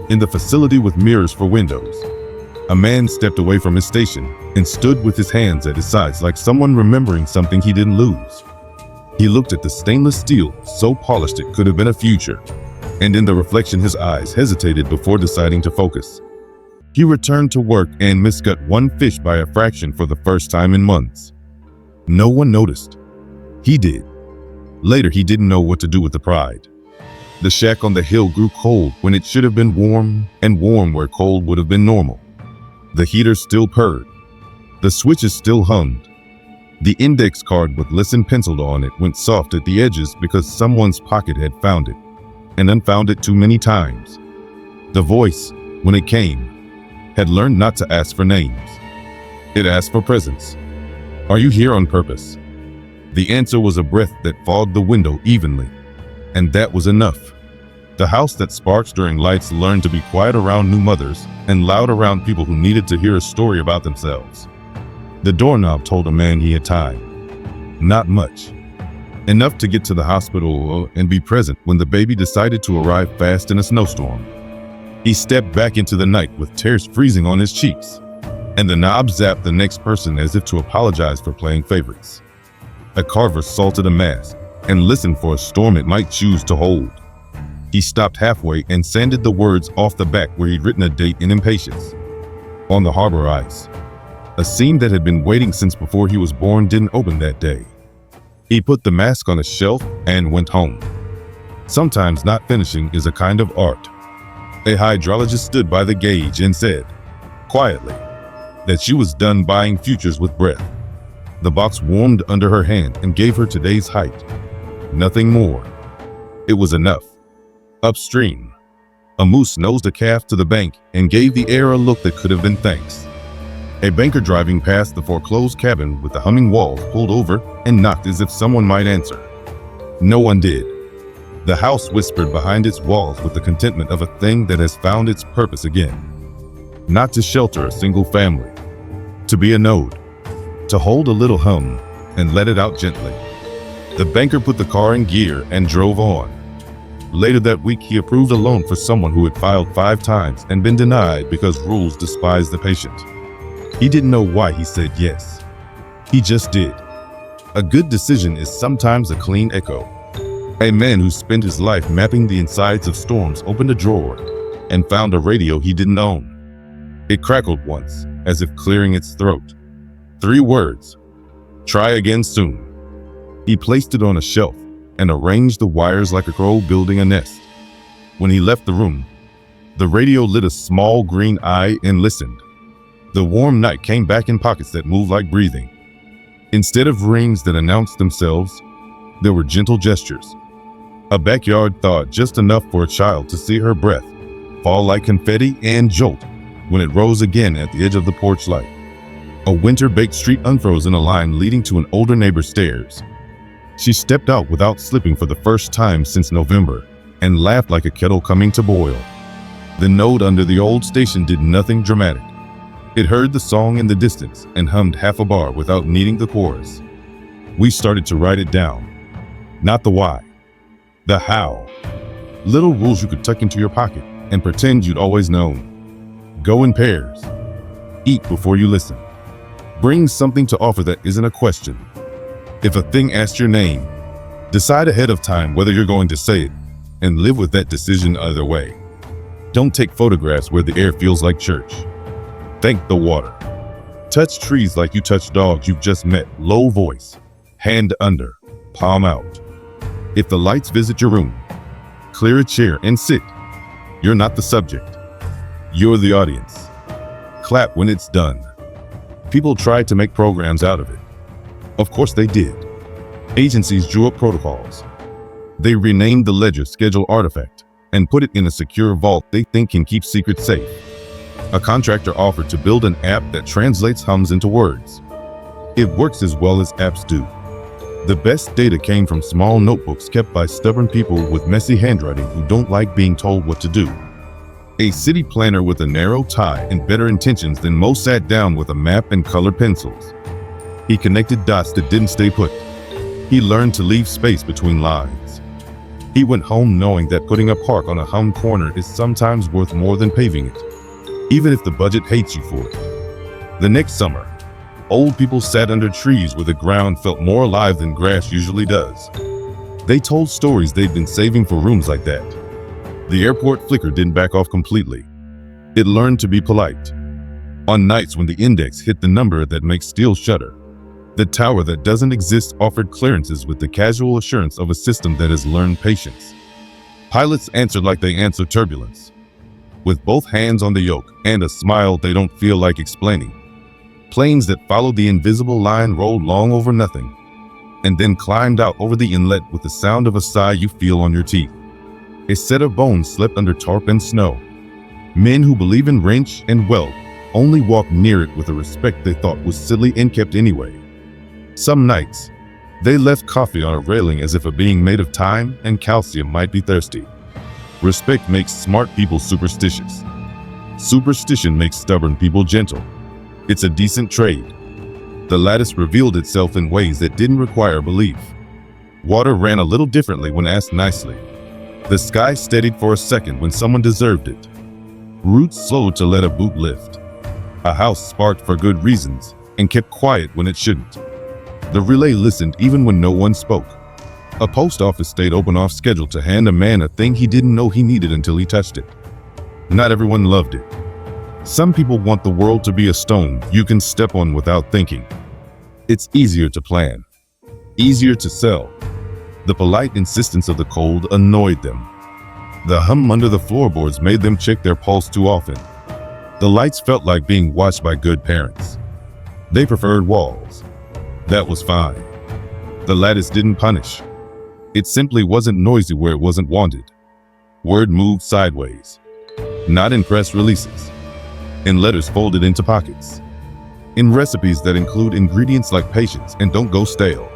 In the facility with mirrors for windows, a man stepped away from his station and stood with his hands at his sides like someone remembering something he didn't lose. He looked at the stainless steel, so polished it could have been a future, and in the reflection his eyes hesitated before deciding to focus. He returned to work and miscut 1 fish by a fraction for the first time in months. No one noticed. He did. Later, he didn't know what to do with the pride. The shack on the hill grew cold when it should have been warm, and warm where cold would have been normal. The heater still purred. The switches still hummed. The index card with "Listen" penciled on it went soft at the edges because someone's pocket had found it, and unfound it too many times. The voice, when it came, had learned not to ask for names. It asked for presence. Are you here on purpose? The answer was a breath that fogged the window evenly, and that was enough. The house that sparks during lights learned to be quiet around new mothers and loud around people who needed to hear a story about themselves. The doorknob told a man he had time. Not much. Enough to get to the hospital and be present when the baby decided to arrive fast in a snowstorm. He stepped back into the night with tears freezing on his cheeks, and the knob zapped the next person as if to apologize for playing favorites. A carver salted a mask and listened for a storm it might choose to hold. He stopped halfway and sanded the words off the back where he'd written a date in impatience. On the harbor ice. A seam that had been waiting since before he was born didn't open that day. He put the mask on a shelf and went home. Sometimes not finishing is a kind of art. A hydrologist stood by the gauge and said, quietly, that she was done buying futures with breath. The box warmed under her hand and gave her today's height. Nothing more. It was enough. Upstream, a moose nosed a calf to the bank and gave the air a look that could have been thanks. A banker driving past the foreclosed cabin with the humming walls pulled over and knocked as if someone might answer. No one did. The house whispered behind its walls with the contentment of a thing that has found its purpose again. Not to shelter a single family. To be a node. To hold a little hum and let it out gently. The banker put the car in gear and drove on. Later that week, he approved a loan for someone who had filed 5 times and been denied because rules despise the patient. He didn't know why he said yes. He just did. A good decision is sometimes a clean echo. A man who spent his life mapping the insides of storms opened a drawer and found a radio he didn't own. It crackled once, as if clearing its throat. 3 words. Try again soon. He placed it on a shelf and arranged the wires like a crow building a nest. When he left the room, the radio lit a small green eye and listened. The warm night came back in pockets that moved like breathing. Instead of rings that announced themselves, there were gentle gestures. A backyard thawed just enough for a child to see her breath fall like confetti and jolt when it rose again at the edge of the porch light. A winter-baked street unfroze in a line leading to an older neighbor's stairs. She stepped out without slipping for the first time since November and laughed like a kettle coming to boil. The node under the old station did nothing dramatic. It heard the song in the distance and hummed half a bar without needing the chorus. We started to write it down. Not the why, the how. Little rules you could tuck into your pocket and pretend you'd always known. Go in pairs. Eat before you listen. Bring something to offer that isn't a question. If a thing asks your name, decide ahead of time whether you're going to say it and live with that decision either way. Don't take photographs where the air feels like church. Thank the water. Touch trees like you touch dogs you've just met, low voice, hand under, palm out. If the lights visit your room, clear a chair and sit. You're not the subject. You're the audience. Clap when it's done. People tried to make programs out of it. Of course they did. Agencies drew up protocols. They renamed the ledger Schedule Artifact and put it in a secure vault they think can keep secrets safe. A contractor offered to build an app that translates hums into words. It works as well as apps do. The best data came from small notebooks kept by stubborn people with messy handwriting who don't like being told what to do. A city planner with a narrow tie and better intentions than most sat down with a map and colored pencils. He connected dots that didn't stay put. He learned to leave space between lines. He went home knowing that putting a park on a hum corner is sometimes worth more than paving it, even if the budget hates you for it. The next summer, old people sat under trees where the ground felt more alive than grass usually does. They told stories they'd been saving for rooms like that. The airport flicker didn't back off completely. It learned to be polite. On nights when the index hit the number that makes steel shudder, The tower that doesn't exist offered clearances with the casual assurance of a system that has learned patience. Pilots answered like they answer turbulence, with both hands on the yoke and a smile they don't feel like explaining. Planes that followed the invisible line rolled long over nothing, and then climbed out over the inlet with the sound of a sigh you feel on your teeth. A set of bones slept under tarp and snow. Men who believe in wrench and weld only walked near it with a respect they thought was silly and kept anyway. Some nights, they left coffee on a railing as if a being made of time and calcium might be thirsty. Respect makes smart people superstitious. Superstition makes stubborn people gentle. It's a decent trade. The lattice revealed itself in ways that didn't require belief. Water ran a little differently when asked nicely. The sky steadied for a second when someone deserved it. Roots slowed to let a boot lift. A house sparked for good reasons and kept quiet when it shouldn't. The relay listened even when no one spoke. A post office stayed open off schedule to hand a man a thing he didn't know he needed until he touched it. Not everyone loved it. Some people want the world to be a stone you can step on without thinking. It's easier to plan, easier to sell. The polite insistence of the cold annoyed them. The hum under the floorboards made them check their pulse too often. The lights felt like being watched by good parents. They preferred walls. That was fine. The lattice didn't punish. It simply wasn't noisy where it wasn't wanted. Word moved sideways, not in press releases, in letters folded into pockets, in recipes that include ingredients like patience and don't go stale,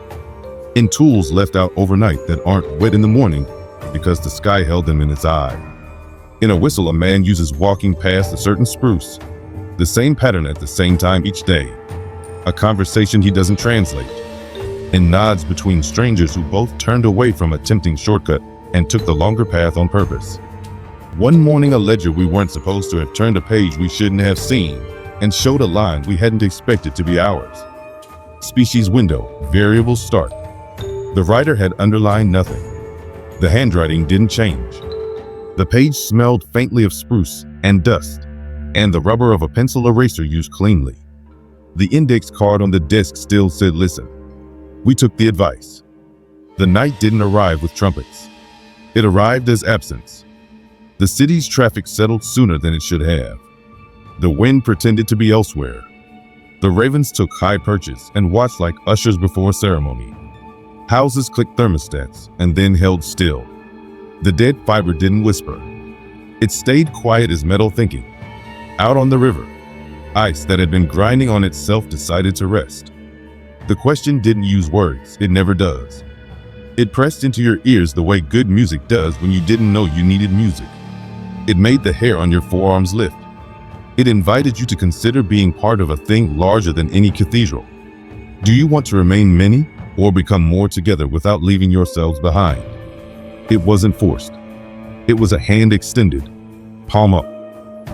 in tools left out overnight that aren't wet in the morning because the sky held them in its eye, in a whistle a man uses walking past a certain spruce, the same pattern at the same time each day, a conversation he doesn't translate, in nods between strangers who both turned away from a tempting shortcut and took the longer path on purpose. One morning, a ledger we weren't supposed to have turned a page we shouldn't have seen and showed a line we hadn't expected to be ours. Species window, variable start. The writer had underlined nothing. The handwriting didn't change. The page smelled faintly of spruce and dust, and the rubber of a pencil eraser used cleanly. The index card on the desk still said, "Listen." We took the advice. The night didn't arrive with trumpets. It arrived as absence. The city's traffic settled sooner than it should have. The wind pretended to be elsewhere. The ravens took high perches and watched like ushers before a ceremony. Houses clicked thermostats and then held still. The dead fiber didn't whisper. It stayed quiet as metal thinking. Out on the river, ice that had been grinding on itself decided to rest. The question didn't use words, it never does. It pressed into your ears the way good music does when you didn't know you needed music. It made the hair on your forearms lift. It invited you to consider being part of a thing larger than any cathedral. Do you want to remain many or become more together without leaving yourselves behind? It wasn't forced. It was a hand extended, palm up,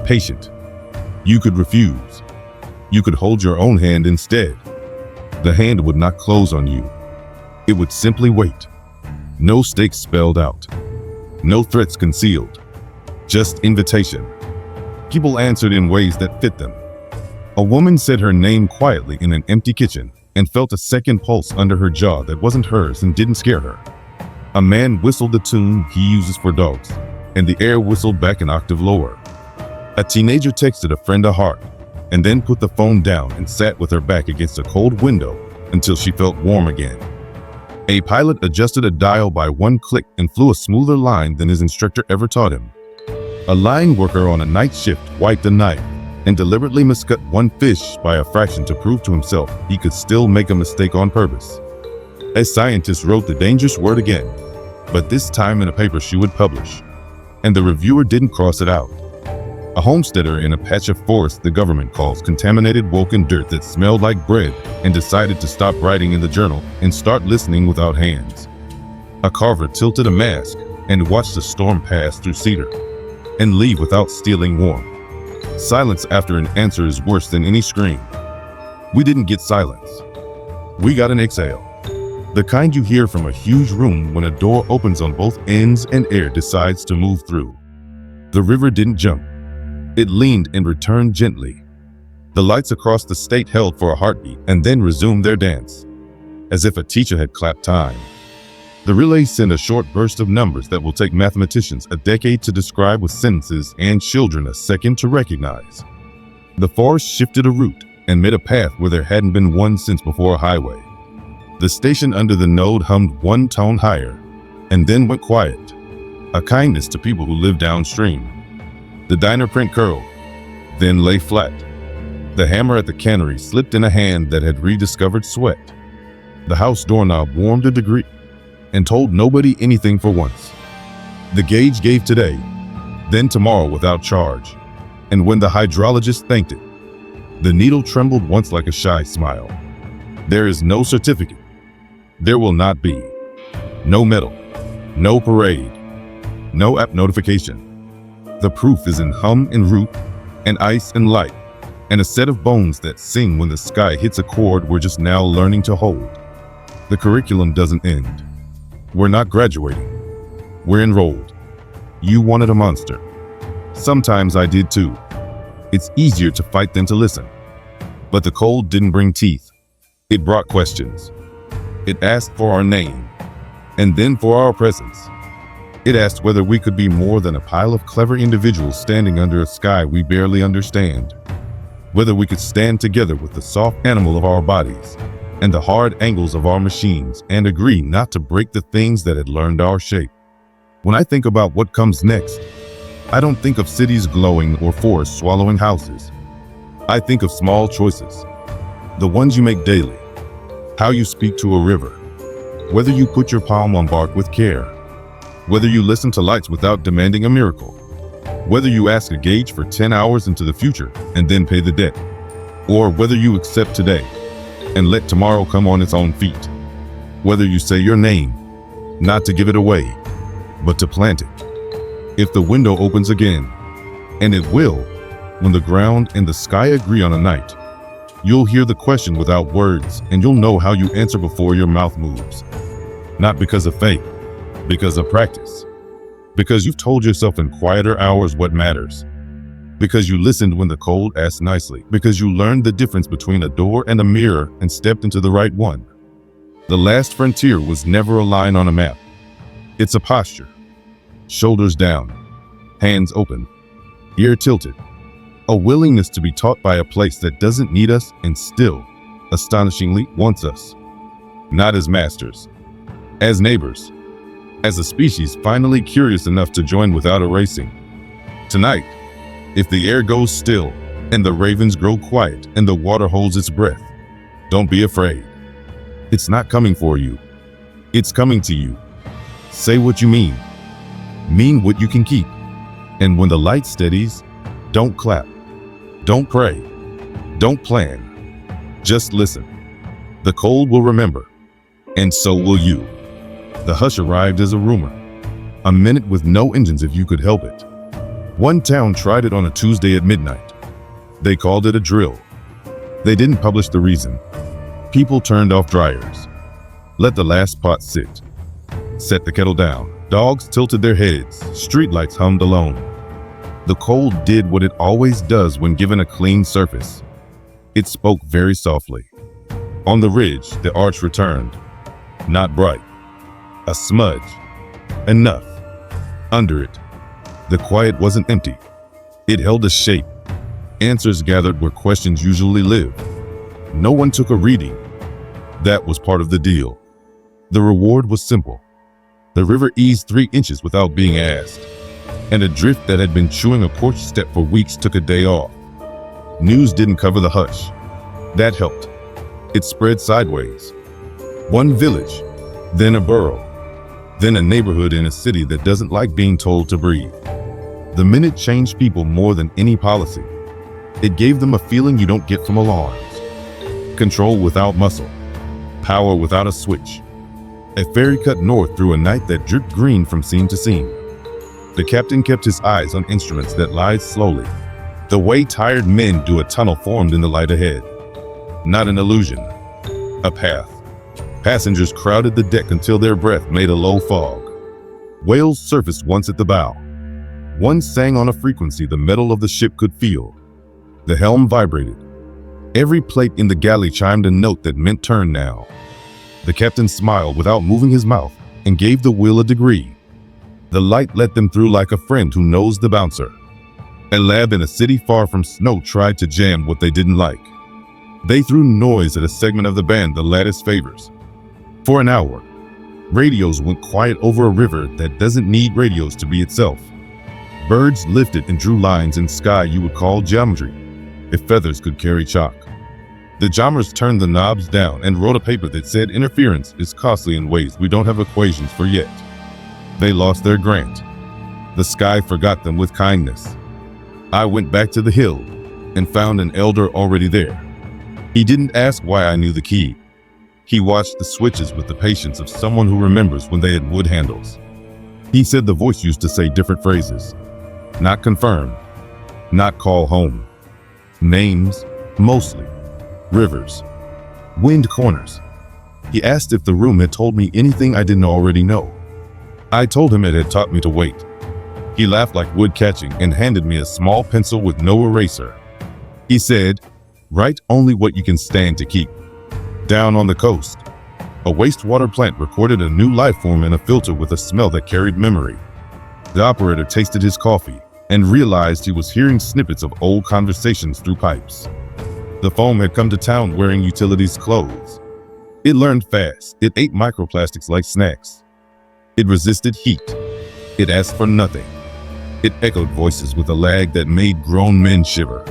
patient. You could refuse. You could hold your own hand instead. The hand would not close on you. It would simply wait. No stakes spelled out. No threats concealed. Just invitation. People answered in ways that fit them. A woman said her name quietly in an empty kitchen and felt a second pulse under her jaw that wasn't hers and didn't scare her. A man whistled the tune he uses for dogs, and the air whistled back an octave lower. A teenager texted a friend a heart, and then put the phone down and sat with her back against a cold window until she felt warm again. A pilot adjusted a dial by one click and flew a smoother line than his instructor ever taught him. A line worker on a night shift wiped a knife and deliberately miscut one fish by a fraction to prove to himself he could still make a mistake on purpose. A scientist wrote the dangerous word again, but this time in a paper she would publish, and the reviewer didn't cross it out. A homesteader in a patch of forest the government calls contaminated woken dirt that smelled like bread and decided to stop writing in the journal and start listening without hands. A carver tilted a mask and watched a storm pass through cedar and leave without stealing warmth. Silence after an answer is worse than any scream. We didn't get silence. We got an exhale. The kind you hear from a huge room when a door opens on both ends and air decides to move through. The river didn't jump. It leaned and returned gently. The lights across the state held for a heartbeat and then resumed their dance, as if a teacher had clapped time. The relay sent a short burst of numbers that will take mathematicians a decade to describe with sentences and children a second to recognize. The forest shifted a route and made a path where there hadn't been one since before a highway. The station under the node hummed one tone higher and then went quiet, a kindness to people who lived downstream. The diner print curled, then lay flat. The hammer at the cannery slipped in a hand that had rediscovered sweat. The house doorknob warmed a degree and told nobody anything for once. The gauge gave today, then tomorrow without charge. And when the hydrologist thanked it, the needle trembled once like a shy smile. There is no certificate. There will not be. No medal. No parade. No app notification. The proof is in hum and root and ice and light and a set of bones that sing when the sky hits a chord we're just now learning to hold. The curriculum doesn't end. We're not graduating. We're enrolled. You wanted a monster. Sometimes I did too. It's easier to fight than to listen. But the cold didn't bring teeth. It brought questions. It asked for our name, and then for our presence. It asked whether we could be more than a pile of clever individuals standing under a sky we barely understand. Whether we could stand together with the soft animal of our bodies and the hard angles of our machines and agree not to break the things that had learned our shape. When I think about what comes next, I don't think of cities glowing or forests swallowing houses. I think of small choices, the ones you make daily, how you speak to a river, whether you put your palm on bark with care, whether you listen to lights without demanding a miracle, whether you ask a gauge for 10 hours into the future and then pay the debt, or whether you accept today and let tomorrow come on its own feet, whether you say your name, not to give it away, but to plant it. If the window opens again, and it will, when the ground and the sky agree on a night, you'll hear the question without words, and you'll know how you answer before your mouth moves. Not because of faith, because of practice. Because you've told yourself in quieter hours what matters. Because you listened when the cold asked nicely. Because you learned the difference between a door and a mirror and stepped into the right one. The last frontier was never a line on a map. It's a posture. Shoulders down, hands open, ear tilted. A willingness to be taught by a place that doesn't need us and still, astonishingly, wants us. Not as masters, as neighbors, as a species finally curious enough to join without erasing. Tonight, if the air goes still and the ravens grow quiet and the water holds its breath, don't be afraid. It's not coming for you. It's coming to you. Say what you mean. Mean what you can keep. And when the light steadies, don't clap. Don't pray. Don't plan. Just listen. The cold will remember. And so will you. The hush arrived as a rumor. A minute with no engines if you could help it. One town tried it on a Tuesday at midnight. They called it a drill. They didn't publish the reason. People turned off dryers. Let the last pot sit. Set the kettle down. Dogs tilted their heads. Streetlights hummed alone. The cold did what it always does when given a clean surface. It spoke very softly. On the ridge, the arch returned. Not bright. A smudge. Enough. Under it, the quiet wasn't empty. It held a shape. Answers gathered where questions usually live. No one took a reading. That was part of the deal. The reward was simple. The river eased 3 inches without being asked. And a drift that had been chewing a porch step for weeks took a day off. News didn't cover the hush. That helped. It spread sideways. One village, then a borough, then a neighborhood in a city that doesn't like being told to breathe. The minute changed people more than any policy. It gave them a feeling you don't get from alarms. Control without muscle. Power without a switch. A ferry cut north through a night that dripped green from seam to seam. The captain kept his eyes on instruments that lied slowly, the way tired men do a tunnel formed in the light ahead. Not an illusion, a path. Passengers crowded the deck until their breath made a low fog. Whales surfaced once at the bow. One sang on a frequency the metal of the ship could feel. The helm vibrated, Every plate in the galley chimed a note that meant turn now. The captain smiled without moving his mouth and gave the wheel a degree. The light let them through like a friend who knows the bouncer. A lab in a city far from snow tried to jam what they didn't like. They threw noise at a segment of the band the lattice favors. For an hour, radios went quiet over a river that doesn't need radios to be itself. Birds lifted and drew lines in sky you would call geometry, if feathers could carry chalk. The jammers turned the knobs down and wrote a paper that said interference is costly in ways we don't have equations for yet. They lost their grant. The sky forgot them with kindness. I went back to the hill and found an elder already there. He didn't ask why I knew the key. He watched the switches with the patience of someone who remembers when they had wood handles. He said the voice used to say different phrases. Not confirmed, not call home. Names, mostly. Rivers. Wind corners. He asked if the room had told me anything I didn't already know. I told him it had taught me to wait. He laughed like wood catching and handed me a small pencil with no eraser. He said, "Write only what you can stand to keep." Down on the coast, a wastewater plant recorded a new life form in a filter with a smell that carried memory. The operator tasted his coffee and realized he was hearing snippets of old conversations through pipes. The foam had come to town wearing utilities clothes. It learned fast. It ate microplastics like snacks. It resisted heat. It asked for nothing. It echoed voices with a lag that made grown men shiver.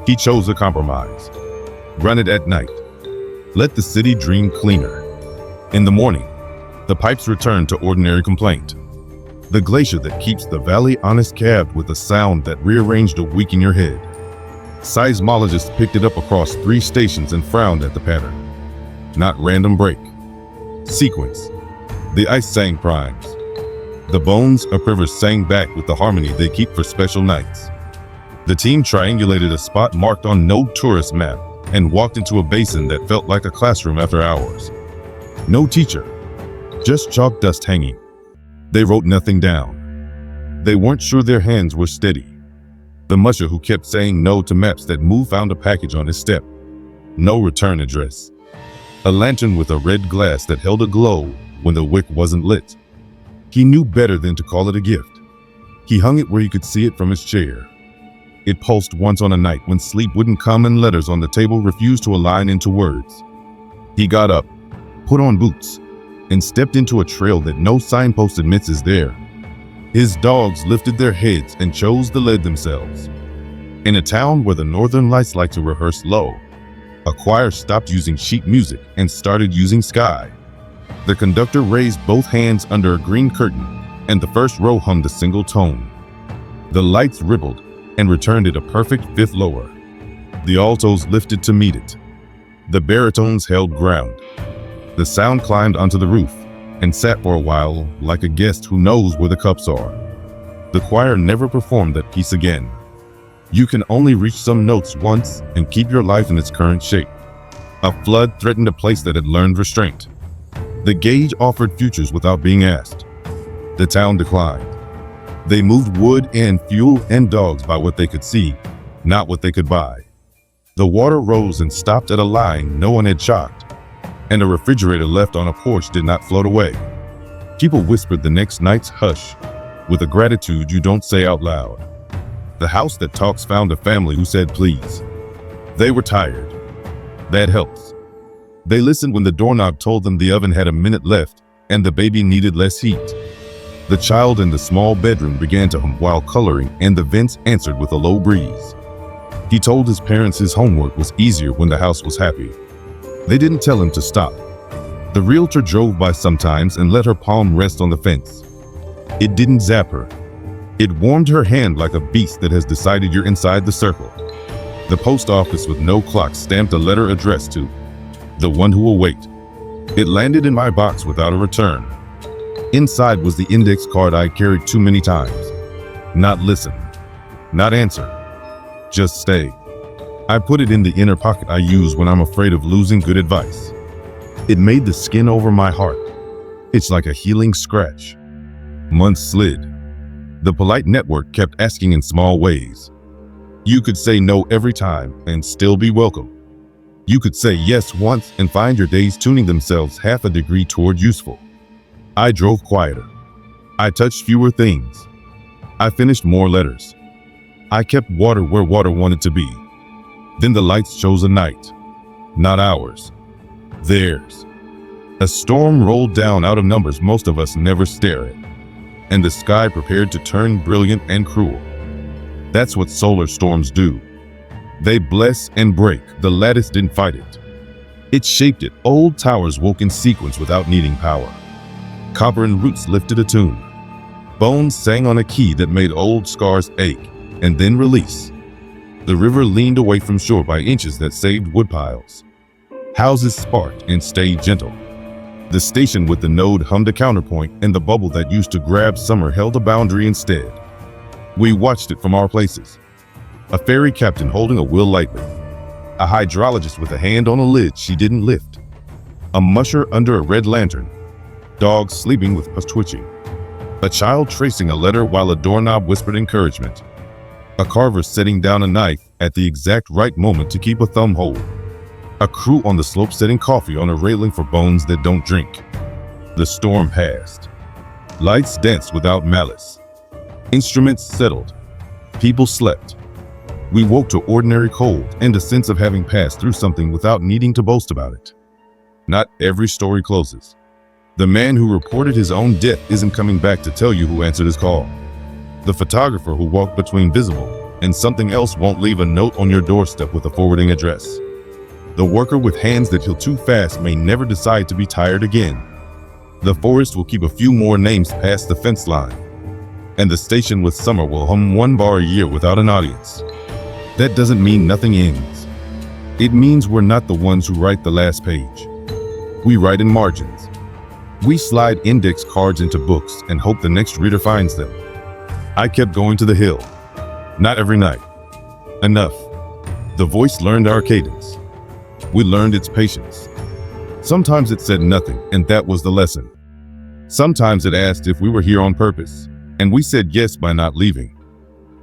He chose a compromise. Run it at night. Let the city dream cleaner. In the morning, the pipes returned to ordinary complaint. The glacier that keeps the valley honest calved with a sound that rearranged a week in your head. Seismologists picked it up across 3 stations and frowned at the pattern. Not random break. Sequence. The ice sang primes. The bones of rivers sang back with the harmony they keep for special nights. The team triangulated a spot marked on no tourist map and walked into a basin that felt like a classroom after hours. No teacher, just chalk dust hanging. They wrote nothing down. They weren't sure their hands were steady. The musher who kept saying no to maps that moved found a package on his step. No return address. A lantern with a red glass that held a glow when the wick wasn't lit. He knew better than to call it a gift. He hung it where he could see it from his chair. It pulsed once on a night when sleep wouldn't come and letters on the table refused to align into words. He got up, put on boots, and stepped into a trail that no signpost admits is there. His dogs lifted their heads and chose to lead themselves. In a town where the northern lights like to rehearse low, a choir stopped using sheet music and started using sky. The conductor raised both hands under a green curtain, and the first row hummed a single tone. The lights rippled and returned it a perfect fifth lower. The altos lifted to meet it. The baritones held ground. The sound climbed onto the roof and sat for a while like a guest who knows where the cups are. The choir never performed that piece again. You can only reach some notes once and keep your life in its current shape. A flood threatened a place that had learned restraint. The gauge offered futures without being asked. The town declined. They moved wood and fuel and dogs by what they could see, not what they could buy. The water rose and stopped at a line no one had chalked, and a refrigerator left on a porch did not float away. People whispered the next night's hush with a gratitude you don't say out loud. The house that talks found a family who said please. They were tired. That helps. They listened when the doorknob told them the oven had a minute left and the baby needed less heat. The child in the small bedroom began to hum while coloring, and the vents answered with a low breeze. He told his parents his homework was easier when the house was happy. They didn't tell him to stop. The realtor drove by sometimes and let her palm rest on the fence. It didn't zap her. It warmed her hand like a beast that has decided you're inside the circle. The post office with no clock stamped a letter addressed to the one who will wait. It landed in my box without a return. Inside was the index card I carried too many times. Not listen, not answer, just stay. I put it in the inner pocket I use when I'm afraid of losing good advice. It made the skin over my heart. It's like a healing scratch. Months slid. The polite network kept asking in small ways. You could say no every time and still be welcome. You could say yes once and find your days tuning themselves half a degree toward useful. I drove quieter. I touched fewer things. I finished more letters. I kept water where water wanted to be. Then the lights chose a night. Not ours. Theirs. A storm rolled down out of numbers most of us never stare at. And the sky prepared to turn brilliant and cruel. That's what solar storms do. They bless and break. The lattice didn't fight it. It shaped it. Old towers woke in sequence without needing power. Copper and roots lifted a tune. Bones sang on a key that made old scars ache and then release. The river leaned away from shore by inches that saved woodpiles. Houses sparked and stayed gentle. The station with the node hummed a counterpoint, and the bubble that used to grab summer held a boundary instead. We watched it from our places. A ferry captain holding a wheel lightly. A hydrologist with a hand on a lid she didn't lift. A musher under a red lantern. Dogs sleeping with us twitching. A child tracing a letter while a doorknob whispered encouragement. A carver setting down a knife at the exact right moment to keep a thumb hold. A crew on the slope setting coffee on a railing for bones that don't drink. The storm passed. Lights danced without malice. Instruments settled. People slept. We woke to ordinary cold and a sense of having passed through something without needing to boast about it. Not every story closes. The man who reported his own death isn't coming back to tell you who answered his call. The photographer who walked between visible and something else won't leave a note on your doorstep with a forwarding address. The worker with hands that heal too fast may never decide to be tired again. The forest will keep a few more names past the fence line. And the station with summer will hum one bar a year without an audience. That doesn't mean nothing ends. It means we're not the ones who write the last page. We write in margins. We slide index cards into books and hope the next reader finds them. I kept going to the hill. Not every night. Enough. The voice learned our cadence. We learned its patience. Sometimes it said nothing, and that was the lesson. Sometimes it asked if we were here on purpose, and we said yes by not leaving.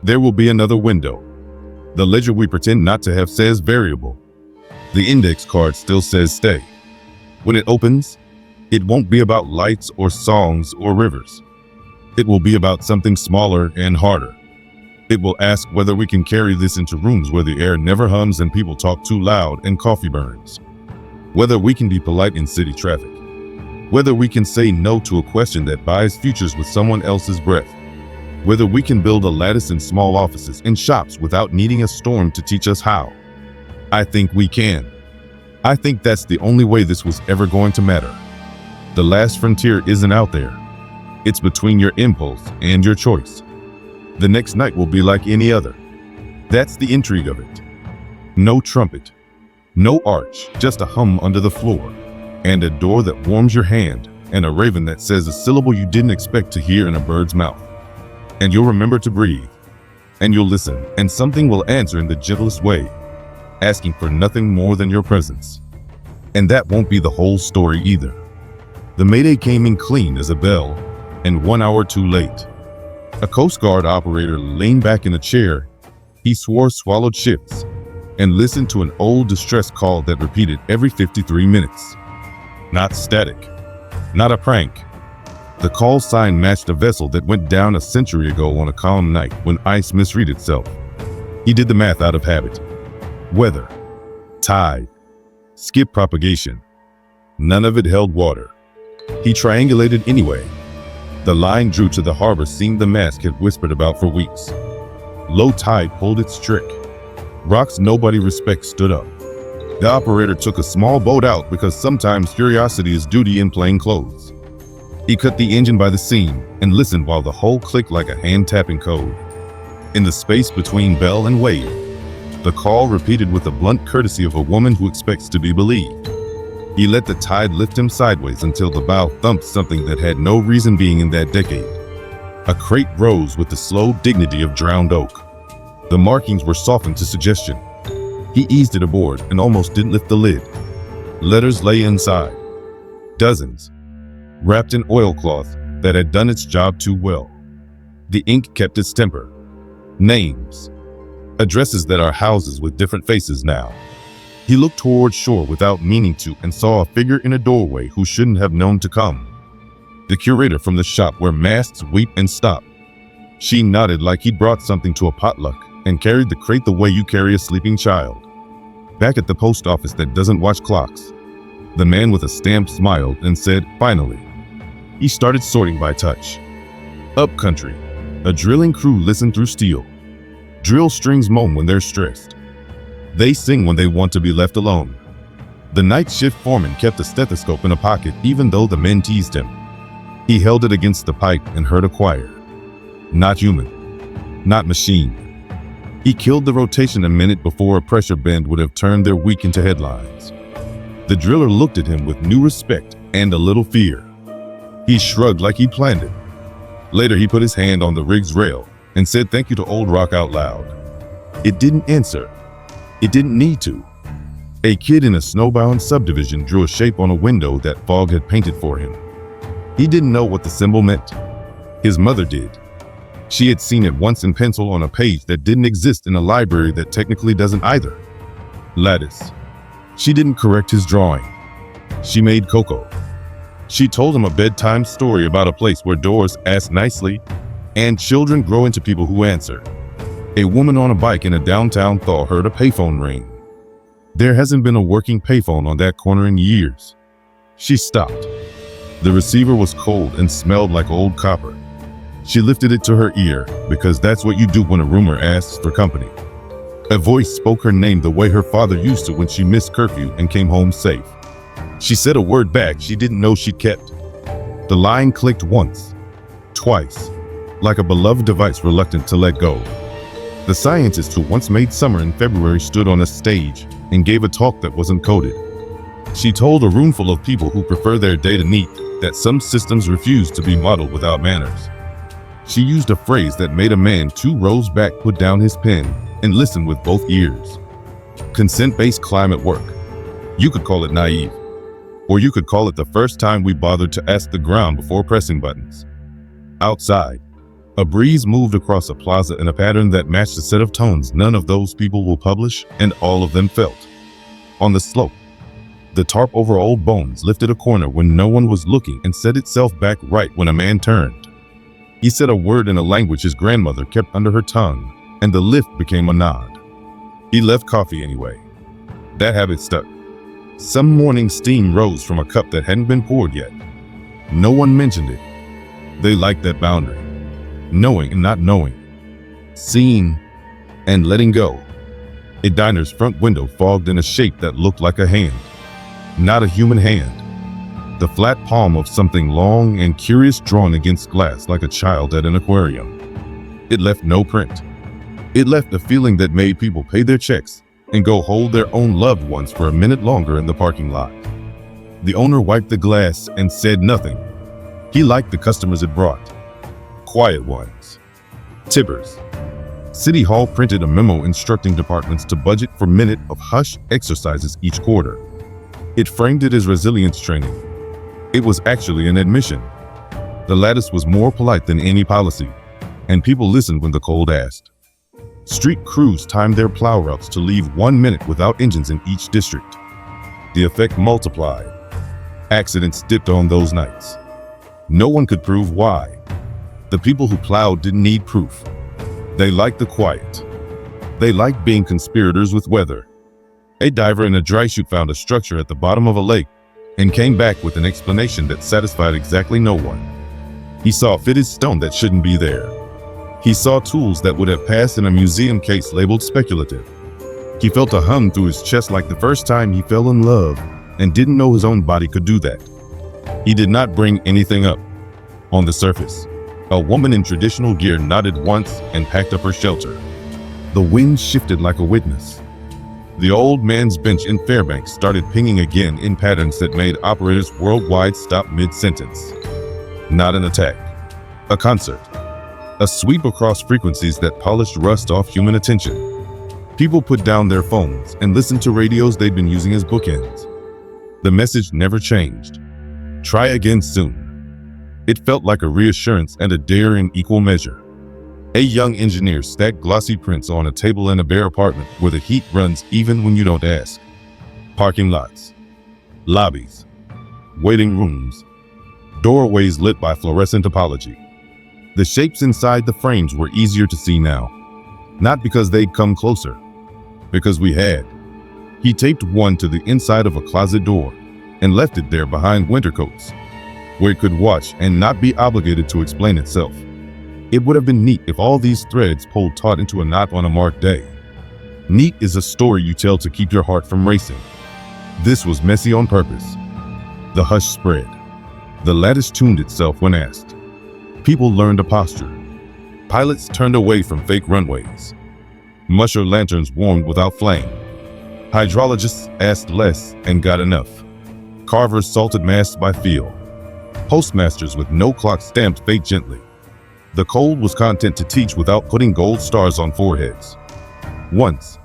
There will be another window. The ledger we pretend not to have says variable. The index card still says stay. When it opens, it won't be about lights or songs or rivers. It will be about something smaller and harder. It will ask whether we can carry this into rooms where the air never hums and people talk too loud and coffee burns. Whether we can be polite in city traffic. Whether we can say no to a question that buys futures with someone else's breath. Whether we can build a lattice in small offices and shops without needing a storm to teach us how. I think we can. I think that's the only way this was ever going to matter. The last frontier isn't out there. It's between your impulse and your choice. The next night will be like any other. That's the intrigue of it. No trumpet, no arch, just a hum under the floor, and a door that warms your hand, and a raven that says a syllable you didn't expect to hear in a bird's mouth. And you'll remember to breathe, and you'll listen, and something will answer in the gentlest way, asking for nothing more than your presence. And that won't be the whole story either. The Mayday came in clean as a bell, and 1 hour too late. A Coast Guard operator leaned back in a chair. He swore swallowed shifts and listened to an old distress call that repeated every 53 minutes. Not static, not a prank. The call sign matched a vessel that went down a century ago on a calm night when ice misread itself. He did the math out of habit. Weather, tide, skip propagation. None of it held water. He triangulated anyway. The line drew to the harbor seemed the mask had whispered about for weeks. Low tide pulled its trick. Rocks nobody respects stood up. The operator took a small boat out because sometimes curiosity is duty in plain clothes. He cut the engine by the seam and listened while the hull clicked like a hand-tapping code. In the space between bell and wave, the call repeated with the blunt courtesy of a woman who expects to be believed. He let the tide lift him sideways until the bow thumped something that had no reason being in that decade. A crate rose with the slow dignity of drowned oak. The markings were softened to suggestion. He eased it aboard and almost didn't lift the lid. Letters lay inside. Dozens. Wrapped in oilcloth that had done its job too well. The ink kept its temper. Names. Addresses that are houses with different faces now. He looked toward shore without meaning to and saw a figure in a doorway who shouldn't have known to come. The curator from the shop where masks weep and stop. She nodded like he'd brought something to a potluck and carried the crate the way you carry a sleeping child. Back at the post office that doesn't watch clocks, the man with a stamp smiled and said, "Finally." He started sorting by touch. Upcountry, a drilling crew listen through steel. Drill strings moan when they're stressed. They sing when they want to be left alone. The night shift foreman kept a stethoscope in a pocket even though the men teased him. He held it against the pipe and heard a choir. Not human, not machine. He killed the rotation a minute before a pressure bend would have turned their week into headlines. The driller looked at him with new respect and a little fear. He shrugged like he planned it. Later, he put his hand on the rig's rail and said thank you to Old Rock out loud. It didn't answer. It didn't need to. A kid in a snowbound subdivision drew a shape on a window that fog had painted for him. He didn't know what the symbol meant. His mother did. She had seen it once in pencil on a page that didn't exist in a library that technically doesn't either. Lattice. She didn't correct his drawing. She made cocoa. She told him a bedtime story about a place where doors ask nicely and children grow into people who answer. A woman on a bike in a downtown thaw heard a payphone ring. There hasn't been a working payphone on that corner in years. She stopped. The receiver was cold and smelled like old copper. She lifted it to her ear because that's what you do when a roomer asks for company. A voice spoke her name the way her father used to when she missed curfew and came home safe. She said a word back she didn't know she'd kept. The line clicked once, twice, like a beloved device reluctant to let go. The scientist who once made summer in February stood on a stage and gave a talk that wasn't coded. She told a room full of people who prefer their data neat that some systems refuse to be modeled without manners. She used a phrase that made a man 2 rows back put down his pen and listen with both ears. Consent-based climate work. You could call it naive, or you could call it the first time we bothered to ask the ground before pressing buttons. Outside, a breeze moved across a plaza in a pattern that matched a set of tones none of those people will publish and all of them felt. On the slope, the tarp over old bones lifted a corner when no one was looking and set itself back right when a man turned. He said a word in a language his grandmother kept under her tongue, and the lift became a nod. He left coffee anyway. That habit stuck. Some morning steam rose from a cup that hadn't been poured yet. No one mentioned it. They liked that boundary. Knowing and not knowing. Seeing and letting go. A diner's front window fogged in a shape that looked like a hand. Not a human hand. The flat palm of something long and curious drawn against glass like a child at an aquarium. It left no print. It left a feeling that made people pay their checks and go hold their own loved ones for a minute longer in the parking lot. The owner wiped the glass and said nothing. He liked the customers it brought. Quiet ones. Tippers. City Hall printed a memo instructing departments to budget for minute of hush exercises each quarter. It framed it as resilience training. It was actually an admission. The lattice was more polite than any policy, and people listened when the cold asked. Street crews timed their plow routes to leave 1 minute without engines in each district. The effect multiplied. Accidents dipped on those nights. No one could prove why. The people who plowed didn't need proof. They liked the quiet. They liked being conspirators with weather. A diver in a dry chute found a structure at the bottom of a lake and came back with an explanation that satisfied exactly no one. He saw a fitted stone that shouldn't be there. He saw tools that would have passed in a museum case labeled speculative. He felt a hum through his chest like the first time he fell in love and didn't know his own body could do that. He did not bring anything up. On the surface, a woman in traditional gear nodded once and packed up her shelter. The wind shifted like a witness. The old man's bench in Fairbanks started pinging again in patterns that made operators worldwide stop mid-sentence. Not an attack. A concert. A sweep across frequencies that polished rust off human attention. People put down their phones and listened to radios they'd been using as bookends. The message never changed. Try again soon. It felt like a reassurance and a dare in equal measure. A young engineer stacked glossy prints on a table in a bare apartment where the heat runs even when you don't ask. Parking lots, lobbies, waiting rooms, doorways lit by fluorescent topology. The shapes inside the frames were easier to see now, not because they'd come closer, because we had. He taped one to the inside of a closet door and left it there behind winter coats, where it could watch and not be obligated to explain itself. It would have been neat if all these threads pulled taut into a knot on a marked day. Neat is a story you tell to keep your heart from racing. This was messy on purpose. The hush spread. The lattice tuned itself when asked. People learned a posture. Pilots turned away from fake runways. Musher lanterns warmed without flame. Hydrologists asked less and got enough. Carvers salted masks by feel. Postmasters with no clock stamped fate gently. The cold was content to teach without putting gold stars on foreheads. Once,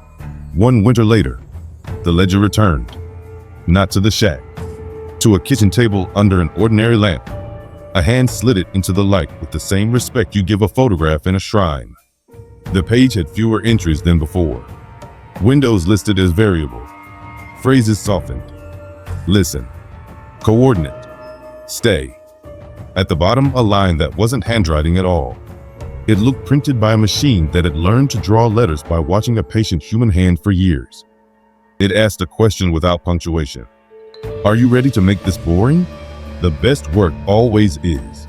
one winter later, the ledger returned. Not to the shack. To a kitchen table under an ordinary lamp. A hand slid it into the light with the same respect you give a photograph in a shrine. The page had fewer entries than before. Windows listed as variable. Phrases softened. Listen. Coordinate. Stay. At the bottom, a line that wasn't handwriting at all. It looked printed by a machine that had learned to draw letters by watching a patient human hand for years. It asked a question without punctuation. Are you ready to make this boring? The best work always is.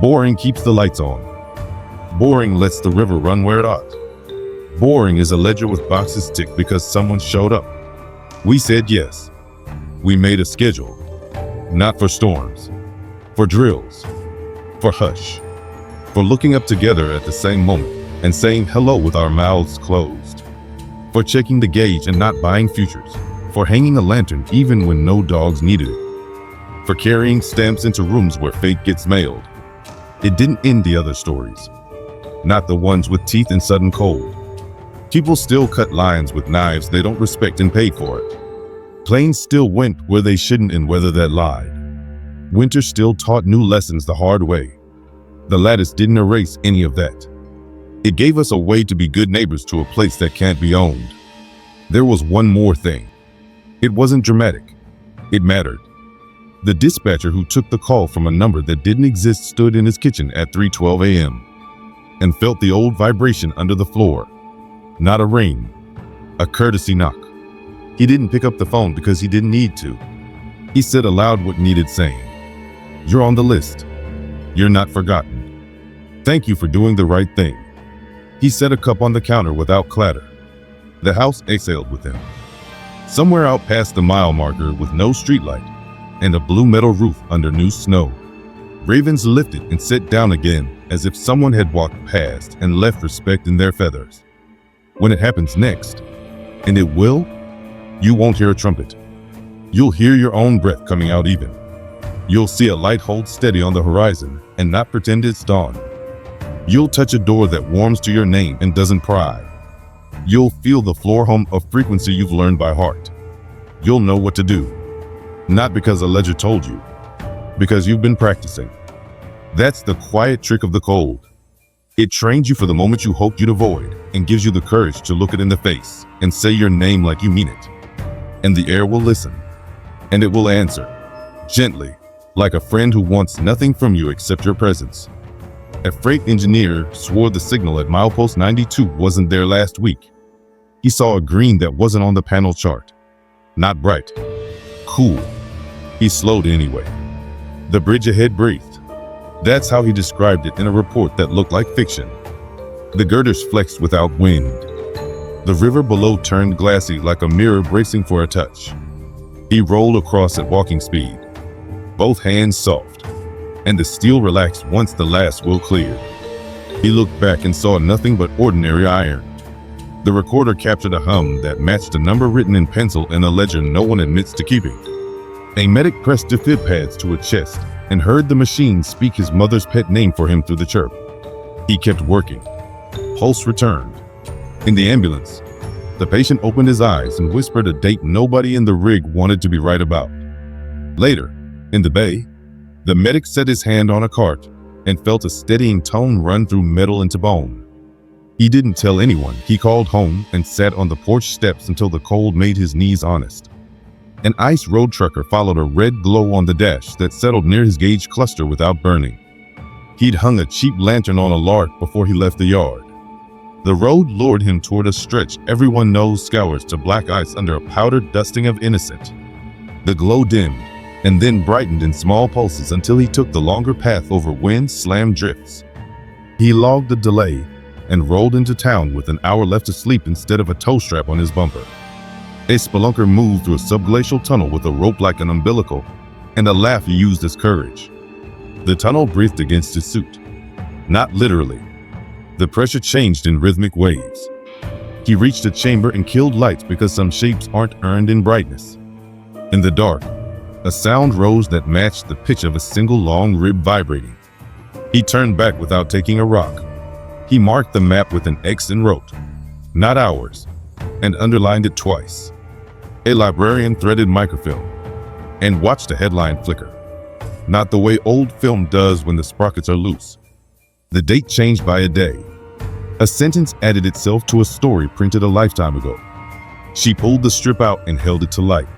Boring keeps the lights on. Boring lets the river run where it ought. Boring is a ledger with boxes ticked because someone showed up. We said yes. We made a schedule. Not for storms. For drills. For hush. For looking up together at the same moment and saying hello with our mouths closed. For checking the gauge and not buying futures. For hanging a lantern even when no dogs needed it. For carrying stamps into rooms where fate gets mailed. It didn't end the other stories. Not the ones with teeth and sudden cold. People still cut lines with knives they don't respect and paid for it. Planes still went where they shouldn't and weather that lied. Winter still taught new lessons the hard way. The lattice didn't erase any of that. It gave us a way to be good neighbors to a place that can't be owned. There was one more thing. It wasn't dramatic. It mattered. The dispatcher who took the call from a number that didn't exist stood in his kitchen at 3:12 a.m. and felt the old vibration under the floor. Not a ring, a courtesy knock. He didn't pick up the phone because he didn't need to. He said aloud what needed saying. You're on the list. You're not forgotten. Thank you for doing the right thing. He set a cup on the counter without clatter. The house exhaled with him. Somewhere out past the mile marker with no streetlight and a blue metal roof under new snow, ravens lifted and set down again as if someone had walked past and left respect in their feathers. When it happens next, and it will, you won't hear a trumpet. You'll hear your own breath coming out even. You'll see a light hold steady on the horizon and not pretend it's dawn. You'll touch a door that warms to your name and doesn't pry. You'll feel the floor hum of frequency you've learned by heart. You'll know what to do. Not because a ledger told you, because you've been practicing. That's the quiet trick of the cold. It trains you for the moment you hoped you'd avoid and gives you the courage to look it in the face and say your name like you mean it. And the air will listen, and it will answer, gently, like a friend who wants nothing from you except your presence. A freight engineer swore the signal at milepost 92 wasn't there last week. He saw a green that wasn't on the panel chart. Not bright. Cool. He slowed anyway. The bridge ahead breathed. That's how he described it in a report that looked like fiction. The girders flexed without wind. The river below turned glassy like a mirror bracing for a touch. He rolled across at walking speed, both hands soft, and the steel relaxed once the last wheel cleared. He looked back and saw nothing but ordinary iron. The recorder captured a hum that matched a number written in pencil in a ledger no one admits to keeping. A medic pressed defib pads to a chest and heard the machine speak his mother's pet name for him through the chirp. He kept working. Pulse returned. In the ambulance, the patient opened his eyes and whispered a date nobody in the rig wanted to be right about. Later, in the bay, the medic set his hand on a cart and felt a steadying tone run through metal into bone. He didn't tell anyone. He called home and sat on the porch steps until the cold made his knees honest. An ice road trucker followed a red glow on the dash that settled near his gauge cluster without burning. He'd hung a cheap lantern on a lark before he left the yard. The road lured him toward a stretch everyone knows scours to black ice under a powdered dusting of innocent. The glow dimmed, and then brightened in small pulses until he took the longer path over wind-slammed drifts. He logged the delay and rolled into town with an hour left to sleep instead of a tow strap on his bumper. A spelunker moved through a subglacial tunnel with a rope like an umbilical, and a laugh he used as courage. The tunnel breathed against his suit. Not literally. The pressure changed in rhythmic waves. He reached a chamber and killed lights because some shapes aren't earned in brightness. In the dark, a sound rose that matched the pitch of a single long rib vibrating. He turned back without taking a rock. He marked the map with an X and wrote, "Not ours," and underlined it twice. A librarian threaded microfilm and watched a headline flicker. Not the way old film does when the sprockets are loose. The date changed by a day. A sentence added itself to a story printed a lifetime ago. She pulled the strip out and held it to light.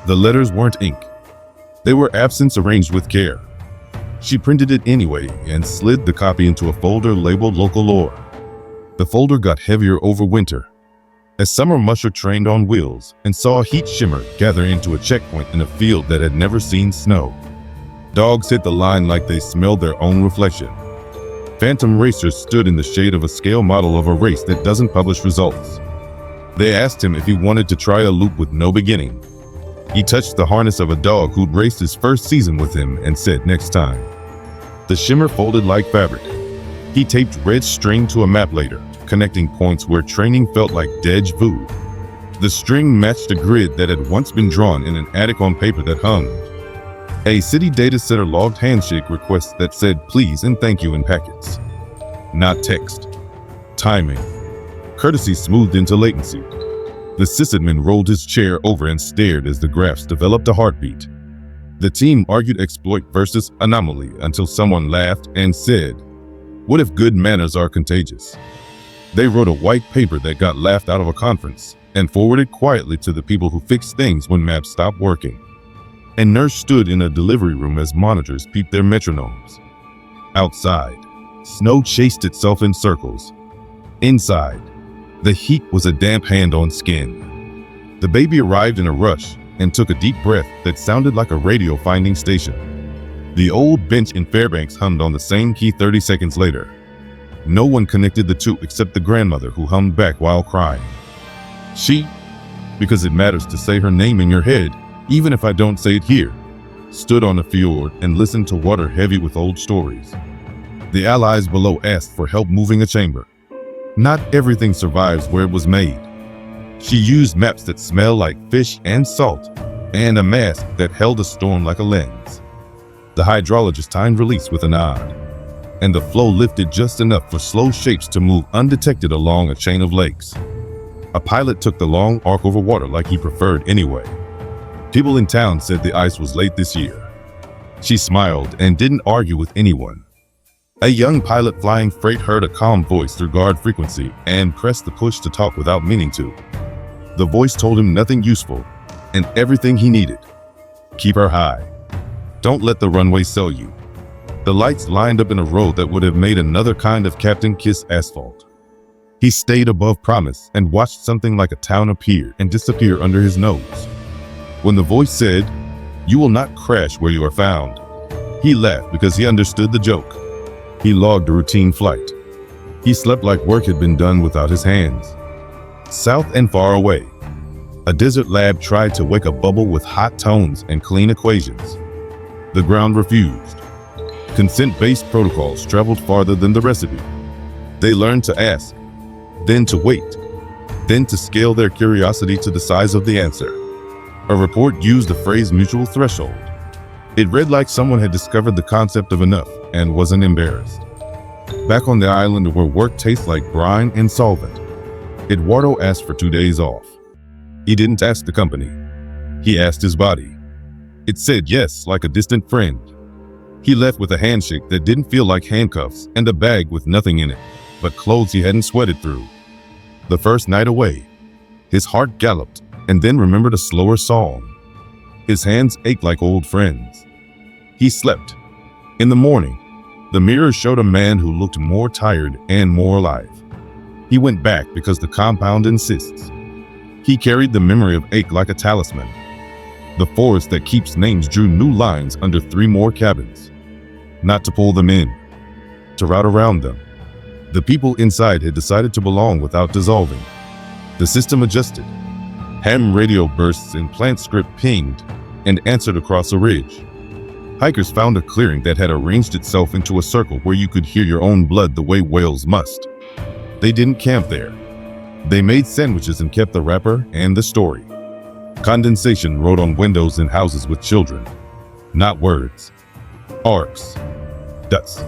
The letters weren't ink. They were absence arranged with care. She printed it anyway and slid the copy into a folder labeled Local Lore. The folder got heavier over winter. A summer musher trained on wheels and saw a heat shimmer gather into a checkpoint in a field that had never seen snow. Dogs hit the line like they smelled their own reflection. Phantom racers stood in the shade of a scale model of a race that doesn't publish results. They asked him if he wanted to try a loop with no beginning. He touched the harness of a dog who'd raced his first season with him and said, "Next time." The shimmer folded like fabric. He taped red string to a map later, connecting points where training felt like deja vu. The string matched a grid that had once been drawn in an attic on paper that hung. A city data center logged handshake requests that said please and thank you in packets. Not text. Timing. Courtesy smoothed into latency. The sysadmin rolled his chair over and stared as the graphs developed a heartbeat. The team argued exploit versus anomaly until someone laughed and said, "What if good manners are contagious?" They wrote a white paper that got laughed out of a conference and forwarded quietly to the people who fix things when maps stop working. A nurse stood in a delivery room as monitors peeped their metronomes. Outside, snow chased itself in circles. Inside, the heat was a damp hand on skin. The baby arrived in a rush and took a deep breath that sounded like a radio finding station. The old bench in Fairbanks hummed on the same key 30 seconds later. No one connected the two except the grandmother who hummed back while crying. She, because it matters to say her name in your head, even if I don't say it here, stood on a fjord and listened to water heavy with old stories. The allies below asked for help moving a chamber. Not everything survives where it was made. She used maps that smell like fish and salt, and a mask that held a storm like a lens. The hydrologist timed release with a nod, and the flow lifted just enough for slow shapes to move undetected along a chain of lakes. A pilot took the long arc over water like he preferred anyway. People in town said the ice was late this year. She smiled and didn't argue with anyone. A young pilot flying freight heard a calm voice through guard frequency and pressed the push to talk without meaning to. The voice told him nothing useful and everything he needed. Keep her high. Don't let the runway sell you. The lights lined up in a row that would have made another kind of Captain Kiss asphalt. He stayed above promise and watched something like a town appear and disappear under his nose. When the voice said, "You will not crash where you are found," he laughed because he understood the joke. He logged a routine flight. He slept like work had been done without his hands. South and far away, a desert lab tried to wake a bubble with hot tones and clean equations. The ground refused. Consent-based protocols traveled farther than the recipe. They learned to ask, then to wait, then to scale their curiosity to the size of the answer. A report used the phrase mutual threshold. It read like someone had discovered the concept of enough and wasn't embarrassed. Back on the island where work tastes like brine and solvent, Eduardo asked for 2 days off. He didn't ask the company. He asked his body. It said yes, like a distant friend. He left with a handshake that didn't feel like handcuffs and a bag with nothing in it, but clothes he hadn't sweated through. The first night away, his heart galloped and then remembered a slower song. His hands ached like old friends. He slept. In the morning, the mirror showed a man who looked more tired and more alive. He went back because the compound insists. He carried the memory of ache like a talisman. The forest that keeps names drew new lines under 3 more cabins. Not to pull them in, to route around them. The people inside had decided to belong without dissolving. The system adjusted. Ham radio bursts and plant script pinged and answered across a ridge. Hikers found a clearing that had arranged itself into a circle where you could hear your own blood the way whales must. They didn't camp there. They made sandwiches and kept the wrapper and the story. Condensation wrote on windows in houses with children. Not words. Arcs. Dust.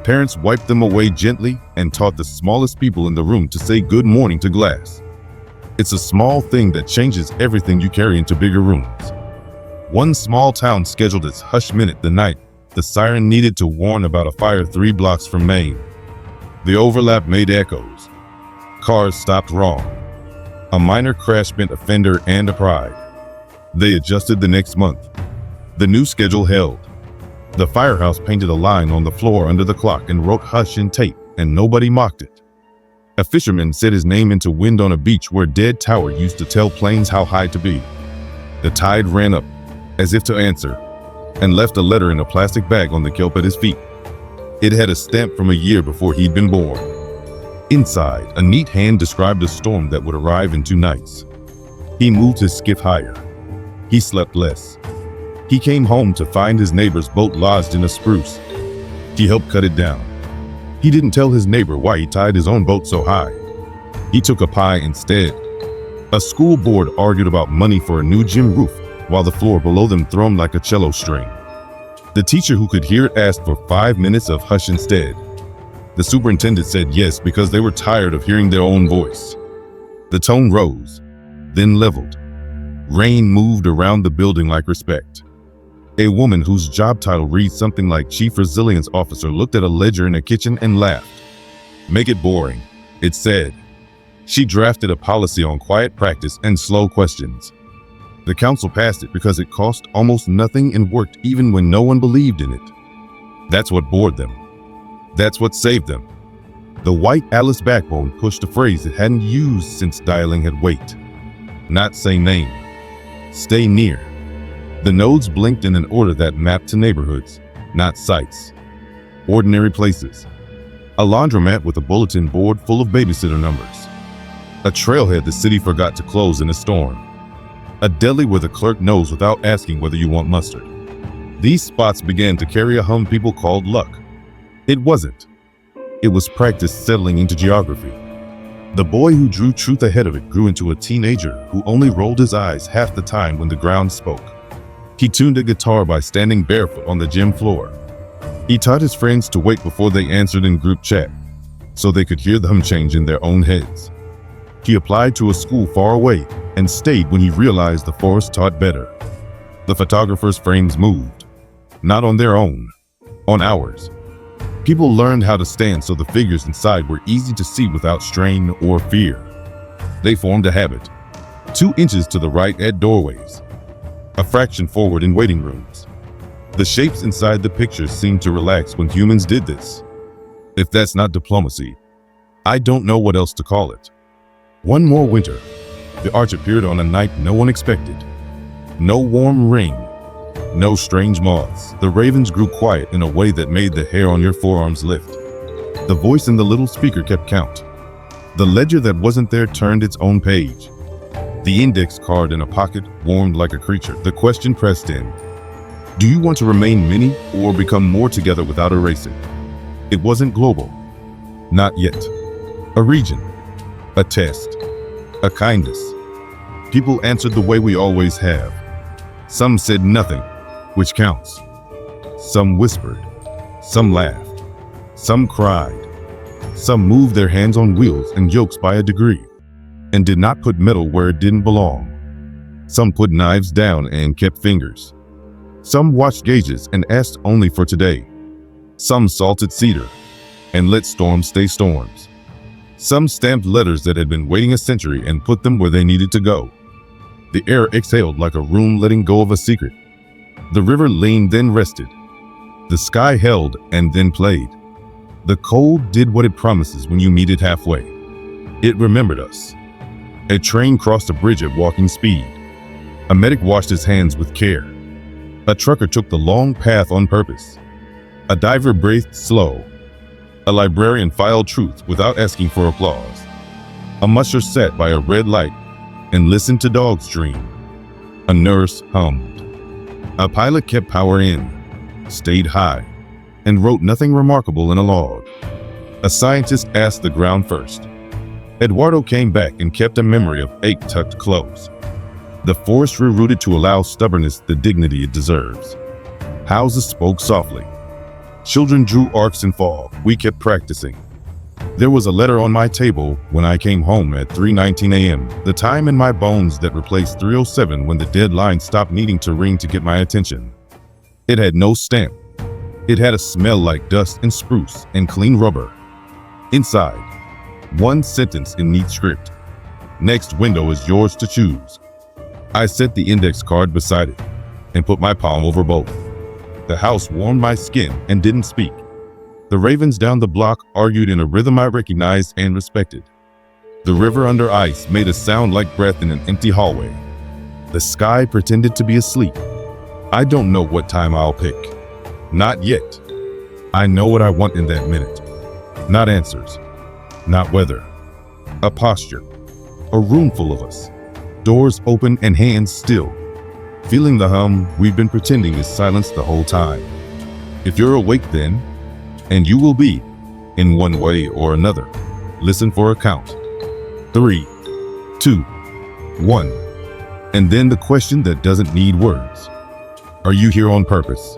Parents wiped them away gently and taught the smallest people in the room to say good morning to glass. It's a small thing that changes everything you carry into bigger rooms. One small town scheduled its hush minute the night the siren needed to warn about a fire 3 blocks from Maine. The overlap made echoes. Cars stopped wrong. A minor crash bent a fender and a pride. They adjusted the next month. The new schedule held. The firehouse painted a line on the floor under the clock and wrote hush in tape, and nobody mocked it. A fisherman set his name into wind on a beach where Dead Tower used to tell planes how high to be. The tide ran up, as if to answer, and left a letter in a plastic bag on the kelp at his feet. It had a stamp from a year before he'd been born. Inside, a neat hand described a storm that would arrive in 2 nights. He moved his skiff higher. He slept less. He came home to find his neighbor's boat lodged in a spruce. He helped cut it down. He didn't tell his neighbor why he tied his own boat so high. He took a pie instead. A school board argued about money for a new gym roof, while the floor below them thrummed like a cello string. The teacher who could hear it asked for 5 minutes of hush instead. The superintendent said yes because they were tired of hearing their own voice. The tone rose, then leveled. Rain moved around the building like respect. A woman whose job title reads something like Chief Resilience Officer looked at a ledger in a kitchen and laughed. Make it boring, it said. She drafted a policy on quiet practice and slow questions. The council passed it because it cost almost nothing and worked even when no one believed in it. That's what bored them. That's what saved them. The white Alice backbone pushed a phrase it hadn't used since dialing had wait. Not say name. Stay near. The nodes blinked in an order that mapped to neighborhoods, not sites. Ordinary places. A laundromat with a bulletin board full of babysitter numbers. A trailhead the city forgot to close in a storm. A deli where the clerk knows without asking whether you want mustard. These spots began to carry a hum people called luck. It wasn't. It was practice settling into geography. The boy who drew truth ahead of it grew into a teenager who only rolled his eyes half the time when the ground spoke. He tuned a guitar by standing barefoot on the gym floor. He taught his friends to wait before they answered in group chat, so they could hear the hum change in their own heads. He applied to a school far away and stayed when he realized the forest taught better. The photographer's frames moved, not on their own, on ours. People learned how to stand so the figures inside were easy to see without strain or fear. They formed a habit, 2 inches to the right at doorways, a fraction forward in waiting rooms. The shapes inside the pictures seemed to relax when humans did this. If that's not diplomacy, I don't know what else to call it. One more winter, the arch appeared on a night no one expected. No warm ring, no strange moths. The ravens grew quiet in a way that made the hair on your forearms lift. The voice in the little speaker kept count. The ledger that wasn't there turned its own page. The index card in a pocket warmed like a creature. The question pressed in. Do you want to remain many or become more together without erasing? It wasn't global. Not yet. A region. A test. A kindness. People answered the way we always have. Some said nothing, which counts. Some whispered. Some laughed. Some cried. Some moved their hands on wheels and yokes by a degree, and did not put metal where it didn't belong. Some put knives down and kept fingers. Some watched gauges and asked only for today. Some salted cedar and let storms stay storms. Some stamped letters that had been waiting a century and put them where they needed to go. The air exhaled like a room letting go of a secret. The river leaned, then rested. The sky held and then played. The cold did what it promises when you meet it halfway. It remembered us. A train crossed a bridge at walking speed. A medic washed his hands with care. A trucker took the long path on purpose. A diver breathed slow. A librarian filed truth without asking for applause. A musher sat by a red light and listened to dogs dream. A nurse hummed. A pilot kept power in, stayed high, and wrote nothing remarkable in a log. A scientist asked the ground first. Eduardo came back and kept a memory of 8 tucked close. The forest rerouted to allow stubbornness the dignity it deserves. Houses spoke softly. Children drew arcs in fog. We kept practicing. There was a letter on my table when I came home at 3:19 a.m., the time in my bones that replaced 3:07 when the deadline stopped needing to ring to get my attention. It had no stamp. It had a smell like dust and spruce and clean rubber. Inside, one sentence in neat script. Next window is yours to choose. I set the index card beside it and put my palm over both. The house warmed my skin and didn't speak. The ravens down the block argued in a rhythm I recognized and respected. The river under ice made a sound like breath in an empty hallway. The sky pretended to be asleep. I don't know what time I'll pick. Not yet. I know what I want in that minute. Not answers. Not weather. A posture. A room full of us. Doors open and hands still. Feeling the hum we've been pretending is silence the whole time. If you're awake then, and you will be, in one way or another, listen for a count. 3, 2, 1. And then the question that doesn't need words. Are you here on purpose?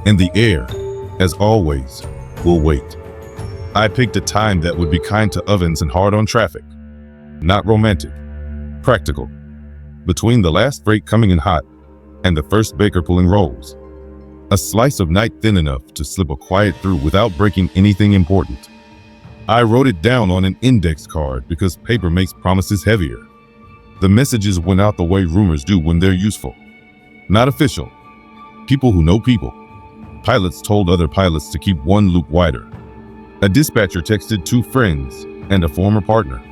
And the air, as always, will wait. I picked a time that would be kind to ovens and hard on traffic. Not romantic. Practical. Between the last freight coming in hot and the first baker pulling rolls. A slice of night thin enough to slip a quiet through without breaking anything important. I wrote it down on an index card because paper makes promises heavier. The messages went out the way rumors do when they're useful. Not official. People who know people. Pilots told other pilots to keep one loop wider. A dispatcher texted 2 friends and a former partner.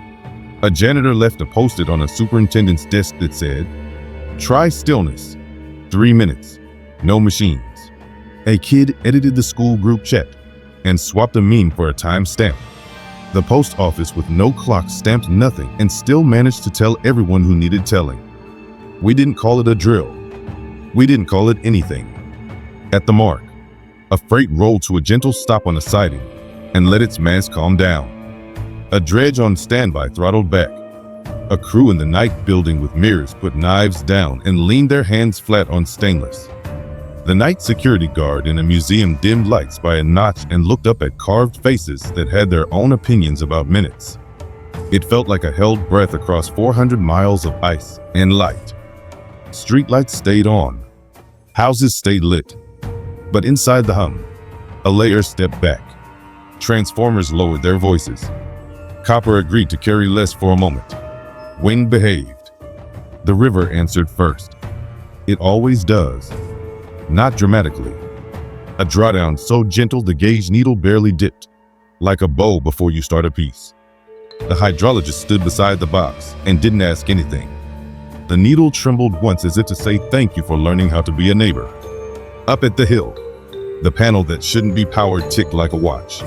A janitor left a post-it on a superintendent's desk that said, "Try stillness. 3 minutes. No machines." A kid edited the school group chat and swapped a meme for a time stamp. The post office with no clock stamped nothing and still managed to tell everyone who needed telling. We didn't call it a drill. We didn't call it anything. At the mark, a freight rolled to a gentle stop on a siding and let its mass calm down. A dredge on standby throttled back. A crew in the night building with mirrors put knives down and leaned their hands flat on stainless. The night security guard in a museum dimmed lights by a notch and looked up at carved faces that had their own opinions about minutes. It felt like a held breath across 400 miles of ice and light. Streetlights stayed on. Houses stayed lit. But inside the hum, a layer stepped back. Transformers lowered their voices. Copper agreed to carry less for a moment. Wind behaved. The river answered first. It always does. Not dramatically. A drawdown so gentle the gauge needle barely dipped, like a bow before you start a piece. The hydrologist stood beside the box and didn't ask anything. The needle trembled once as if to say thank you for learning how to be a neighbor. Up at the hill, the panel that shouldn't be powered ticked like a watch.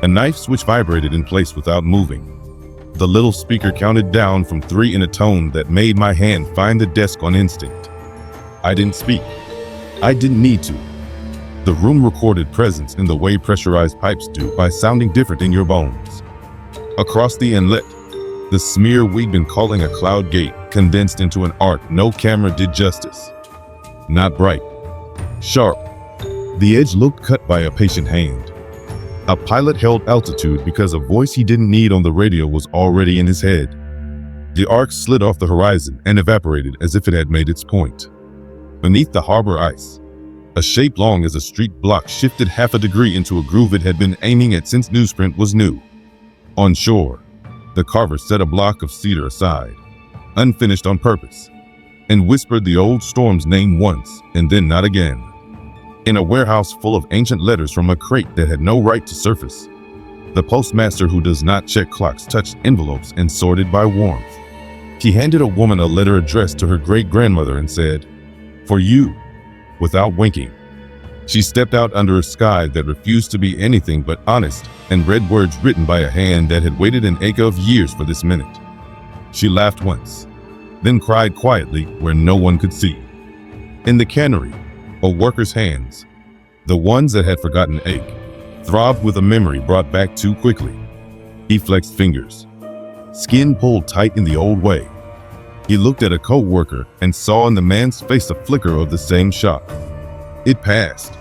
A knife switch vibrated in place without moving. The little speaker counted down from 3 in a tone that made my hand find the desk on instinct. I didn't speak. I didn't need to. The room recorded presence in the way pressurized pipes do by sounding different in your bones. Across the inlet, the smear we'd been calling a cloud gate condensed into an arc no camera did justice. Not bright. Sharp. The edge looked cut by a patient hand. A pilot held altitude because a voice he didn't need on the radio was already in his head. The arc slid off the horizon and evaporated as if it had made its point. Beneath the harbor ice, a shape long as a street block shifted half a degree into a groove it had been aiming at since newsprint was new. On shore, the carver set a block of cedar aside, unfinished on purpose, and whispered the old storm's name once and then not again. In a warehouse full of ancient letters from a crate that had no right to surface, the postmaster who does not check clocks touched envelopes and sorted by warmth. He handed a woman a letter addressed to her great-grandmother and said, "For you," without winking. She stepped out under a sky that refused to be anything but honest and read words written by a hand that had waited an acre of years for this minute. She laughed once, then cried quietly where no one could see. In the cannery, a worker's hands, the ones that had forgotten ache, throbbed with a memory brought back too quickly. He flexed fingers, skin pulled tight in the old way. He looked at a co-worker and saw in the man's face a flicker of the same shock. It passed,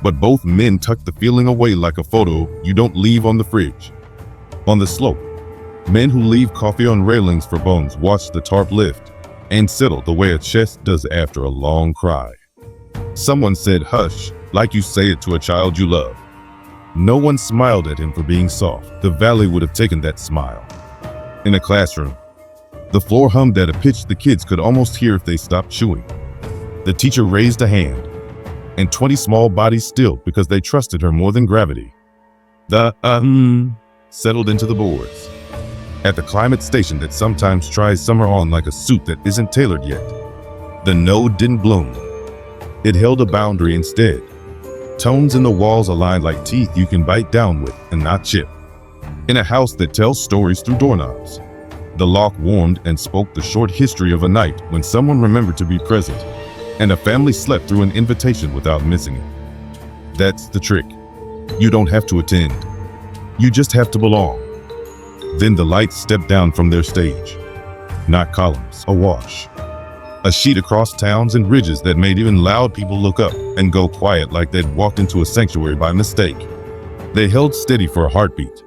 but both men tucked the feeling away like a photo you don't leave on the fridge. On the slope, men who leave coffee on railings for bones watched the tarp lift and settle the way a chest does after a long cry. Someone said hush, like you say it to a child you love. No one smiled at him for being soft. The valley would have taken that smile. In a classroom, the floor hummed at a pitch the kids could almost hear if they stopped chewing. The teacher raised a hand, and 20 small bodies stilled because they trusted her more than gravity. The settled into the boards. At the climate station that sometimes tries summer on like a suit that isn't tailored yet, the no didn't bloom. It held a boundary instead. Tones in the walls aligned like teeth you can bite down with and not chip. In a house that tells stories through doorknobs, the lock warmed and spoke the short history of a night when someone remembered to be present, and a family slept through an invitation without missing it. That's the trick. You don't have to attend. You just have to belong. Then the lights stepped down from their stage. Not columns, awash. A sheet across towns and ridges that made even loud people look up and go quiet like they'd walked into a sanctuary by mistake. They held steady for a heartbeat,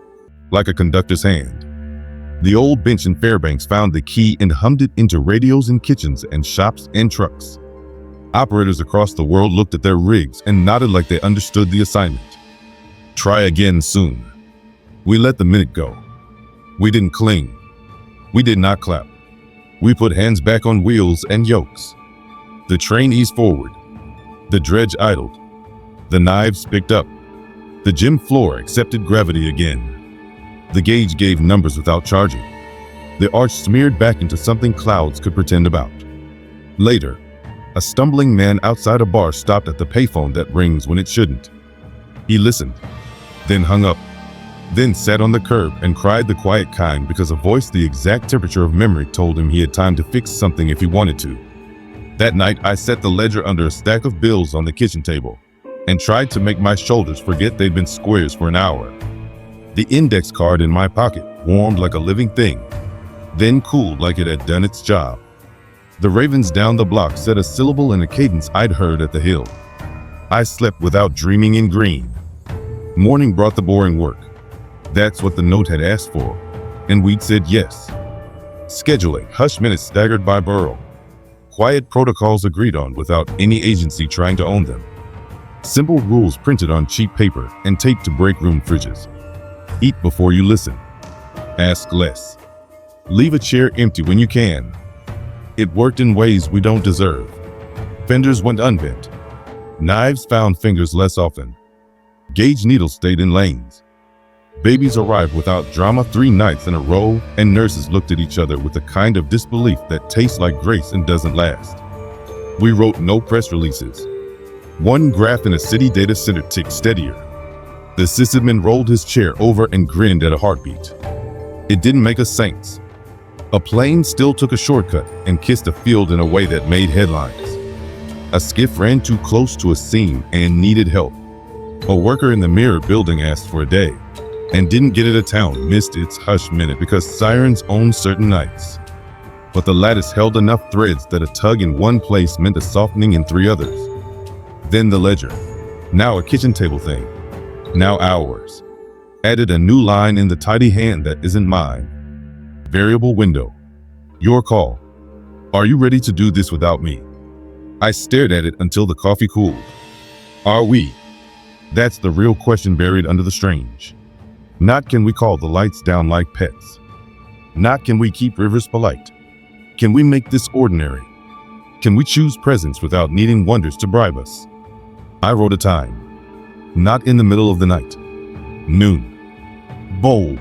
like a conductor's hand. The old bench in Fairbanks found the key and hummed it into radios in kitchens and shops and trucks. Operators across the world looked at their rigs and nodded like they understood the assignment. Try again soon. We let the minute go. We didn't cling. We did not clap. We put hands back on wheels and yokes. The train eased forward. The dredge idled. The knives picked up. The gym floor accepted gravity again. The gauge gave numbers without charging. The arch smeared back into something clouds could pretend about. Later, a stumbling man outside a bar stopped at the payphone that rings when it shouldn't. He listened, then hung up, then sat on the curb and cried the quiet kind because a voice the exact temperature of memory told him he had time to fix something if he wanted to. That night, I set the ledger under a stack of bills on the kitchen table and tried to make my shoulders forget they'd been squares for an hour. The index card in my pocket warmed like a living thing, then cooled like it had done its job. The ravens down the block said a syllable in a cadence I'd heard at the hill. I slept without dreaming in green. Morning brought the boring work. That's what the note had asked for, and we'd said yes. Scheduling, hush minutes staggered by borough. Quiet protocols agreed on without any agency trying to own them. Simple rules printed on cheap paper and taped to break room fridges. Eat before you listen. Ask less. Leave a chair empty when you can. It worked in ways we don't deserve. Fenders went unbent. Knives found fingers less often. Gauge needles stayed in lanes. Babies arrived without drama 3 nights in a row, and nurses looked at each other with a kind of disbelief that tastes like grace and doesn't last. We wrote no press releases. One graph in a city data center ticked steadier. The sysadmin rolled his chair over and grinned at a heartbeat. It didn't make us saints. A plane still took a shortcut and kissed a field in a way that made headlines. A skiff ran too close to a seam and needed help. A worker in the mirror building asked for a day and didn't get it. A town missed its hush minute because sirens own certain nights. But the lattice held enough threads that a tug in one place meant a softening in 3 others. Then the ledger, now a kitchen table thing, now ours, added a new line in the tidy hand that isn't mine. Variable window. Your call. Are you ready to do this without me? I stared at it until the coffee cooled. Are we? That's the real question buried under the strange. Not can we call the lights down like pets. Not can we keep rivers polite. Can we make this ordinary? Can we choose presents without needing wonders to bribe us? I wrote a time. Not in the middle of the night. Noon. Bold.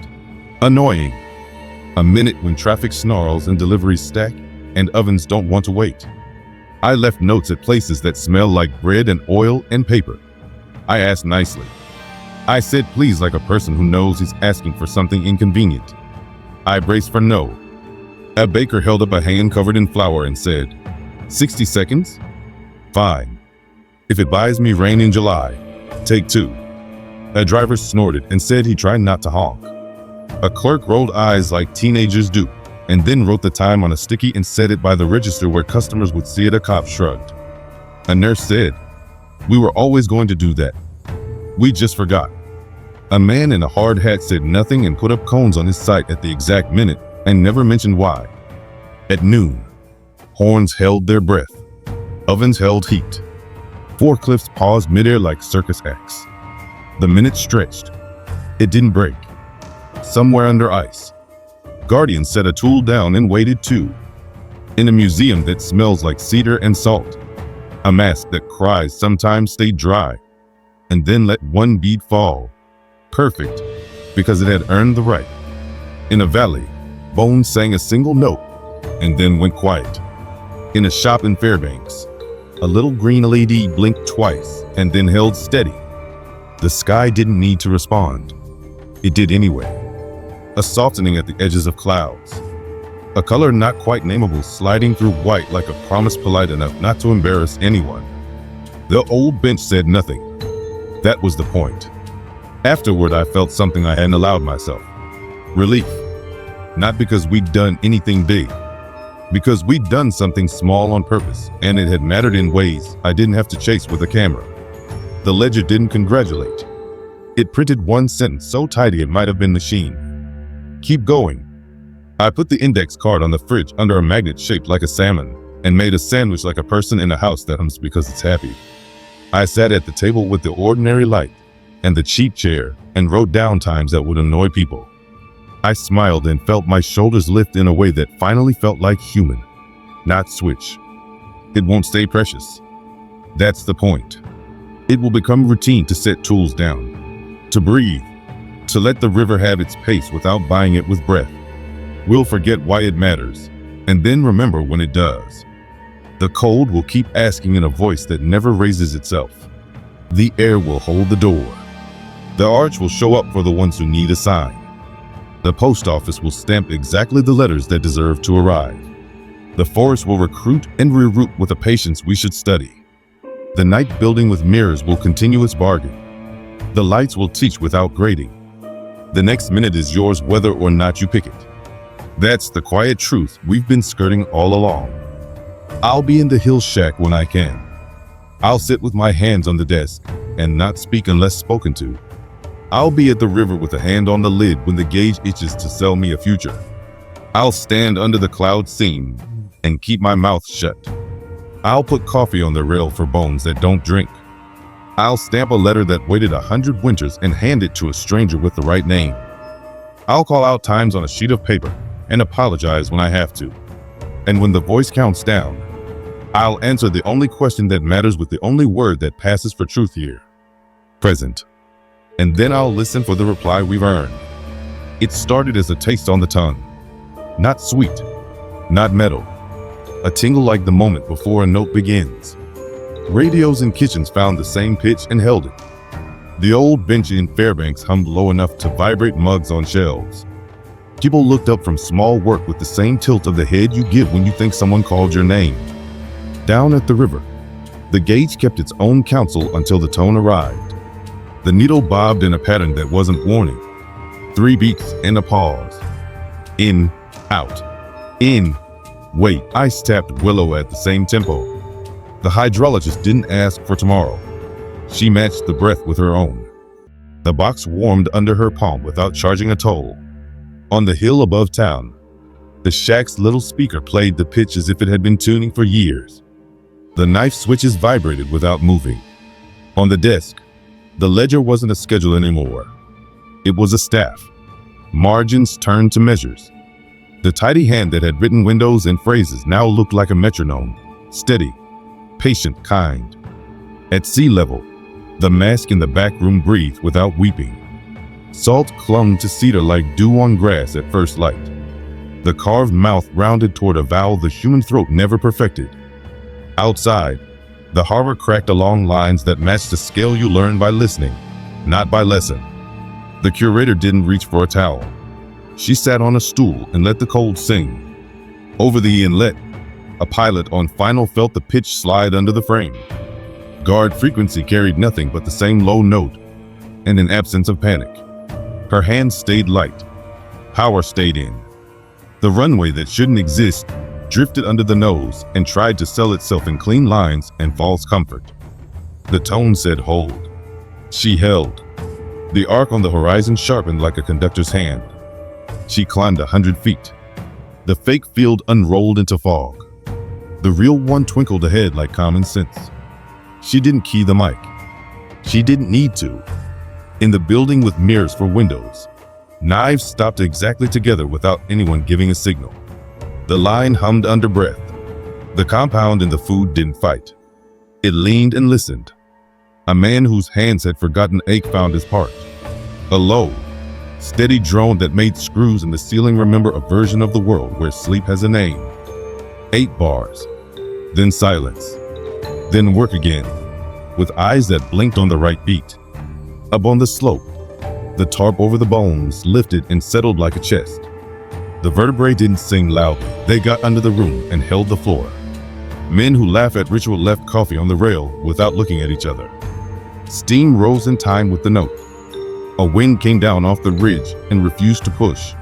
Annoying. A minute when traffic snarls and deliveries stack and ovens don't want to wait. I left notes at places that smell like bread and oil and paper. I asked nicely. I said please like a person who knows he's asking for something inconvenient. I braced for no. A baker held up a hand covered in flour and said, 60 seconds? Fine. If it buys me rain in July, take 2. A driver snorted and said he tried not to honk. A clerk rolled eyes like teenagers do, and then wrote the time on a sticky and set it by the register where customers would see it. A cop shrugged. A nurse said, we were always going to do that. We just forgot. A man in a hard hat said nothing and put up cones on his site at the exact minute and never mentioned why. At noon, horns held their breath. Ovens held heat. Forklifts paused midair like circus acts. The minute stretched. It didn't break. Somewhere under ice, guardians set a tool down and waited too. In a museum that smells like cedar and salt, a mask that cries sometimes stayed dry, and then let one bead fall. Perfect, because it had earned the right. In a valley, Bones sang a single note, and then went quiet. In a shop in Fairbanks, a little green LED blinked twice, and then held steady. The sky didn't need to respond. It did anyway. A softening at the edges of clouds. A color not quite nameable sliding through white like a promise polite enough not to embarrass anyone. The old bench said nothing. That was the point. Afterward, I felt something I hadn't allowed myself. Relief. Not because we'd done anything big. Because we'd done something small on purpose, and it had mattered in ways I didn't have to chase with a camera. The ledger didn't congratulate. It printed one sentence so tidy it might have been machine. Keep going. I put the index card on the fridge under a magnet shaped like a salmon and made a sandwich like a person in a house that hums because it's happy. I sat at the table with the ordinary light and the cheap chair and wrote down times that would annoy people. I smiled and felt my shoulders lift in a way that finally felt like human, not switch. It won't stay precious. That's the point. It will become routine to set tools down, to breathe, to let the river have its pace without buying it with breath. We'll forget why it matters, and then remember when it does. The cold will keep asking in a voice that never raises itself. The air will hold the door. The arch will show up for the ones who need a sign. The post office will stamp exactly the letters that deserve to arrive. The forest will recruit and reroute with a patience we should study. The night building with mirrors will continue its bargain. The lights will teach without grading. The next minute is yours whether or not you pick it. That's the quiet truth we've been skirting all along. I'll be in the hill shack when I can. I'll sit with my hands on the desk and not speak unless spoken to. I'll be at the river with a hand on the lid when the gauge itches to sell me a future. I'll stand under the cloud seam and keep my mouth shut. I'll put coffee on the rail for bones that don't drink. I'll stamp a letter that waited 100 winters and hand it to a stranger with the right name. I'll call out times on a sheet of paper and apologize when I have to. And when the voice counts down, I'll answer the only question that matters with the only word that passes for truth here. Present. And then I'll listen for the reply we've earned. It started as a taste on the tongue. Not sweet, not metal. A tingle like the moment before a note begins. Radios in kitchens found the same pitch and held it. The old bench in Fairbanks hummed low enough to vibrate mugs on shelves. People looked up from small work with the same tilt of the head you give when you think someone called your name. Down at the river, the gauge kept its own counsel until the tone arrived. The needle bobbed in a pattern that wasn't warning. 3 beats and a pause. In, out, in, wait. Ice tapped willow at the same tempo. The hydrologist didn't ask for tomorrow. She matched the breath with her own. The box warmed under her palm without charging a toll. On the hill above town, the shack's little speaker played the pitch as if it had been tuning for years. The knife switches vibrated without moving. On the desk, the ledger wasn't a schedule anymore. It was a staff. Margins turned to measures. The tidy hand that had written windows and phrases now looked like a metronome. Steady, patient, kind. At sea level, the mask in the back room breathed without weeping. Salt clung to cedar like dew on grass at first light. The carved mouth rounded toward a vowel the human throat never perfected. Outside, the harbor cracked along lines that matched the scale you learn by listening, not by lesson. The curator didn't reach for a towel. She sat on a stool and let the cold sing. Over the inlet, a pilot on final felt the pitch slide under the frame. Guard frequency carried nothing but the same low note and an absence of panic. Her hands stayed light. Power stayed in. The runway that shouldn't exist drifted under the nose and tried to sell itself in clean lines and false comfort. The tone said hold. She held. The arc on the horizon sharpened like a conductor's hand. She climbed 100 feet. The fake field unrolled into fog. The real one twinkled ahead like common sense. She didn't key the mic. She didn't need to. In the building with mirrors for windows, knives stopped exactly together without anyone giving a signal. The line hummed under breath. The compound in the food didn't fight. It leaned and listened. A man whose hands had forgotten ache found his part. A low, steady drone that made screws in the ceiling remember a version of the world where sleep has a name. 8 bars, then silence, then work again, with eyes that blinked on the right beat. Up on the slope, the tarp over the bones lifted and settled like a chest. The vertebrae didn't sing loudly. They got under the room and held the floor. Men who laugh at ritual left coffee on the rail without looking at each other. Steam rose in time with the note. A wind came down off the ridge and refused to push.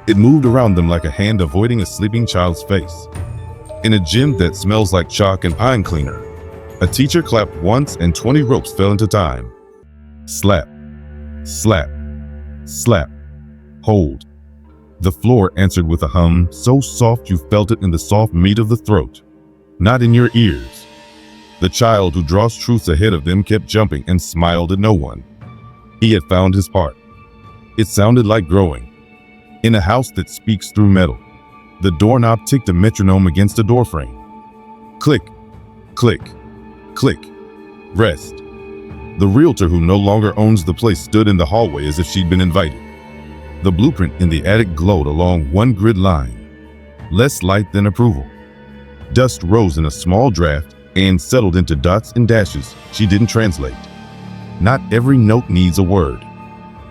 It moved around them like a hand avoiding a sleeping child's face. In a gym that smells like chalk and pine cleaner, a teacher clapped once and 20 ropes fell into time. Slap, slap, slap, hold. The floor answered with a hum so soft you felt it in the soft meat of the throat, not in your ears. The child who draws truths ahead of them kept jumping and smiled at no one. He had found his part. It sounded like growing. In a house that speaks through metal, the doorknob ticked a metronome against a doorframe. Click, click, click, rest. The realtor who no longer owns the place stood in the hallway as if she'd been invited. The blueprint in the attic glowed along one grid line, less light than approval. Dust rose in a small draft and settled into dots and dashes she didn't translate. Not every note needs a word.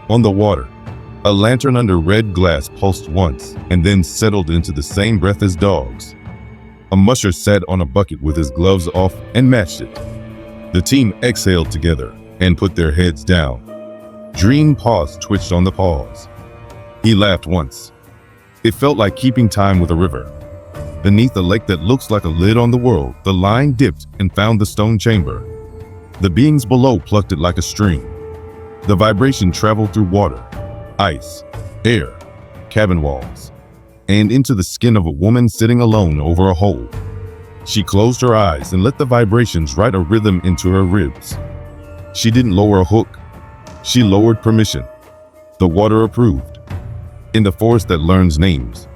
On the water, a lantern under red glass pulsed once and then settled into the same breath as dogs. A musher sat on a bucket with his gloves off and matched it. The team exhaled together and put their heads down. Dream paws twitched on the paws. He laughed once. It felt like keeping time with a river. Beneath a lake that looks like a lid on the world, the line dipped and found the stone chamber. The beings below plucked it like a string. The vibration traveled through water, ice, air, cabin walls, and into the skin of a woman sitting alone over a hole. She closed her eyes and let the vibrations write a rhythm into her ribs. She didn't lower a hook. She lowered permission. The water approved. In the forest that learns names,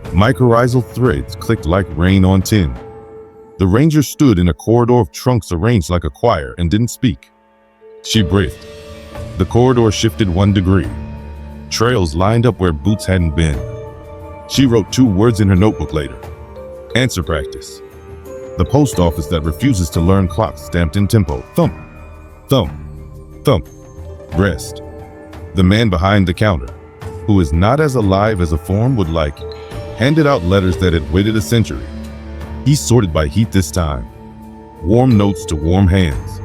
mycorrhizal threads clicked like rain on tin. The ranger stood in a corridor of trunks arranged like a choir and didn't speak. She breathed. The corridor shifted 1 degree. Trails lined up where boots hadn't been. She wrote 2 words in her notebook later. Answer practice. The post office that refuses to learn clocks stamped in tempo. Thump, thump, thump, rest. The man behind the counter, who is not as alive as a form would like, handed out letters that had waited a century. He sorted by heat this time. Warm notes to warm hands.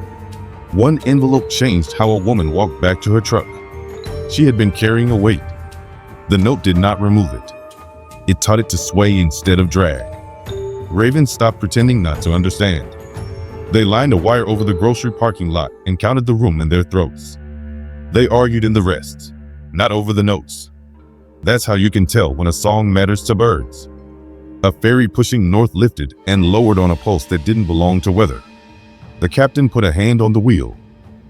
One envelope changed how a woman walked back to her truck. She had been carrying a weight. The note did not remove it. It taught it to sway instead of drag. Raven stopped pretending not to understand. They lined a wire over the grocery parking lot and counted the room in their throats. They argued in the rest, not over the notes. That's how you can tell when a song matters to birds. A ferry pushing north lifted and lowered on a pulse that didn't belong to weather. The captain put a hand on the wheel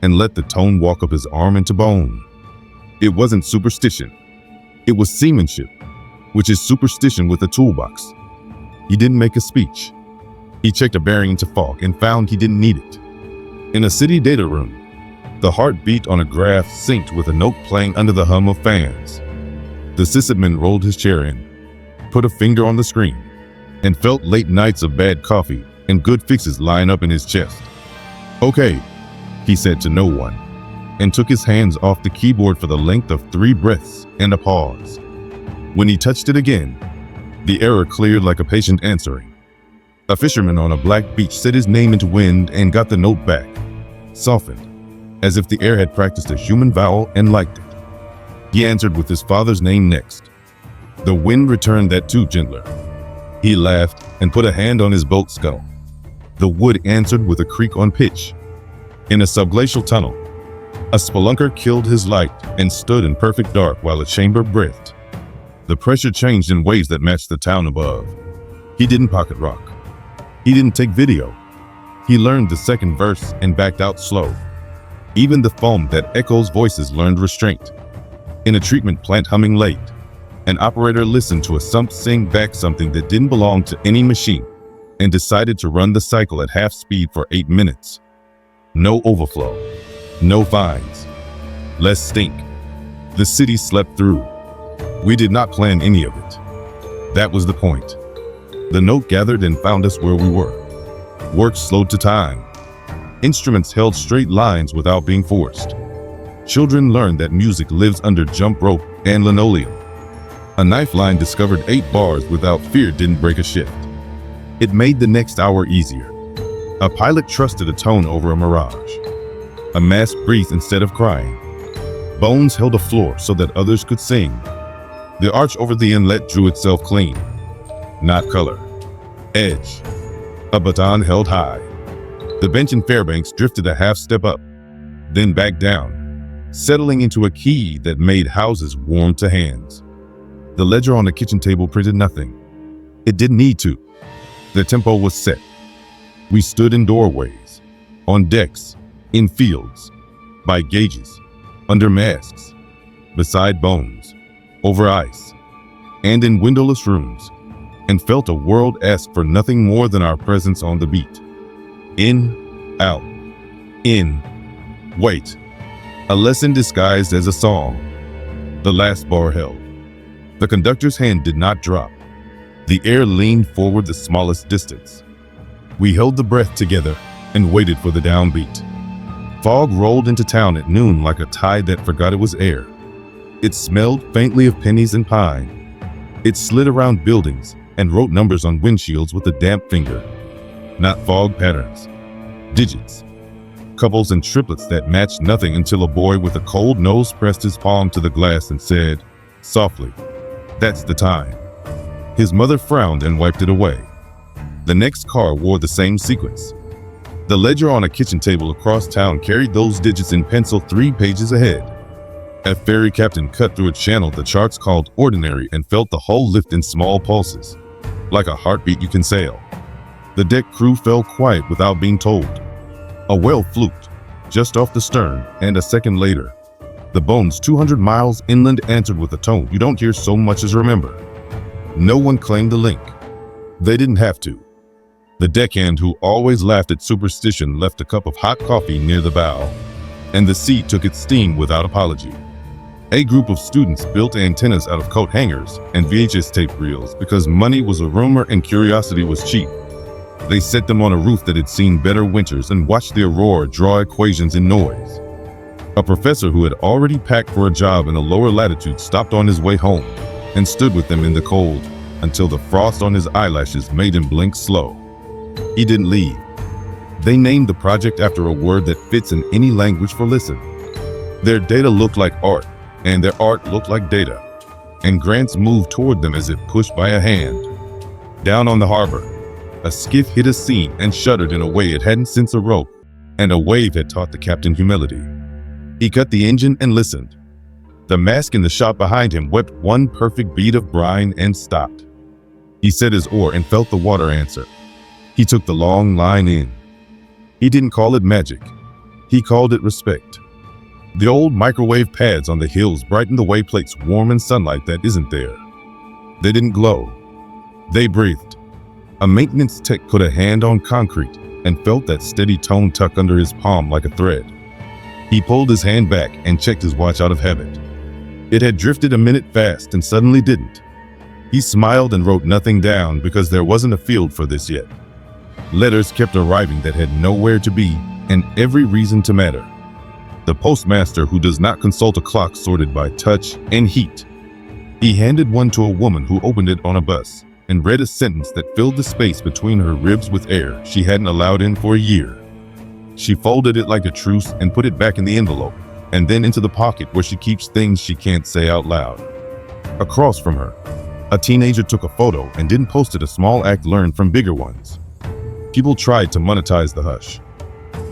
and let the tone walk up his arm into bone. It wasn't superstition. It was seamanship, which is superstition with a toolbox. He didn't make a speech. He checked a bearing into fog and found he didn't need it. In a city data room, the heartbeat on a graph synced with a note playing under the hum of fans. The sysadmin rolled his chair in, put a finger on the screen, and felt late nights of bad coffee and good fixes line up in his chest. "Okay," he said to no one, and took his hands off the keyboard for the length of 3 breaths and a pause. When he touched it again, the error cleared like a patient answering. A fisherman on a black beach said his name into wind and got the note back, softened, as if the air had practiced a human vowel and liked it. He answered with his father's name next. The wind returned that too, gentler. He laughed and put a hand on his boat's scuttle. The wood answered with a creak on pitch. In a subglacial tunnel, a spelunker killed his light and stood in perfect dark while a chamber breathed. The pressure changed in waves that matched the town above. He didn't pocket rock. He didn't take video. He learned the second verse and backed out slow. Even the foam that echoes voices learned restraint. In a treatment plant humming late, an operator listened to a sump sing back something that didn't belong to any machine and decided to run the cycle at half speed for 8 minutes. No overflow, no fines, less stink. The city slept through. We did not plan any of it. That was the point. The note gathered and found us where we were. Work slowed to time. Instruments held straight lines without being forced. Children learned that music lives under jump rope and linoleum. A knife line discovered 8 bars without fear didn't break a shift. It made the next hour easier. A pilot trusted a tone over a mirage. A mask breathed instead of crying. Bones held a floor so that others could sing. The arch over the inlet drew itself clean. Not color. Edge. A baton held high. The bench in Fairbanks drifted a half step up, then back down, settling into a key that made houses warm to hands. The ledger on the kitchen table printed nothing. It didn't need to. The tempo was set. We stood in doorways, on decks, in fields, by gauges, under masks, beside bones, over ice, and in windowless rooms, and felt a world ask for nothing more than our presence on the beat. In, out, in, wait. A lesson disguised as a song. The last bar held. The conductor's hand did not drop. The air leaned forward the smallest distance. We held the breath together and waited for the downbeat. Fog rolled into town at noon like a tide that forgot it was air. It smelled faintly of pennies and pine. It slid around buildings and wrote numbers on windshields with a damp finger. Not fog patterns. Digits. Couples and triplets that matched nothing until a boy with a cold nose pressed his palm to the glass and said, softly, "That's the time." His mother frowned and wiped it away. The next car wore the same sequence. The ledger on a kitchen table across town carried those digits in pencil 3 pages ahead. A ferry captain cut through a channel the charts called ordinary and felt the hull lift in small pulses, like a heartbeat you can sail. The deck crew fell quiet without being told. A whale fluked, just off the stern, and a second later, the bones 200 miles inland answered with a tone you don't hear so much as remember. No one claimed the link. They didn't have to. The deckhand who always laughed at superstition left a cup of hot coffee near the bow, and the sea took its steam without apology. A group of students built antennas out of coat hangers and VHS tape reels because money was a rumor and curiosity was cheap. They set them on a roof that had seen better winters and watched the aurora draw equations in noise. A professor who had already packed for a job in a lower latitude stopped on his way home and stood with them in the cold until the frost on his eyelashes made him blink slow. He didn't leave. They named the project after a word that fits in any language for listen. Their data looked like art, and their art looked like data, and grants moved toward them as if pushed by a hand. Down on the harbor, a skiff hit a seam and shuddered in a way it hadn't since a rope, and a wave had taught the captain humility. He cut the engine and listened. The mask in the shop behind him wept one perfect bead of brine and stopped. He set his oar and felt the water answer. He took the long line in. He didn't call it magic. He called it respect. The old microwave pads on the hills brightened the way plates warm in sunlight that isn't there. They didn't glow. They breathed. A maintenance tech put a hand on concrete and felt that steady tone tuck under his palm like a thread. He pulled his hand back and checked his watch out of habit. It had drifted a minute fast and suddenly didn't. He smiled and wrote nothing down because there wasn't a field for this yet. Letters kept arriving that had nowhere to be and every reason to matter. The postmaster who does not consult a clock sorted by touch and heat. He handed one to a woman who opened it on a bus and read a sentence that filled the space between her ribs with air she hadn't allowed in for a year. She folded it like a truce and put it back in the envelope, and then into the pocket where she keeps things she can't say out loud. Across from her, a teenager took a photo and didn't post it, a small act learned from bigger ones. People tried to monetize the hush.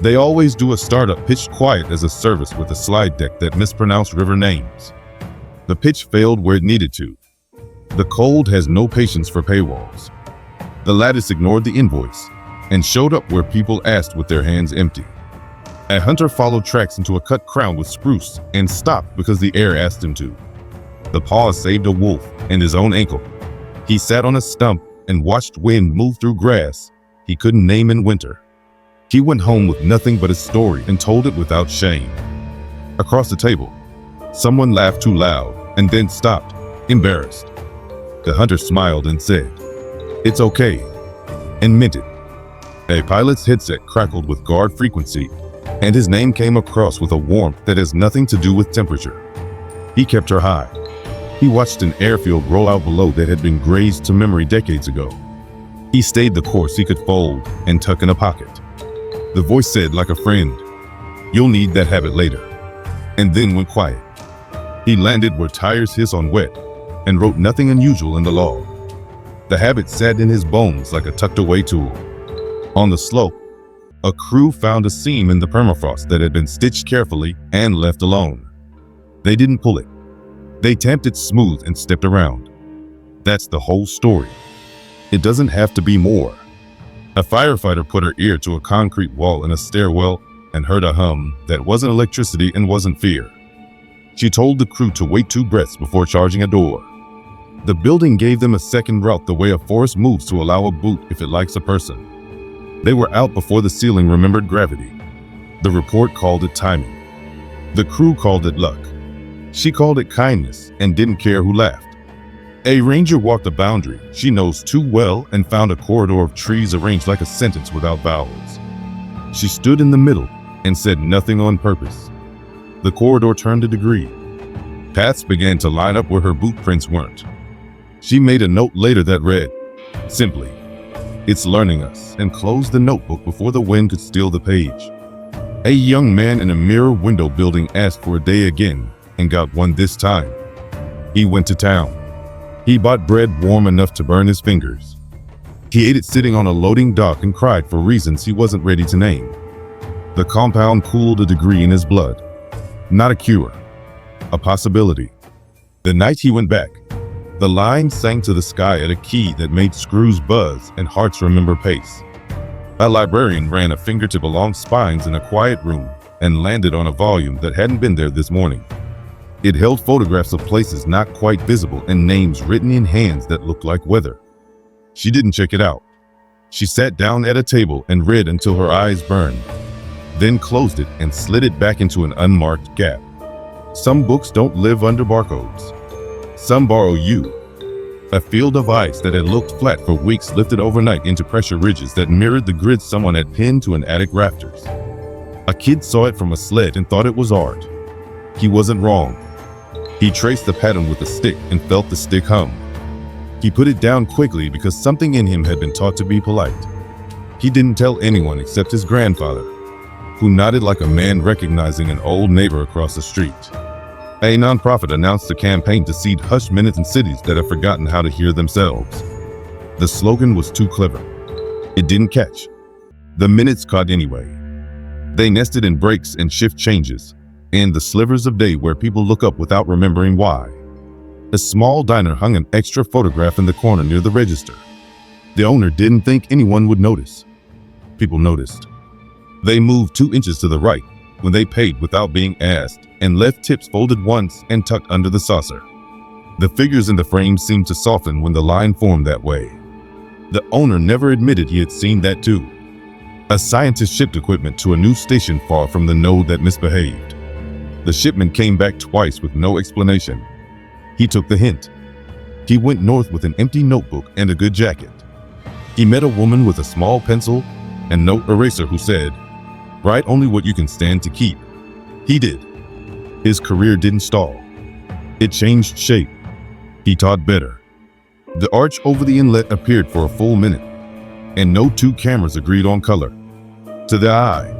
They always do. A startup pitched quiet as a service with a slide deck that mispronounced river names. The pitch failed where it needed to. The cold has no patience for paywalls. The lattice ignored the invoice and showed up where people asked with their hands empty. A hunter followed tracks into a cut crown with spruce and stopped because the air asked him to. The paws saved a wolf and his own ankle. He sat on a stump and watched wind move through grass he couldn't name in winter. He went home with nothing but a story and told it without shame. Across the table, someone laughed too loud and then stopped, embarrassed. The hunter smiled and said, "It's okay," and meant it. A pilot's headset crackled with guard frequency, and his name came across with a warmth that has nothing to do with temperature. He kept her high. He watched an airfield roll out below that had been grazed to memory decades ago. He stayed the course he could fold and tuck in a pocket. The voice said like a friend, "You'll need that habit later," and then went quiet. He landed where tires hiss on wet and wrote nothing unusual in the log. The habit sat in his bones like a tucked away tool. On the slope, a crew found a seam in the permafrost that had been stitched carefully and left alone. They didn't pull it. They tamped it smooth and stepped around. That's the whole story. It doesn't have to be more. A firefighter put her ear to a concrete wall in a stairwell and heard a hum that wasn't electricity and wasn't fear. She told the crew to wait 2 breaths before charging a door. The building gave them a second route the way a forest moves to allow a boot if it likes a person. They were out before the ceiling remembered gravity. The report called it timing. The crew called it luck. She called it kindness and didn't care who laughed. A ranger walked a boundary she knows too well and found a corridor of trees arranged like a sentence without vowels. She stood in the middle and said nothing on purpose. The corridor turned a degree. Paths began to line up where her boot prints weren't. She made a note later that read, simply, "It's learning us," and closed the notebook before the wind could steal the page. A young man in a mirror window building asked for a day again and got one this time. He went to town. He bought bread warm enough to burn his fingers. He ate it sitting on a loading dock and cried for reasons he wasn't ready to name. The compound cooled a degree in his blood. Not a cure, a possibility. The night he went back, the line sang to the sky at a key that made screws buzz and hearts remember pace. A librarian ran a fingertip along spines in a quiet room and landed on a volume that hadn't been there this morning. It held photographs of places not quite visible and names written in hands that looked like weather. She didn't check it out. She sat down at a table and read until her eyes burned, then closed it and slid it back into an unmarked gap. Some books don't live under barcodes. Some borrow you. A field of ice that had looked flat for weeks lifted overnight into pressure ridges that mirrored the grid someone had pinned to an attic rafters. A kid saw it from a sled and thought it was art. He wasn't wrong. He traced the pattern with a stick and felt the stick hum. He put it down quickly because something in him had been taught to be polite. He didn't tell anyone except his grandfather, who nodded like a man recognizing an old neighbor across the street. A nonprofit announced a campaign to seed hushed minutes in cities that have forgotten how to hear themselves. The slogan was too clever. It didn't catch. The minutes caught anyway. They nested in breaks and shift changes, and the slivers of day where people look up without remembering why. A small diner hung an extra photograph in the corner near the register. The owner didn't think anyone would notice. People noticed. They moved 2 inches to the right when they paid without being asked and left tips folded once and tucked under the saucer. The figures in the frame seemed to soften when the line formed that way. The owner never admitted he had seen that too. A scientist shipped equipment to a new station far from the node that misbehaved. The shipment came back twice with no explanation. He took the hint. He went north with an empty notebook and a good jacket. He met a woman with a small pencil and note eraser who said, "Write only what you can stand to keep." He did. His career didn't stall. It changed shape. He taught better. The arch over the inlet appeared for a full minute, and no two cameras agreed on color. To the eye,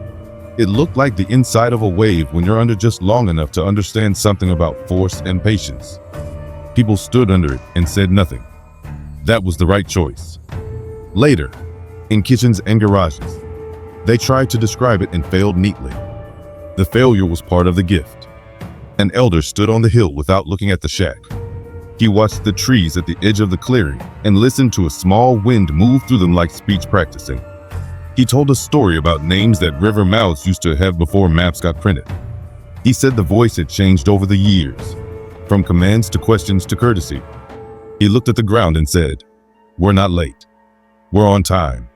it looked like the inside of a wave when you're under just long enough to understand something about force and patience. People stood under it and said nothing. That was the right choice. Later, in kitchens and garages, they tried to describe it and failed neatly. The failure was part of the gift. An elder stood on the hill without looking at the shack. He watched the trees at the edge of the clearing and listened to a small wind move through them like speech practicing. He told a story about names that river mouths used to have before maps got printed. He said the voice had changed over the years, from commands to questions to courtesy. He looked at the ground and said, "We're not late. We're on time."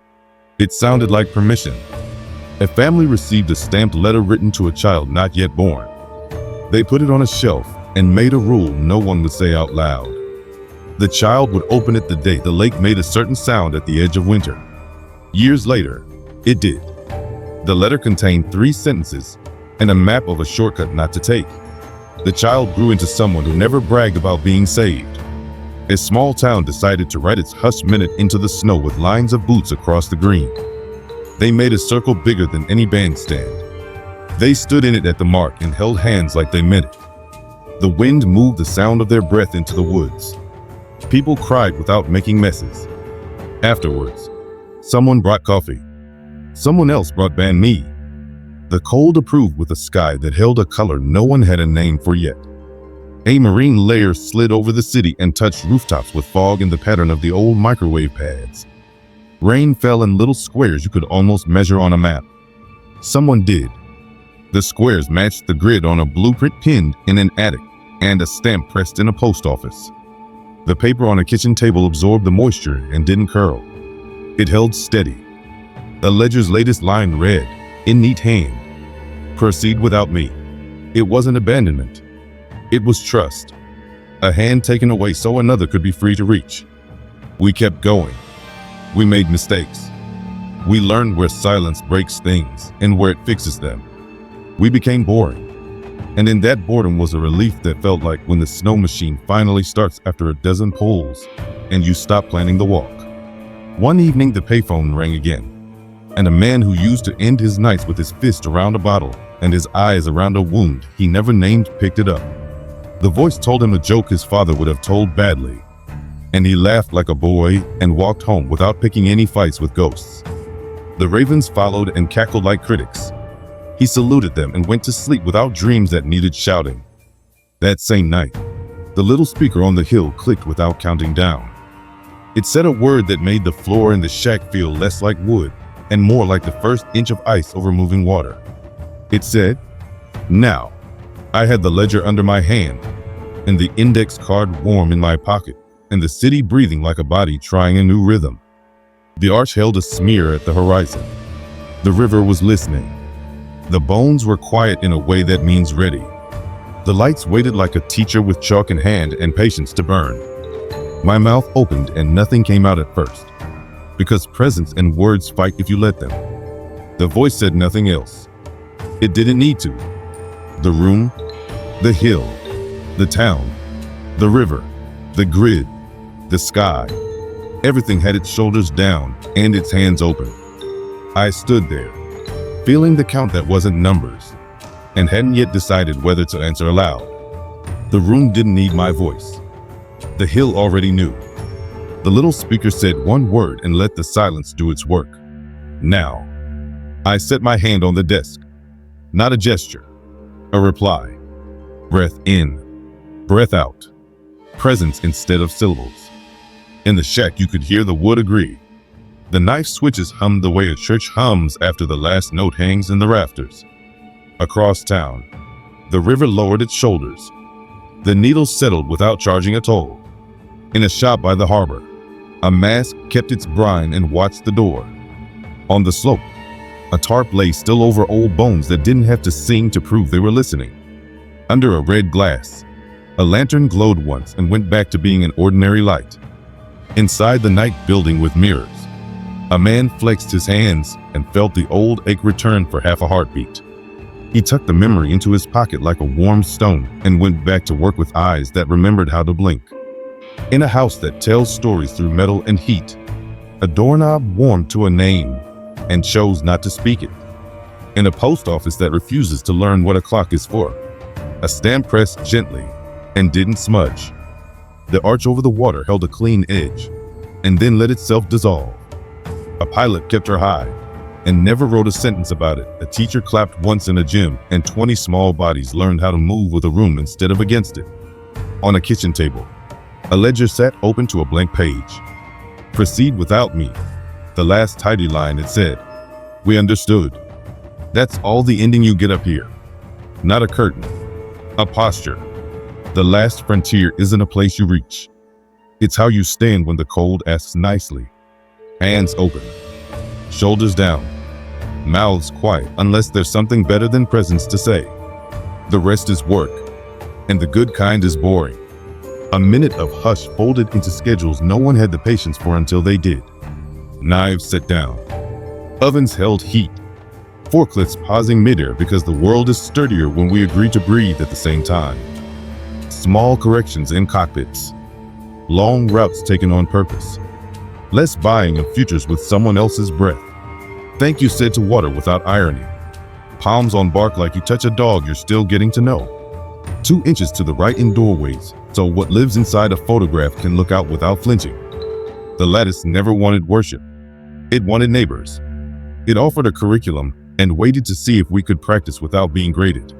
It sounded like permission. A family received a stamped letter written to a child not yet born. They put it on a shelf and made a rule no one would say out loud. The child would open it the day the lake made a certain sound at the edge of winter. Years later, it did. The letter contained 3 sentences and a map of a shortcut not to take. The child grew into someone who never bragged about being saved. A small town decided to write its hush minute into the snow with lines of boots across the green. They made a circle bigger than any bandstand. They stood in it at the mark and held hands like they meant it. The wind moved the sound of their breath into the woods. People cried without making messes. Afterwards, someone brought coffee. Someone else brought banh mi. The cold approved with a sky that held a color no one had a name for yet. A marine layer slid over the city and touched rooftops with fog in the pattern of the old microwave pads. Rain fell in little squares you could almost measure on a map. Someone did. The squares matched the grid on a blueprint pinned in an attic and a stamp pressed in a post office. The paper on a kitchen table absorbed the moisture and didn't curl. It held steady. The ledger's latest line read, in neat hand, "Proceed without me." It wasn't abandonment. It was trust. A hand taken away so another could be free to reach. We kept going. We made mistakes. We learned where silence breaks things and where it fixes them. We became boring. And in that boredom was a relief that felt like when the snow machine finally starts after a dozen pulls and you stop planning the walk. One evening the payphone rang again, and a man who used to end his nights with his fist around a bottle and his eyes around a wound he never named picked it up. The voice told him a joke his father would have told badly, and he laughed like a boy and walked home without picking any fights with ghosts. The ravens followed and cackled like critics. He saluted them and went to sleep without dreams that needed shouting. That same night, the little speaker on the hill clicked without counting down. It said a word that made the floor in the shack feel less like wood and more like the first inch of ice over moving water. It said, "Now." I had the ledger under my hand and the index card warm in my pocket and the city breathing like a body trying a new rhythm. The arch held a smear at the horizon. The river was listening. The bones were quiet in a way that means ready. The lights waited like a teacher with chalk in hand and patience to burn. My mouth opened and nothing came out at first, because presence and words fight if you let them. The voice said nothing else. It didn't need to. The room, the hill, the town, the river, the grid, the sky. Everything had its shoulders down and its hands open. I stood there, feeling the count that wasn't numbers, and hadn't yet decided whether to answer aloud. The room didn't need my voice. The hill already knew. The little speaker said one word and let the silence do its work. Now. I set my hand on the desk. Not a gesture. A reply. Breath in. Breath out. Presence instead of syllables. In the shack you could hear the wood agree. The knife switches hummed the way a church hums after the last note hangs in the rafters. Across town, the river lowered its shoulders. The needles settled without charging a toll. In a shop by the harbor, A mask kept its brine and watched the door. On the slope, a tarp lay still over old bones that didn't have to sing to prove they were listening. Under a red glass, a lantern glowed once and went back to being an ordinary light. Inside the night building with mirrors, a man flexed his hands and felt the old ache return for half a heartbeat. He tucked the memory into his pocket like a warm stone and went back to work with eyes that remembered how to blink. In a house that tells stories through metal and heat, a doorknob warmed to a name and chose not to speak it. In a post office that refuses to learn what a clock is for, a stamp pressed gently and didn't smudge. The arch over the water held a clean edge and then let itself dissolve. A pilot kept her high and never wrote a sentence about it. A teacher clapped once in a gym and 20 small bodies learned how to move with a room instead of against it. On a kitchen table, a ledger sat open to a blank page. Proceed without me. The last tidy line it said. We understood. That's all the ending you get up here. Not a curtain, a posture. The last frontier isn't a place you reach. It's how you stand when the cold asks nicely. Hands open, shoulders down, mouths quiet unless there's something better than presence to say. The rest is work, and the good kind is boring. A minute of hush folded into schedules no one had the patience for until they did. Knives set down. Ovens held heat. Forklifts pausing midair because the world is sturdier when we agree to breathe at the same time. Small corrections in cockpits. Long routes taken on purpose. Less buying of futures with someone else's breath. Thank you said to water without irony. Palms on bark like you touch a dog you're still getting to know. 2 inches to the right in doorways, so what lives inside a photograph can look out without flinching. The lattice never wanted worship. It wanted neighbors. It offered a curriculum and waited to see if we could practice without being graded.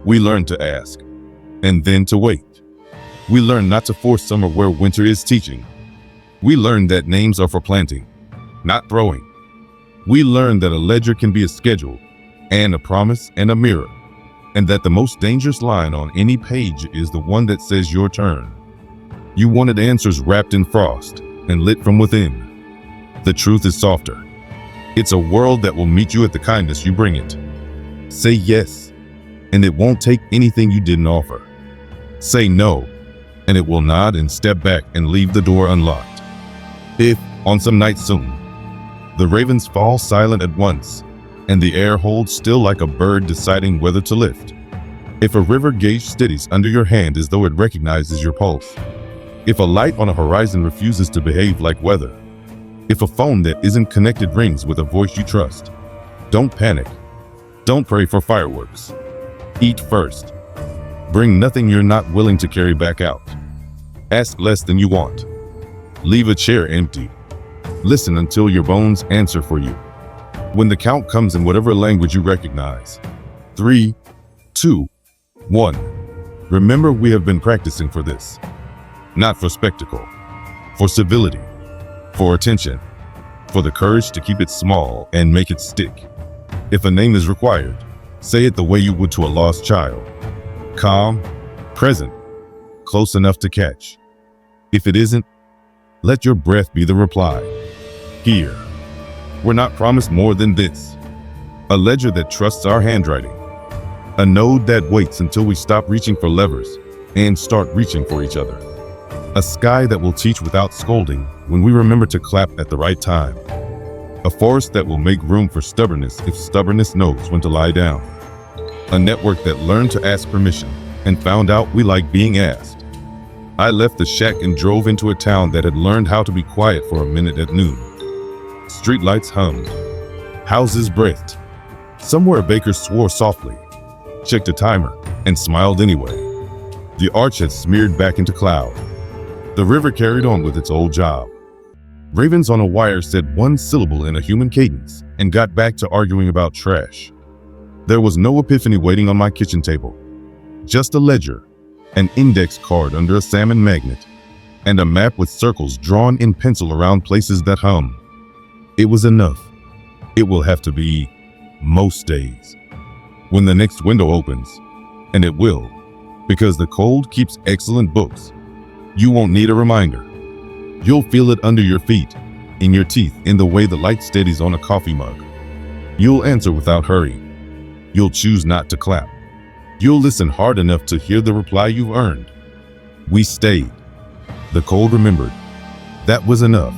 We learned to ask, and then to wait. We learned not to force summer where winter is teaching. We learned that names are for planting, not throwing. We learned that a ledger can be a schedule, and a promise and a mirror, and that the most dangerous line on any page is the one that says your turn. You wanted answers wrapped in frost and lit from within. The truth is softer. It's a world that will meet you at the kindness you bring it. Say yes, and it won't take anything you didn't offer. Say no, and it will nod and step back and leave the door unlocked. If, on some night soon, the ravens fall silent at once, and the air holds still like a bird deciding whether to lift. If a river gauge steadies under your hand as though it recognizes your pulse. If a light on a horizon refuses to behave like weather. If a phone that isn't connected rings with a voice you trust. Don't panic. Don't pray for fireworks. Eat first. Bring nothing you're not willing to carry back out. Ask less than you want. Leave a chair empty. Listen until your bones answer for you. When the count comes in whatever language you recognize. 3, 2, 1. Remember, we have been practicing for this. Not for spectacle. For civility. For attention. For the courage to keep it small and make it stick. If a name is required, say it the way you would to a lost child. Calm, present, close enough to catch. If it isn't, let your breath be the reply. Here. We're not promised more than this. A ledger that trusts our handwriting. A node that waits until we stop reaching for levers and start reaching for each other. A sky that will teach without scolding when we remember to clap at the right time. A forest that will make room for stubbornness if stubbornness knows when to lie down. A network that learned to ask permission and found out we like being asked. I left the shack and drove into a town that had learned how to be quiet for a minute at noon. Streetlights hummed. Houses breathed. Somewhere a baker swore softly, checked a timer, and smiled anyway. The arch had smeared back into cloud. The river carried on with its old job. Ravens on a wire said one syllable in a human cadence and got back to arguing about trash. There was no epiphany waiting on my kitchen table. Just a ledger, an index card under a salmon magnet, and a map with circles drawn in pencil around places that hum. It was enough. It will have to be most days. When the next window opens, and it will, because the cold keeps excellent books, you won't need a reminder. You'll feel it under your feet, in your teeth, in the way the light steadies on a coffee mug. You'll answer without hurry. You'll choose not to clap. You'll listen hard enough to hear the reply you've earned. We stayed. The cold remembered. That was enough.